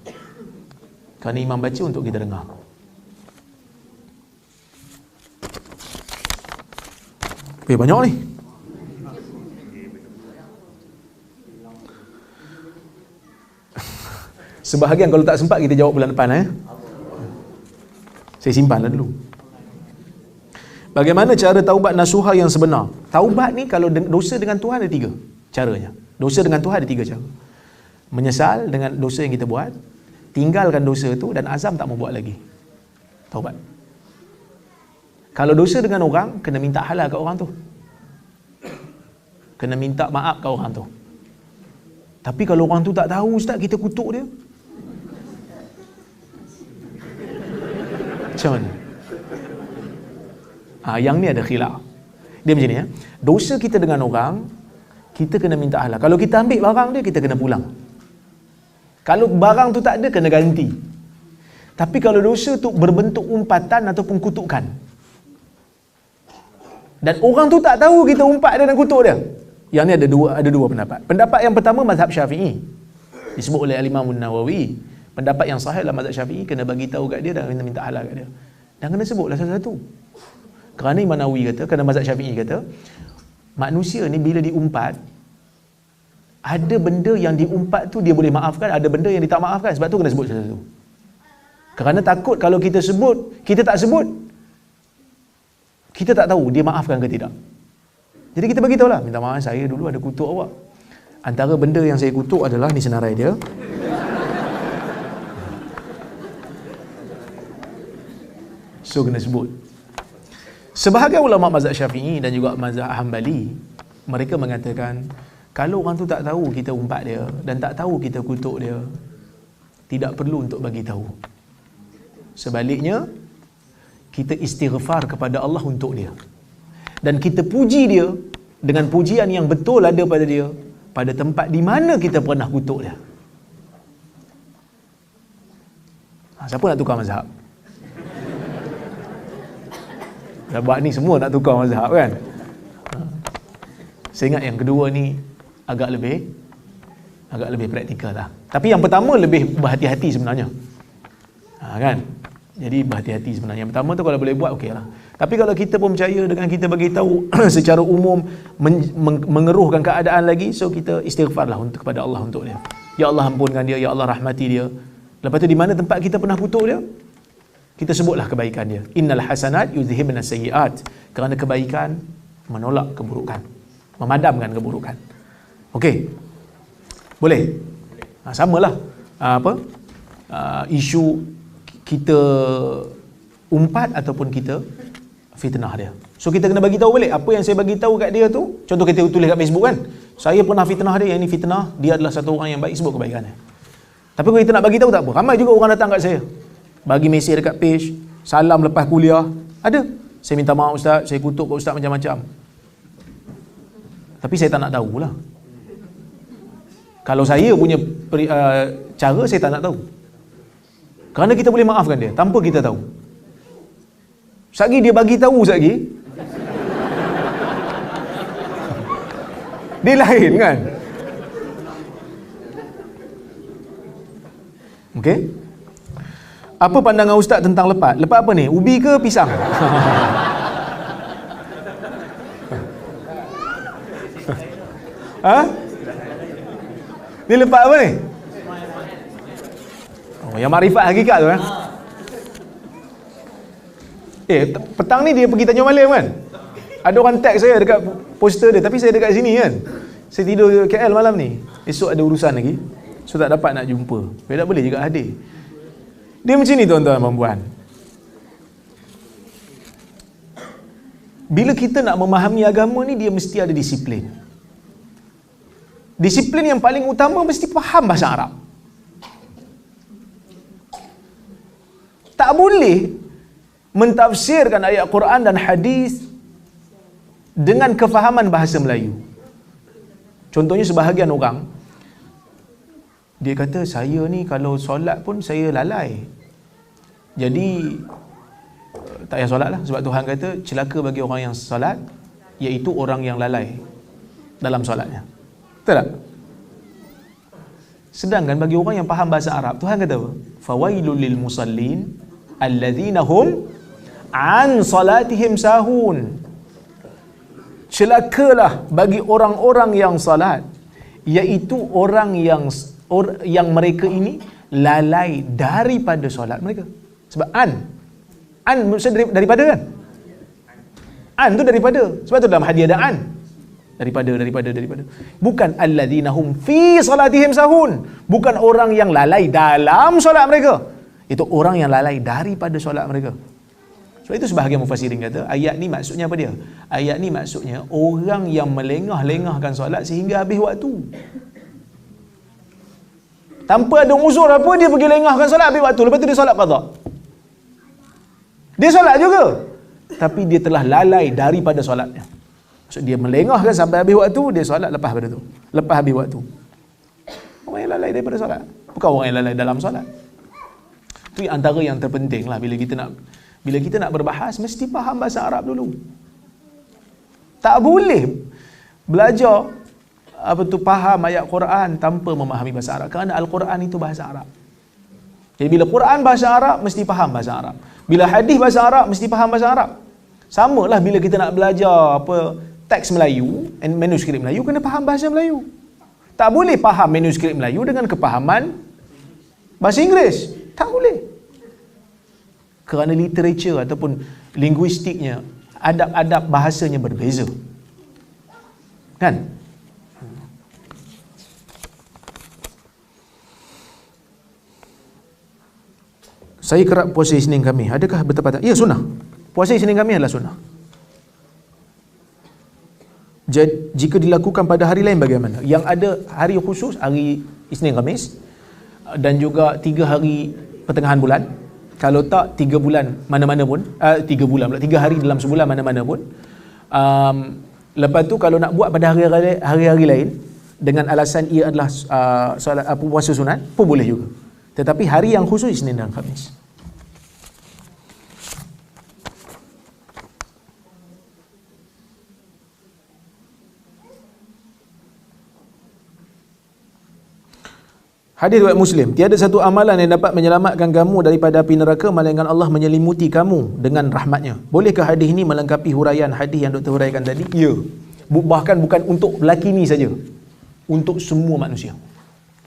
Kerana imam baca untuk kita dengar. Banyak ni. Sebahagian kalau tak sempat kita jawab bulan depan Saya simpanlah dulu. Bagaimana cara taubat nasuha yang sebenar? Taubat ni kalau dosa dengan Tuhan ada 3 caranya. Dosa dengan Tuhan ada 3 cara. Menyesal dengan dosa yang kita buat, tinggalkan dosa tu dan azam tak mau buat lagi. Taubat. Kalau dosa dengan orang, kena minta halal kat orang tu. Kena minta maaf kat orang tu. Tapi kalau orang tu tak tahu, ustaz, kita kutuk dia, macam mana? Yang ni ada khilaf. Dia macam ni Dosa kita dengan orang, kita kena minta halal. Kalau kita ambil barang dia, kita kena pulang. Kalau barang tu tak ada, kena ganti. Tapi kalau dosa tu berbentuk umpatan ataupun kutukan, dan orang tu tak tahu kita umpat dia dan kutuk dia, yang ni ada dua pendapat. Pendapat yang pertama mazhab Syafi'i, disebut oleh Al-Imam An-Nawawi. Pendapat yang sahih dalam mazhab Syafi'i, kena bagi tahu kat dia dan kena minta halal kat dia. Dan kena sebutlah satu-satu. Kerana Imam Nawawi kata, kerana mazhab Syafi'i kata, manusia ni bila diumpat, ada benda yang diumpat tu dia boleh maafkan, ada benda yang dia tak maafkan. Sebab tu kena sebut satu-satu. Kerana takut kalau kita sebut, kita tak sebut, kita tak tahu dia maafkan ke tidak. Jadi kita bagi tahulah, minta maaf, saya dulu ada kutuk awak. Antara benda yang saya kutuk adalah, ni senarai dia. So kena sebut. Sebahagian ulama mazhab Syafi'i dan juga mazhab Hanbali, mereka mengatakan kalau orang tu tak tahu kita umpat dia dan tak tahu kita kutuk dia, tidak perlu untuk bagi tahu. Sebaliknya, kita istighfar kepada Allah untuk dia. Dan kita puji dia dengan pujian yang betul ada pada dia, pada tempat di mana kita pernah kutuk dia. Siapa nak tukar mazhab? Dah buat ni semua nak tukar mazhab kan? Saya ingat yang kedua ni agak lebih praktikal lah. Tapi yang pertama lebih berhati-hati sebenarnya. Kan? Jadi berhati-hati sebenarnya. Yang pertama tu kalau boleh buat, okey lah. Tapi kalau kita pun percaya dengan kita bagi tahu secara umum, mengeruhkan keadaan lagi, so kita istighfar lah kepada Allah untuk dia. Ya Allah ampunkan dia, Ya Allah rahmati dia. Lepas tu di mana tempat kita pernah kutuk dia, kita sebutlah kebaikan dia. Innal hasanat yuzhibna sayyiat. Kerana kebaikan menolak keburukan, memadamkan keburukan. Okey. Boleh? Samalah isu kita umpat ataupun kita fitnah dia. So kita kena bagi tahu balik apa yang saya bagi tahu kat dia tu. Contoh kita tulis kat Facebook kan, saya pernah fitnah dia, yang ni fitnah, dia adalah satu orang yang baik, sebut kebaikannya. Tapi kalau kita nak bagi tahu tak apa. Ramai juga orang datang kat saya, bagi mesej dekat page, salam lepas kuliah, ada. Saya minta maaf ustaz, saya kutuk kat ustaz macam-macam. Tapi saya tak nak tahulah. Kalau saya punya cara, saya tak nak tahu. Kerana kita boleh maafkan dia tanpa kita tahu. Satgi dia bagi tahu satgi, Dia lain kan? Okey. Apa pandangan ustaz tentang lepat? Lepat apa ni? Ubi ke pisang? Ha? Ni lepat apa ni? Oh, yang makrifat hakikat tu kan? Petang ni dia pergi Tanjung Malim kan? Ada orang tag saya dekat poster dia, tapi saya dekat sini kan. Saya tidur KL malam ni. Esok ada urusan lagi. So tak dapat nak jumpa. Saya tak boleh juga hadir. Dia macam ni tuan-tuan dan puan. Bila kita nak memahami agama ni, dia mesti ada disiplin. Disiplin yang paling utama mesti faham bahasa Arab. Tak boleh mentafsirkan ayat Quran dan hadis dengan kefahaman bahasa Melayu. Contohnya sebahagian orang, dia kata, saya ni kalau solat pun saya lalai. Jadi tak payah solat lah. Sebab Tuhan kata celaka bagi orang yang solat, iaitu orang yang lalai dalam solatnya. Betul tak? Sedangkan bagi orang yang faham bahasa Arab, Tuhan kata apa? Fawailul lil musallin alladzina hum an salatihim sahun. Celakalah bagi orang-orang yang salat, iaitu orang yang mereka ini lalai daripada solat mereka. Sebab an maksudnya daripada kan? An tu daripada. Sebab tu dalam hadis ada an. Daripada. Bukan alladzina hum fi salatihim sahun. Bukan orang yang lalai dalam solat mereka. Itu orang yang lalai daripada solat mereka. Sebab itu sebahagian mufassirin kata, ayat ni maksudnya apa dia? Ayat ni maksudnya orang yang melengah-lengahkan solat sehingga habis waktu. Tanpa ada uzur apa, dia pergi lengahkan solat habis waktu. Lepas tu dia solat qada. Dia solat juga, tapi dia telah lalai daripada solatnya. Maksud dia melengahkan sampai habis waktu, dia solat lepas pada tu. Lepas habis waktu. Orang yang lalai daripada solat, bukan orang yang lalai dalam solat. Itu antara yang terpenting lah bila kita nak berbahas, mesti faham bahasa Arab dulu. Tak boleh belajar faham ayat Quran tanpa memahami bahasa Arab, kerana Al-Quran itu bahasa Arab. Jadi bila Quran bahasa Arab, mesti faham bahasa Arab. Bila hadis bahasa Arab, mesti faham bahasa Arab. Samalah bila kita nak belajar teks Melayu, manuskrip Melayu, kena faham bahasa Melayu. Tak boleh faham manuskrip Melayu dengan kepahaman bahasa Inggeris. Tak boleh. Kerana literature ataupun linguistiknya, adab-adab bahasanya berbeza. Kan? Saya kerap puasa Isnin Khamis. Adakah bertepatan? Ya, sunnah. Puasa Isnin Khamis adalah sunnah. Jika dilakukan pada hari lain bagaimana? Yang ada hari khusus, hari Isnin Khamis, dan juga 3 hari pertengahan bulan. Kalau tak 3 bulan mana-mana pun, 3 bulan pula, 3 hari dalam sebulan mana-mana pun. Lepas tu kalau nak buat pada hari-hari lain dengan alasan ia adalah solat puasa sunat pun boleh juga. Tetapi hari yang khusus Isnin dan Khamis. Hadis riwayat Muslim, tiada satu amalan yang dapat menyelamatkan kamu daripada api neraka melainkan Allah menyelimuti kamu dengan rahmatnya. Bolehkah hadis ini melengkapi huraian hadis yang doktor huraikan tadi? Ya. Bahkan bukan untuk lelaki ni saja. Untuk semua manusia.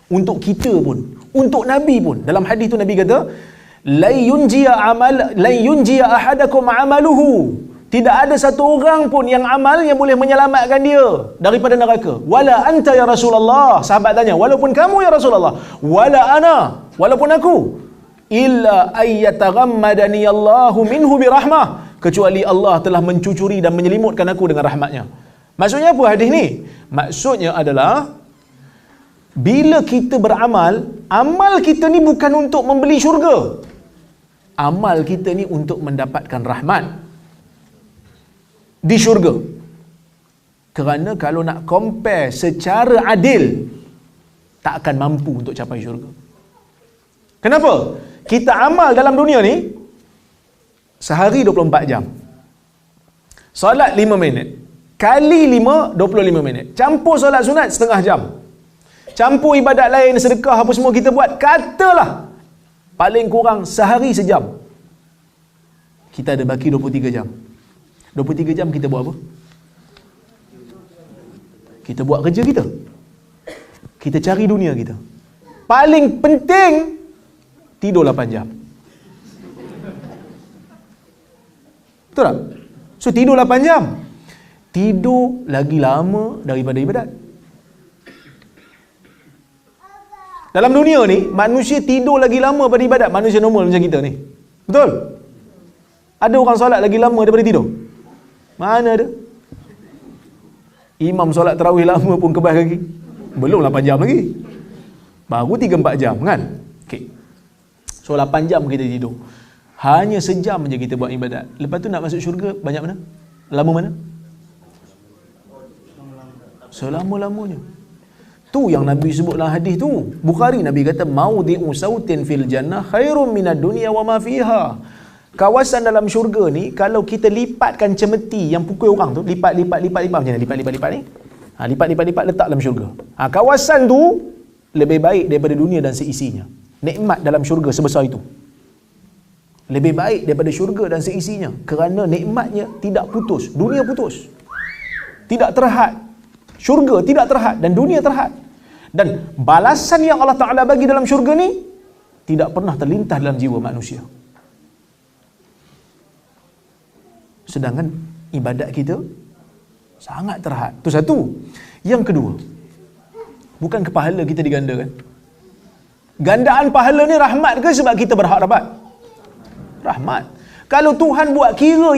Untuk kita pun, untuk Nabi pun. Dalam hadis tu Nabi kata, la yunjiya ahadakum amaluhu. Tidak ada satu orang pun yang amalnya boleh menyelamatkan dia daripada neraka. Wala anta ya Rasulullah. Sahabat tanya, walaupun kamu ya Rasulullah. Wala ana, walaupun aku. Illa ayyataghammadani Allahu minhu birahmah. Kecuali Allah telah mencucuri dan menyelimutkan aku dengan rahmatnya. Maksudnya apa hadis ni? Maksudnya adalah bila kita beramal, amal kita ni bukan untuk membeli syurga. Amal kita ni untuk mendapatkan rahmat di syurga. Kerana kalau nak compare secara adil, tak akan mampu untuk capai syurga. Kenapa? Kita amal dalam dunia ni sehari 24 jam. Solat 5 minit. kali 5, 25 minit. Campur solat sunat setengah jam. Campur ibadat lain, sedekah apa semua kita buat, katalah paling kurang sehari sejam. Kita ada baki 23 jam. 23 jam kita buat apa? Kita buat kerja kita. Kita cari dunia kita. Paling penting tidur 8 jam. Betul tak? So tidur 8 jam. Tidur lagi lama daripada ibadat. Dalam dunia ni, manusia tidur lagi lama daripada ibadat. Manusia normal macam kita ni. Betul? Ada orang solat lagi lama daripada tidur? Mana ada? Imam solat tarawih lama pun kebas kaki. Belum 8 jam lagi. Baru 3-4 jam kan? Okay. So 8 jam kita tidur. Hanya sejam je kita buat ibadat. Lepas tu nak masuk syurga banyak mana? Lama mana? Selama-lamanya. Tu yang Nabi sebut dalam hadis tu. Bukhari Nabi kata maudhi'u sautin fil jannah khairum minad dunya wa ma fiha. Kawasan dalam syurga ni kalau kita lipatkan cemeti yang pukul orang tu, lipat macam mana? Lipat ni. Lipat letak dalam syurga. Kawasan tu lebih baik daripada dunia dan seisinya. Nikmat dalam syurga sebesar itu. Lebih baik daripada syurga dan seisinya kerana nikmatnya tidak putus. Dunia putus. Tidak terhad. Syurga tidak terhad dan dunia terhad. Dan balasan yang Allah Ta'ala bagi dalam syurga ni tidak pernah terlintas dalam jiwa manusia. Sedangkan ibadat kita sangat terhad. Itu satu. Yang kedua, bukan ke pahala kita digandakan. Gandaan pahala ni rahmat ke sebab kita berhak dapat? Rahmat. Kalau Tuhan buat kira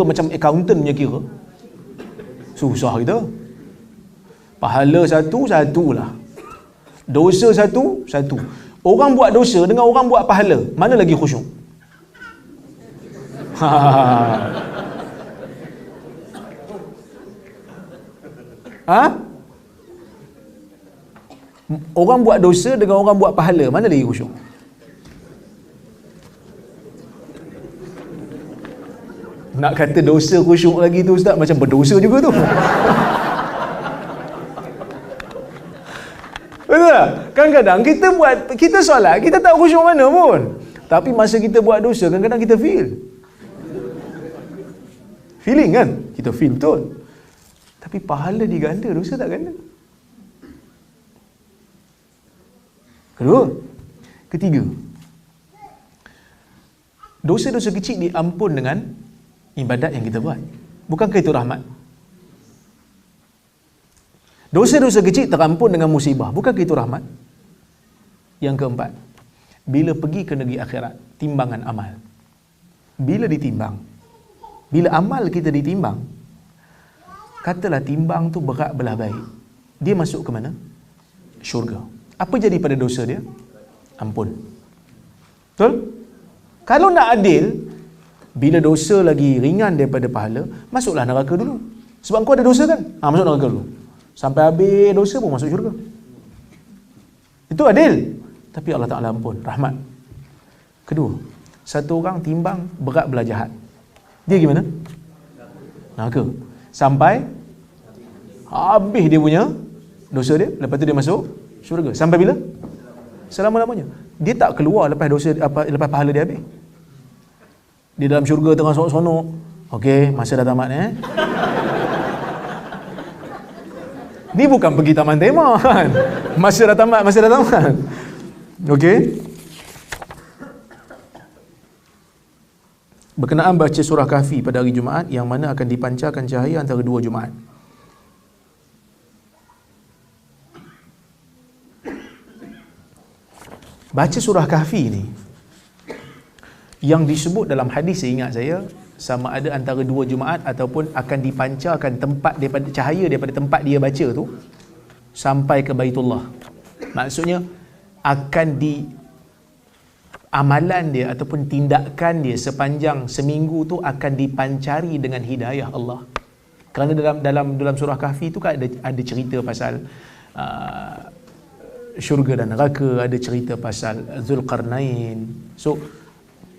macam accountant punya kira, susah kita. Pahala satulah. Dosa satu. Orang buat dosa dengan orang buat pahala, mana lagi khusyuk? Orang buat dosa dengan orang buat pahala, mana lagi khusyuk? Nak kata dosa khusyuk lagi tu Ustaz, macam berdosa juga tu. Betul tak? Kadang-kadang kita solat, kita tak khusyuk mana pun. Tapi masa kita buat dosa, kadang-kadang kita feeling kan? Kita feel betul. Tapi pahala diganda, dosa tak ganda. Kedua. Ketiga. Dosa-dosa kecil diampun dengan ibadat yang kita buat. Bukankah itu rahmat? Dosa-dosa kecil terampun dengan musibah. Bukankah itu rahmat? Yang keempat, bila pergi ke negeri akhirat, timbangan amal. Bila ditimbang, bila amal kita ditimbang, katalah timbang tu berat belah baik, dia masuk ke mana? Syurga. Apa jadi pada dosa dia? Ampun. Betul? Kalau nak adil, bila dosa lagi ringan daripada pahala, masuklah neraka dulu. Sebab kau ada dosa kan? Masuk neraka dulu. Sampai habis dosa pun masuk syurga. Itu adil. Tapi Allah Ta'ala ampun, rahmat. Kedua, satu orang timbang berat belah jahat. Dia gimana? Neraka. Sampai habis dia punya dosa dia, lepas tu dia masuk syurga. Sampai bila? Selama-lamanya. Dia tak keluar lepas dosa lepas pahala dia habis. Dia dalam syurga tengah sonok-sonok. Okey, masa dah tamat Ni bukan pergi taman tema kan. Masa dah tamat. Okey. Berkenaan baca surah Kahfi pada hari Jumaat yang mana akan dipancarkan cahaya antara dua Jumaat. Baca surah Kahfi ni yang disebut dalam hadis, seingat saya, sama ada antara dua Jumaat ataupun akan dipancarkan tempat daripada cahaya daripada tempat dia baca tu sampai ke Baitullah. Maksudnya akan amalan dia ataupun tindakan dia sepanjang seminggu tu akan dipancari dengan hidayah Allah. Kerana dalam surah Kahfi tu kan ada cerita pasal syurga dan neraka, ada cerita pasal Zulkarnain. So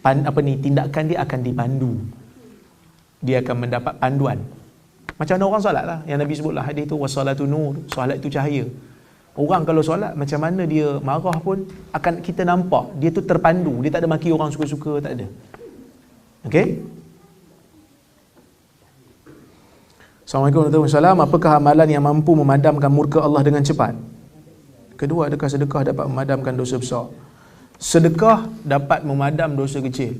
tindakan dia akan dipandu. dia akan mendapat panduan. Macam mana orang solat lah, yang Nabi sebutlah hadis tu, wassalatu nur, solat itu cahaya. Orang kalau solat, macam mana dia marah pun akan kita nampak dia tu terpandu, dia tak ada maki orang suka-suka, tak ada. Okey. Assalamualaikum warahmatullahi wabarakatuh. Apakah amalan yang mampu memadamkan murka Allah dengan cepat? Kedua, adakah sedekah dapat memadamkan dosa besar? Sedekah dapat memadam dosa kecil.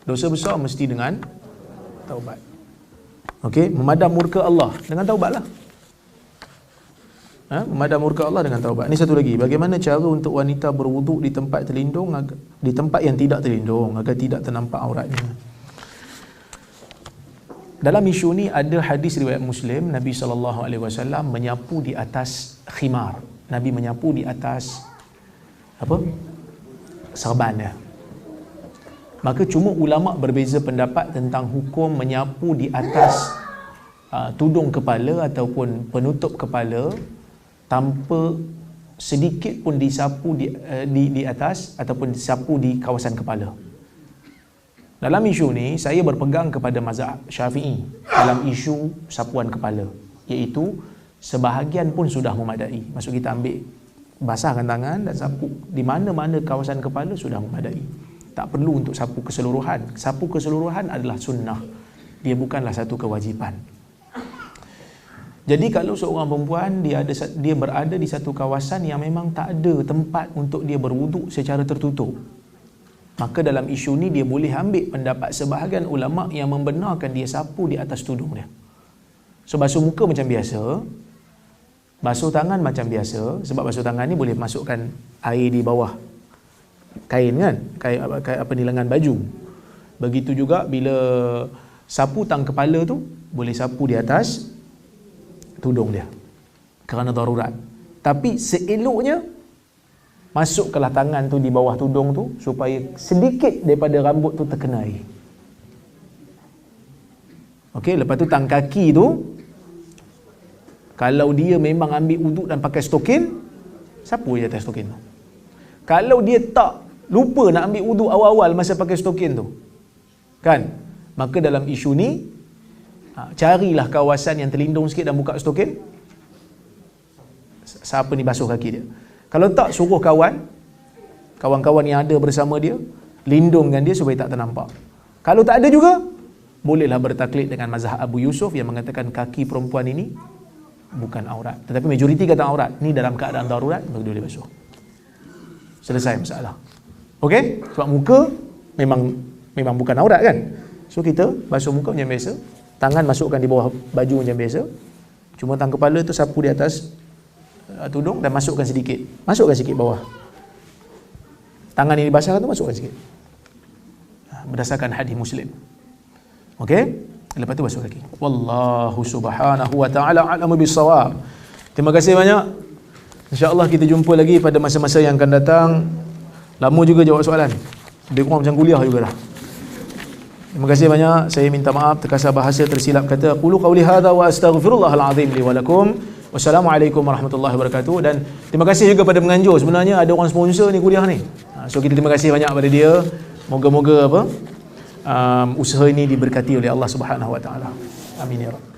Dosa besar mesti dengan taubat. Okey, memadam murka Allah dengan taubatlah. Memadam murka Allah dengan taubat. Ini satu lagi, bagaimana cara untuk wanita berwuduk di tempat terlindung, di tempat yang tidak terlindung, agar tidak ternampak auratnya? Dalam isu ni ada hadis riwayat Muslim, Nabi SAW menyapu di atas khimar. Nabi menyapu di atas apa? Serban dia. Maka cuma ulama berbeza pendapat tentang hukum menyapu di atas tudung kepala ataupun penutup kepala tanpa sedikit pun disapu di atas ataupun disapu di kawasan kepala. Dalam isu ni saya berpegang kepada mazhab Syafi'i dalam isu sapuan kepala, iaitu sebahagian pun sudah memadai. Maksud kita ambil, basahkan tangan dan sapu di mana-mana kawasan kepala sudah memadai. Tak perlu untuk sapu keseluruhan. Sapu keseluruhan adalah sunnah. Dia bukanlah satu kewajipan. Jadi kalau seorang perempuan dia berada di satu kawasan yang memang tak ada tempat untuk dia berwuduk secara tertutup, maka dalam isu ni dia boleh ambil pendapat sebahagian ulama yang membenarkan dia sapu di atas tudung dia. So basuh muka macam biasa, basuh tangan macam biasa, sebab basuh tangan ni boleh masukkan air di bawah kain kan, kain apa ni, lengan baju. Begitu juga bila sapu tang kepala tu, boleh sapu di atas tudung dia kerana darurat. Tapi seeloknya masukkanlah tangan tu di bawah tudung tu supaya sedikit daripada rambut tu terkena air. Okey, lepas tu tang kaki tu, kalau dia memang ambil wuduk dan pakai stokin, sapu je atas stokin tu. Kalau dia tak, lupa nak ambil wuduk awal-awal masa pakai stokin tu, kan, maka dalam isu ni carilah kawasan yang terlindung sikit dan buka stokin, siapa ni basuh kaki dia. Kalau tak, suruh kawan-kawan yang ada bersama dia lindungkan dia supaya tak ternampak. Kalau tak ada juga, bolehlah bertaklid dengan mazhab Abu Yusuf yang mengatakan kaki perempuan ini bukan aurat. Tetapi majoriti kata aurat. Ni dalam keadaan darurat, maka dia boleh basuh. Selesai masalah. Okey? Sebab muka memang bukan aurat kan. So kita basuh muka macam biasa, tangan masukkan di bawah baju macam biasa. Cuma tang kepala tu sapu di atas tudung dan masukkan sikit bawah. Tangan yang dibasahkan tu masukkan sikit. Berdasarkan hadis Muslim. Okey? Lepas tu basuh kaki. Wallahu subhanahu wa ta'ala a'lamu bis-shawab. Terima kasih banyak. InsyaAllah kita jumpa lagi pada masa-masa yang akan datang. Lama juga jawab soalan. Lebih kurang macam kuliah jugalah. Terima kasih banyak. Saya minta maaf terkasar bahasa, tersilap kata. Qulu qawli hadza wa astaghfirullahal azim li wa lakum. Wassalamualaikum warahmatullahi wabarakatuh. Dan terima kasih juga pada penganjur. Sebenarnya ada orang sponsor ni kuliah ni. So kita terima kasih banyak pada dia. Moga-moga usaha ini diberkati oleh Allah Subhanahu wa taala. Amin ya rabb.